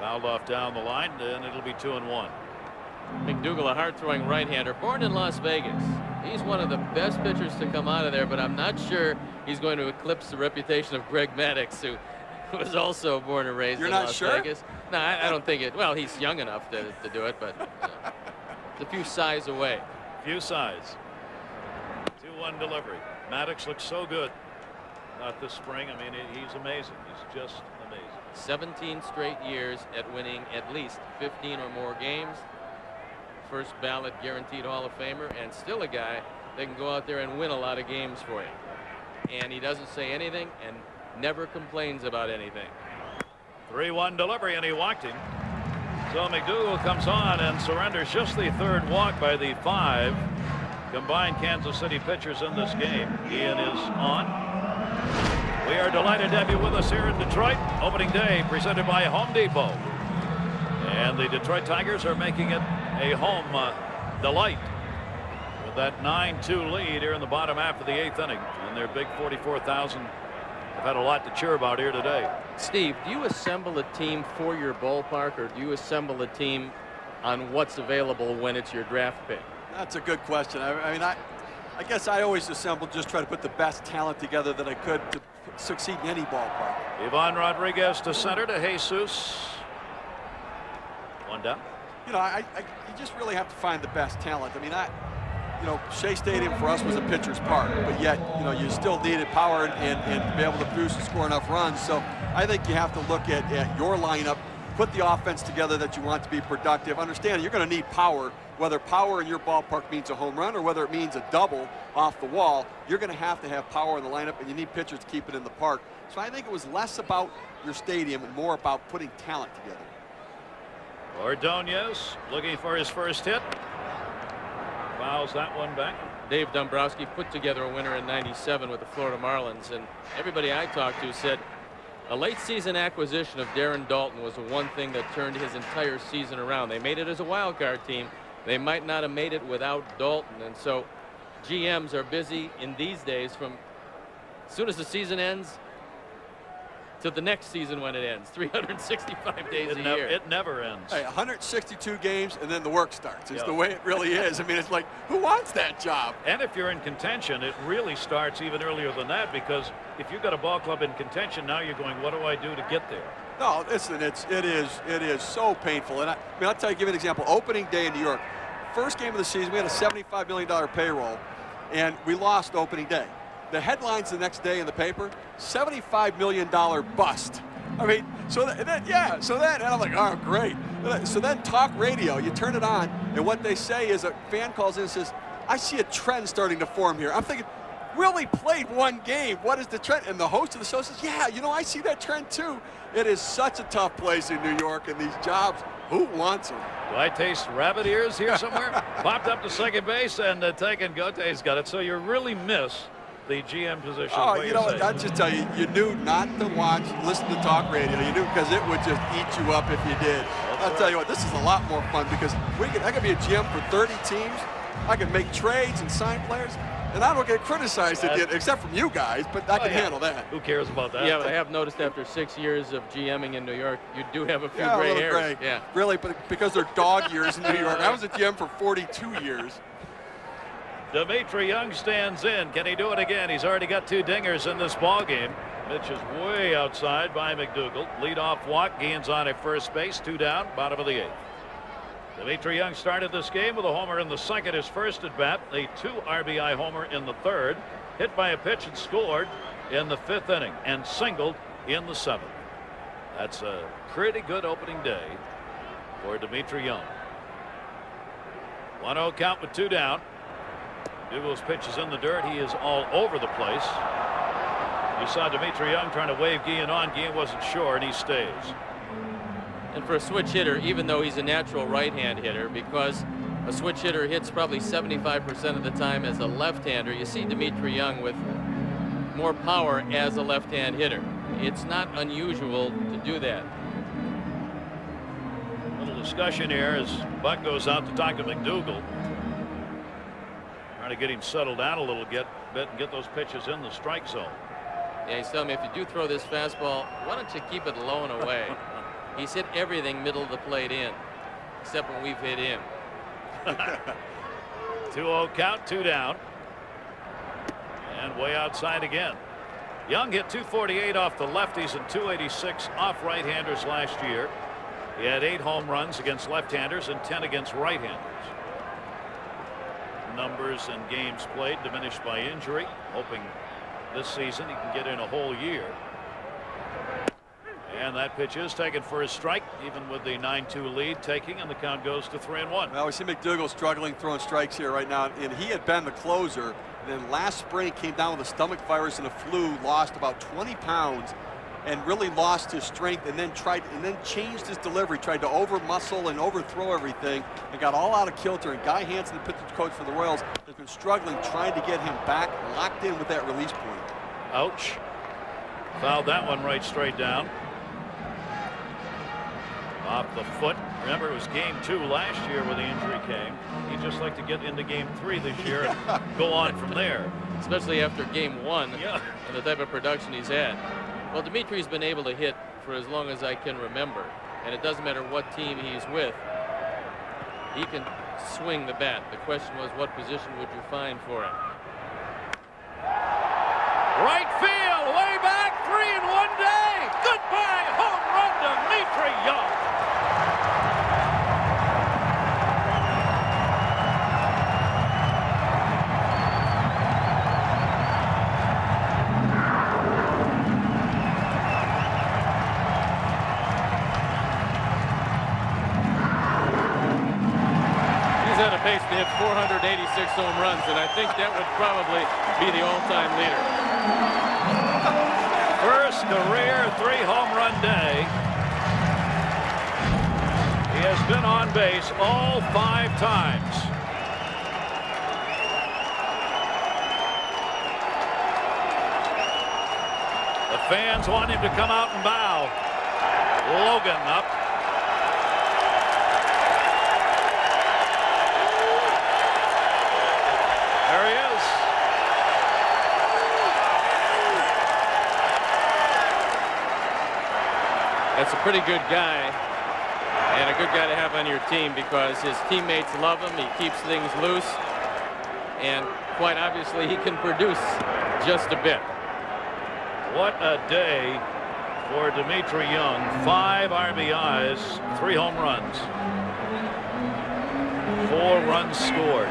Fouled off down the line, and it'll be 2-1. McDougall, a hard-throwing right-hander, born in Las Vegas. He's one of the best pitchers to come out of there, but I'm not sure he's going to eclipse the reputation of Greg Maddux, who was also born and raised in Las Vegas. No, I don't think it. Well, he's young enough to do it, but it's a few size away. Few size. 2-1 delivery. Maddux looks so good. Not this spring. I mean, he's amazing. He's just amazing. 17 straight years at winning at least 15 or more games. First ballot guaranteed Hall of Famer, and still a guy that can go out there and win a lot of games for you. And he doesn't say anything and never complains about anything. 3-1 delivery, and he walked him. So McDougal comes on and surrenders just the third walk by the 5 combined Kansas City pitchers in this game. Ian is on. We are delighted to have you with us here in Detroit. Opening day presented by Home Depot. And the Detroit Tigers are making it a home delight with that 9-2 lead here in the bottom half of the 8th inning. And their big 44,000 have had a lot to cheer about here today. Steve, do you assemble a team for your ballpark, or do you assemble a team on what's available when it's your draft pick? That's a good question. I mean, I guess I always assembled, just try to put the best talent together that I could to succeed in any ballpark. Ivan Rodriguez to center to Jesus. One down. You know, you just really have to find the best talent. I mean, you know, Shea Stadium for us was a pitcher's park, but yet, you know, you still needed power and to be able to produce and score enough runs. So I think you have to look at your lineup, put the offense together that you want to be productive. Understand you're going to need power, whether power in your ballpark means a home run or whether it means a double off the wall. You're going to have power in the lineup, and you need pitchers to keep it in the park. So I think it was less about your stadium and more about putting talent together. Ordonez looking for his first hit. Fouls that one back. Dave Dombrowski put together a winner in '97 with the Florida Marlins, and everybody I talked to said a late season acquisition of Darren Daulton was the one thing that turned his entire season around. They made it as a wild card team. They might not have made it without Daulton, and so GMs are busy in these days from as soon as the season ends to the next season when it ends. 365 days a year. It never ends. Hey, 162 games and then the work starts. It's the way it really is. I mean, it's like, who wants that job? And if you're in contention, it really starts even earlier than that, because if you've got a ball club in contention, now you're going, what do I do to get there? No, listen, it is so painful. And I mean, I'll tell you, give you an example. Opening day in New York, first game of the season, we had a $75 million payroll, and we lost opening day. The headlines the next day in the paper, $75 million bust. I mean, so then, and I'm like, oh, great. So then talk radio, you turn it on, and what they say is a fan calls in and says, I see a trend starting to form here. I'm thinking, we only played one game. What is the trend? And the host of the show says, yeah, you know, I see that trend too. It is such a tough place in New York, and these jobs, who wants them? Do I taste rabbit ears here somewhere? Popped up to second base and taken Gotte's got it. So you really miss the GM position. Oh, you know what? I'll just tell you, you knew not to listen to talk radio. You knew, because it would just eat you up if you did. I'll tell you what, this is a lot more fun because I could be a GM for 30 teams. I could make trades and sign players, and I don't get criticized again, except from you guys, but I can handle that. Who cares about that? Yeah, but I have noticed after 6 years of GMing in New York, you do have a few gray hairs. Gray. Yeah, really, but because they're dog years in New York. I was a GM for 42 years. Dimitri Young stands in. Can he do it again? He's already got 2 dingers in this ball game. Mitch is way outside by McDougal. Leadoff walk. Guillen's on at first base. 2 down. Bottom of the 8th. Dimitri Young started this game with a homer in the second, his first at bat. A 2 RBI homer in the third. Hit by a pitch and scored in the 5th inning and singled in the 7th. That's a pretty good opening day for Dimitri Young. 1-0 count with 2 down. Dougal's pitch is in the dirt. He is all over the place. You saw Dimitri Young trying to wave Guillen on. Guillen wasn't sure, and he stays. And for a switch hitter, even though he's a natural right-hand hitter, because a switch hitter hits probably 75% of the time as a left-hander, you see Dimitri Young with more power as a left-hand hitter. It's not unusual to do that. A little discussion here as Buck goes out to talk to McDougal. Trying to get him settled down a little bit and get those pitches in the strike zone. Yeah, he's telling me if you do throw this fastball, why don't you keep it low and away? He's hit everything middle of the plate in, except when we've hit him. 2-0 count, 2 down. And way outside again. Young hit .248 off the lefties and .286 off right-handers last year. He had 8 home runs against left-handers and 10 against right-handers. Numbers and games played diminished by injury, hoping this season he can get in a whole year. And that pitch is taken for a strike, even with the 9-2 lead taking, and the count goes to 3-1. Well, we see McDougal struggling throwing strikes here right now, and he had been the closer. And then last spring came down with a stomach virus and a flu, lost about 20 pounds, and really lost his strength, and then changed his delivery, tried to over muscle and overthrow everything, and got all out of kilter. And Guy Hansen, the pitching coach for the Royals, has been struggling trying to get him back locked in with that release point. Ouch. Fouled that one right straight down. Off the foot. Remember, it was game 2 last year when the injury came. He'd just like to get into game 3 this year and go on from there. Especially after game 1 and the type of production he's had. Well, Dimitri's been able to hit for as long as I can remember, and it doesn't matter what team he's with. He can swing the bat. The question was, what position would you find for him? Right field, way back, 3 in 1 day. Goodbye, home run, Dimitri Young. Pace to hit 486 home runs, and I think that would probably be the all-time leader. First career 3-home run day. He has been on base all 5 times. The fans want him to come out and bow. Logan up. There he is. That's a pretty good guy, and a good guy to have on your team, because his teammates love him. He keeps things loose, and quite obviously he can produce just a bit. What a day for Dimitri Young. 5 RBIs, 3 home runs, 4 runs scored.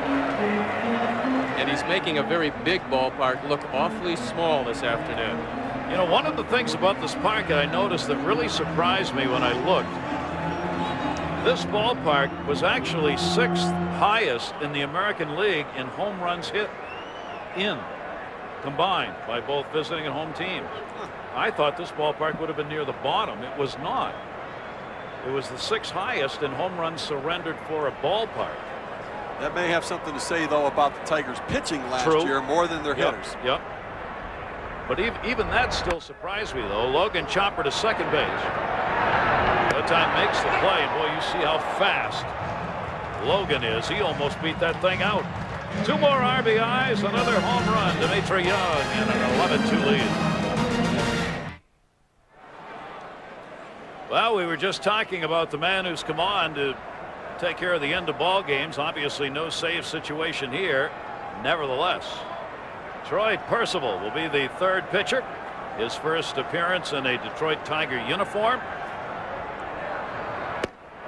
And he's making a very big ballpark look awfully small this afternoon. You know, one of the things about this park that I noticed that really surprised me when I looked, this ballpark was actually 6th highest in the American League in home runs hit combined by both visiting and home teams. I thought this ballpark would have been near the bottom. It was not. It was the 6th highest in home runs surrendered for a ballpark. That may have something to say, though, about the Tigers' pitching last year more than their hitters. Yep. But even that still surprised me, though. Logan Chopper to second base. That time makes the play, and boy, you see how fast Logan is. He almost beat that thing out. 2 more RBIs, another home run. Dimitri Young in an 11-2 lead. Well, we were just talking about the man who's come on to take care of the end of ball games. Obviously no save situation here. Nevertheless, Troy Percival will be the 3rd pitcher. His first appearance in a Detroit Tiger uniform.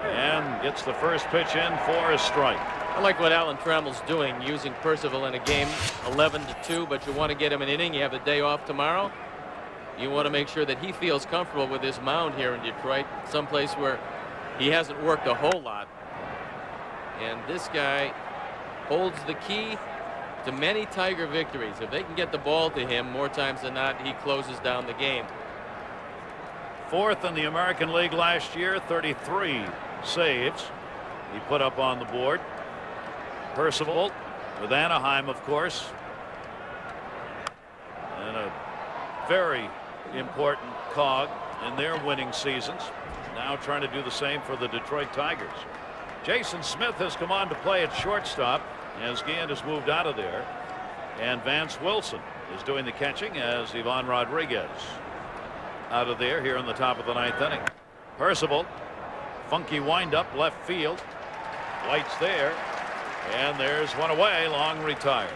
And gets the first pitch in for a strike. I like what Alan Trammell's doing, using Percival in a game 11-2, but you want to get him an inning. You have a day off tomorrow. You want to make sure that he feels comfortable with his mound here in Detroit, someplace where he hasn't worked a whole lot. And this guy holds the key to many Tiger victories. If they can get the ball to him more times than not, he closes down the game. 4th in the American League last year, 33 saves he put up on the board. Percival with Anaheim, of course, and a very important cog in their winning seasons. Now trying to do the same for the Detroit Tigers. Jason Smith has come on to play at shortstop as Guillen has moved out of there, and Vance Wilson is doing the catching as Ivan Rodriguez out of there here in the top of the 9th inning. Percival, funky windup left field. White's there. And there's one away, long retired.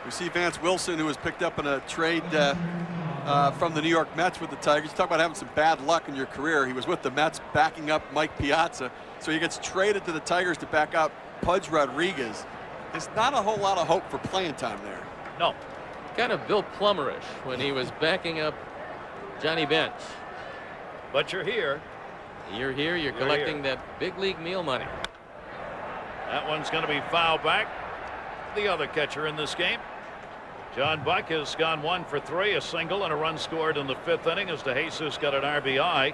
We see Vance Wilson, who was picked up in a trade from the New York Mets with the Tigers. You talk about having some bad luck in your career. He was with the Mets backing up Mike Piazza. So he gets traded to the Tigers to back up Pudge Rodriguez. There's not a whole lot of hope for playing time there. No. Kind of Bill Plummerish when he was backing up Johnny Bench. But you're here. You're here. You're collecting that big league meal money. That one's going to be fouled back. The other catcher in this game. John Buck has gone 1 for 3, a single and a run scored in the 5th inning as DeJesus got an RBI.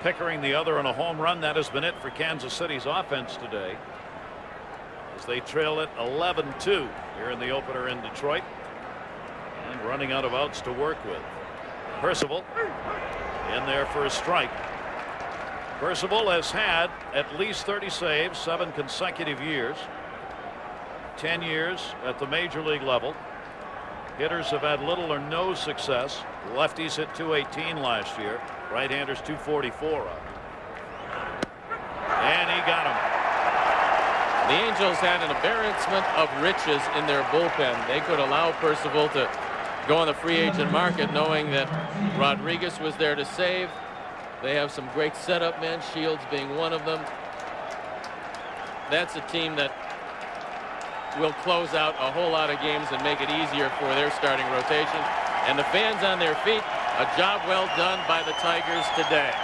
Pickering the other on a home run. That has been it for Kansas City's offense today, as they trail it 11-2 here in the opener in Detroit, and running out of outs to work with. Percival in there for a strike. Percival has had at least 30 saves 7 consecutive years, 10 years at the major league level. Hitters have had little or no success. Lefties hit .218 last year. Right-handers .244 up. And he got him. The Angels had an embarrassment of riches in their bullpen. They could allow Percival to go on the free agent market knowing that Rodriguez was there to save. They have some great setup men, Shields being one of them. That's a team that will close out a whole lot of games and make it easier for their starting rotation. And the fans on their feet, a job well done by the Tigers today.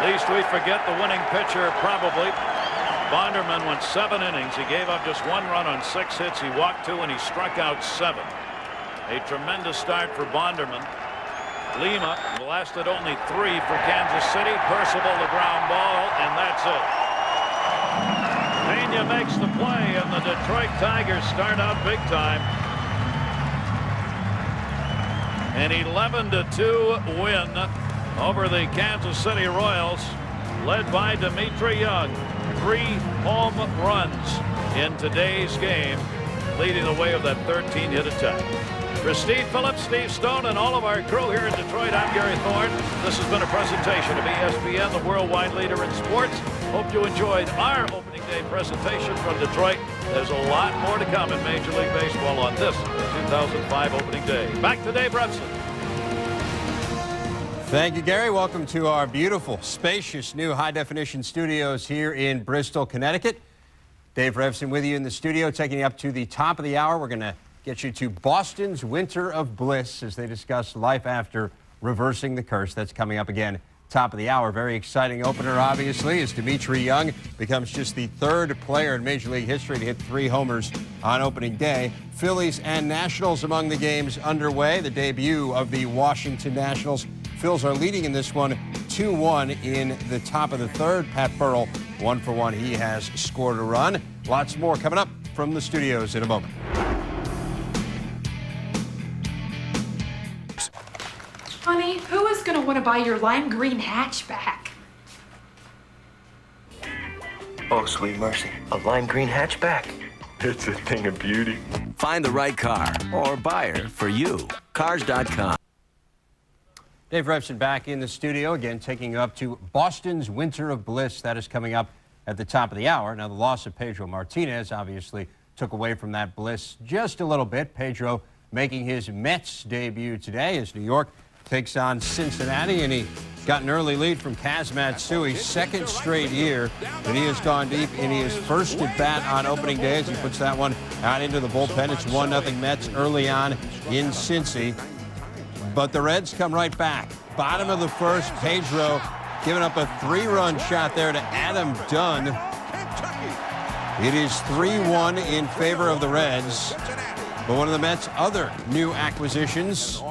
Least we forget the winning pitcher, probably. Bonderman went 7 innings. He gave up just 1 run on 6 hits. He walked 2 and he struck out 7. A tremendous start for Bonderman. Lima lasted only 3 for Kansas City. Percival the ground ball, and that's it. Pena makes the play, and the Detroit Tigers start out big time. An 11-2 win over the Kansas City Royals, led by Dmitri Young. 3 home runs in today's game, leading the way of that 13-hit attack. For Steve Phillips, Steve Stone, and all of our crew here in Detroit, I'm Gary Thorne. This has been a presentation of ESPN, the worldwide leader in sports. Hope you enjoyed our opening day presentation from Detroit. There's a lot more to come in Major League Baseball on this 2005 opening day. Back to Dave Revsine. Thank you, Gary. Welcome to our beautiful, spacious new high-definition studios here in Bristol, Connecticut. Dave Revsine with you in the studio, taking you up to the top of the hour. We're going to get you to Boston's Winter of Bliss as they discuss life after reversing the curse. That's coming up again, top of the hour. Very exciting opener, obviously, as Dmitri Young becomes just the 3rd player in Major League history to hit 3 homers on opening day. Phillies and Nationals among the games underway. The debut of the Washington Nationals. Phils are leading in this one 2-1 in the top of the 3rd. Pat Burrell 1 for 1. He has scored a run. Lots more coming up from the studios in a moment. Honey, who is going to want to buy your lime green hatchback? Oh, sweet mercy. A lime green hatchback. It's a thing of beauty. Find the right car or buyer for you. Cars.com. Dave Revsine back in the studio again, taking you up to Boston's Winter of Bliss. That is coming up at the top of the hour. Now, the loss of Pedro Martinez obviously took away from that bliss just a little bit. Pedro making his Mets debut today as New York takes on Cincinnati, and he got an early lead from Kaz Matsui. 2nd straight year that he has gone deep in his first at bat on opening day as he puts that one out into the bullpen. It's 1-0 Mets early on in Cincy. But the Reds come right back. Bottom of the 1st, Pedro giving up a 3-run shot there to Adam Dunn. It is 3-1 in favor of the Reds. But one of the Mets' other new acquisitions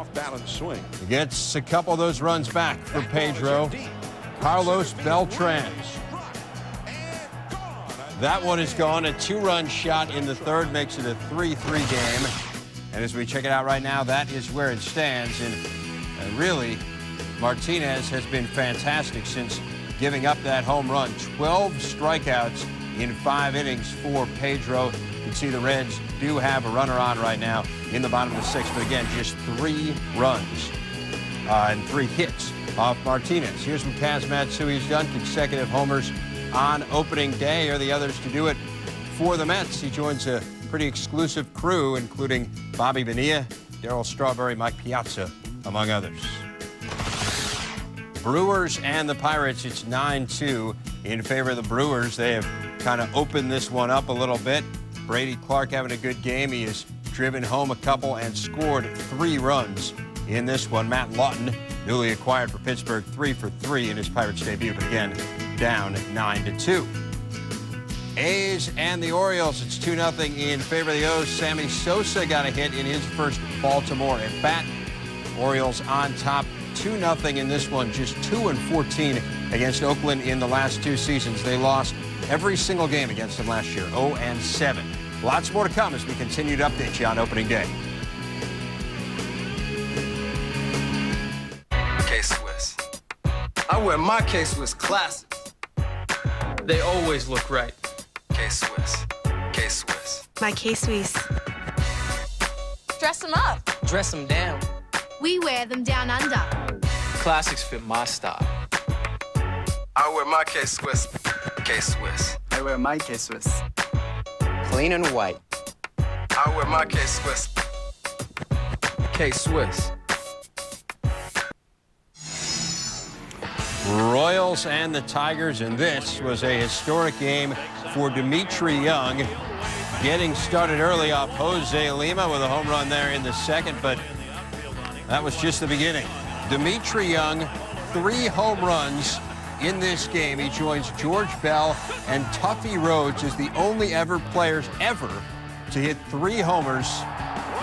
gets a couple of those runs back for Pedro. Carlos Beltran. That one is gone. A 2-run shot in the 3rd makes it a 3-3 game. And as we check it out right now, that is where it stands. And really, Martinez has been fantastic since giving up that home run. 12 strikeouts in 5 innings for Pedro. You can see the Reds do have a runner on right now in the bottom of the 6th. But again, just 3 runs and 3 hits off Martinez. Here's what Kaz Matsui's done. Consecutive homers on opening day. Here are the others to do it for the Mets. He joins a pretty exclusive crew, including Bobby Bonilla, Darryl Strawberry, Mike Piazza, among others. Brewers and the Pirates, it's 9-2 in favor of the Brewers. They have kind of opened this one up a little bit. Brady Clark having a good game. He has driven home a couple and scored 3 runs in this one. Matt Lawton, newly acquired for Pittsburgh, 3 for 3 in his Pirates debut, but again, down 9-2. A's and the Orioles, it's 2-0 in favor of the O's. Sammy Sosa got a hit in his first Baltimore at bat. Orioles on top 2-0 in this one, just 2-14 against Oakland in the last 2 seasons. They lost every single game against them last year, 0-7. Lots more to come as we continue to update you on opening day. K-Swiss. I wear my K-Swiss classics. They always look right. K-Swiss. K-Swiss. My K-Swiss. Dress them up. Dress them down. We wear them down under. Classics fit my style. I wear my K-Swiss. K-Swiss. I wear my K-Swiss. Clean and white. I wear my K-Swiss. K-Swiss. Royals and the Tigers, and this was a historic game for Dmitry Young. Getting started early off Jose Lima with a home run there in the second, but that was just the beginning. Dmitry Young, 3 home runs in this game. He joins George Bell and Tuffy Rhodes as the only players ever to hit 3 homers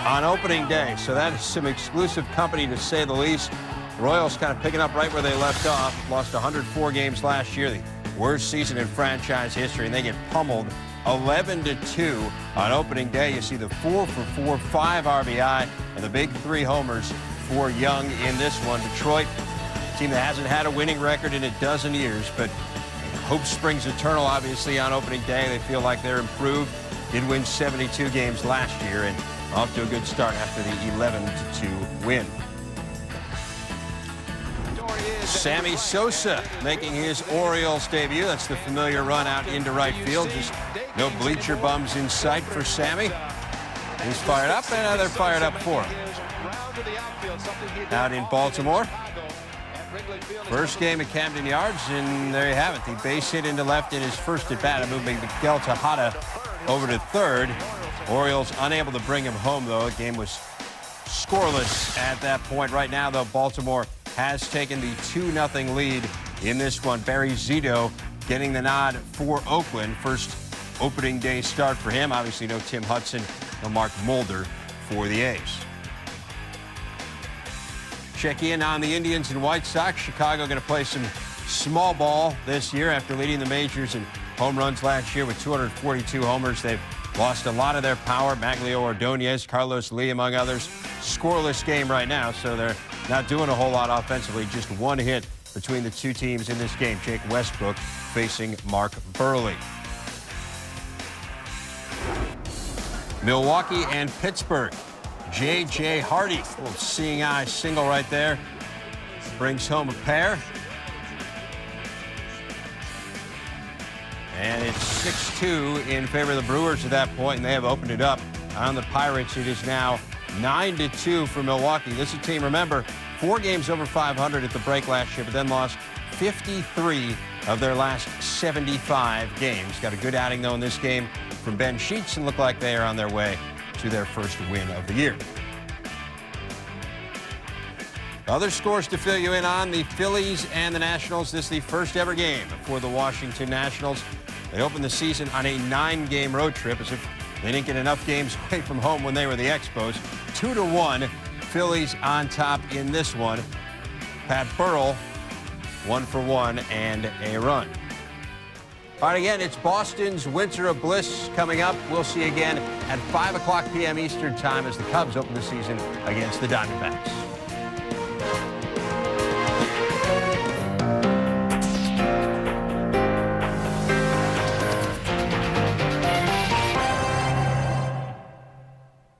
on opening day. So that is some exclusive company, to say the least. Royals kind of picking up right where they left off. Lost 104 games last year, the worst season in franchise history, and they get pummeled 11-2 on opening day. You see the 4 for 4, 5 RBI, and the big 3 homers for Young in this one. Detroit, a team that hasn't had a winning record in a dozen years, but hope springs eternal, obviously, on opening day. They feel like they're improved. Did win 72 games last year, and off to a good start after the 11-2 win. Sammy Sosa making his Orioles debut. That's the familiar run out into right field. Just no bleacher bums in sight for Sammy. He's fired up, and they're fired up for him. Out in Baltimore. First game at Camden Yards, and there you have it. The base hit into left in his first at bat, moving Miguel Tejada over to third. Orioles unable to bring him home, though. The game was scoreless at that point. Right now, though, Baltimore has taken the 2-0 lead in this one. Barry Zito getting the nod for Oakland. First opening day start for him. Obviously, no Tim Hudson, no Mark Mulder for the A's. Check in on the Indians and White Sox. Chicago going to play some small ball this year after leading the majors in home runs last year with 242 homers. They've lost a lot of their power. Maglio Ordonez, Carlos Lee, among others. Scoreless game right now, so they're not doing a whole lot offensively. Just 1 hit between the 2 teams in this game. Jake Westbrook facing Mark Burley. Milwaukee and Pittsburgh. J.J. Hardy, a little seeing eye single right there. Brings home a pair. And it's 6-2 in favor of the Brewers at that point, and they have opened it up on the Pirates. It is now 9-2 for Milwaukee. This is a team, remember, 4 games over 500 at the break last year, but then lost 53 of their last 75 games. Got a good outing, though, in this game from Ben Sheets, and look like they are on their way to their first win of the year. Other scores to fill you in on: the Phillies and the Nationals. This is the first ever game for the Washington Nationals. They opened the season on a 9-game road trip, as if they didn't get enough games away from home when they were the Expos. 2-1, Phillies on top in this one. Pat Burrell, 1 for 1 and a run. All right, again, it's Boston's Winter of Bliss coming up. We'll see you again at 5 o'clock p.m. Eastern Time as the Cubs open the season against the Diamondbacks.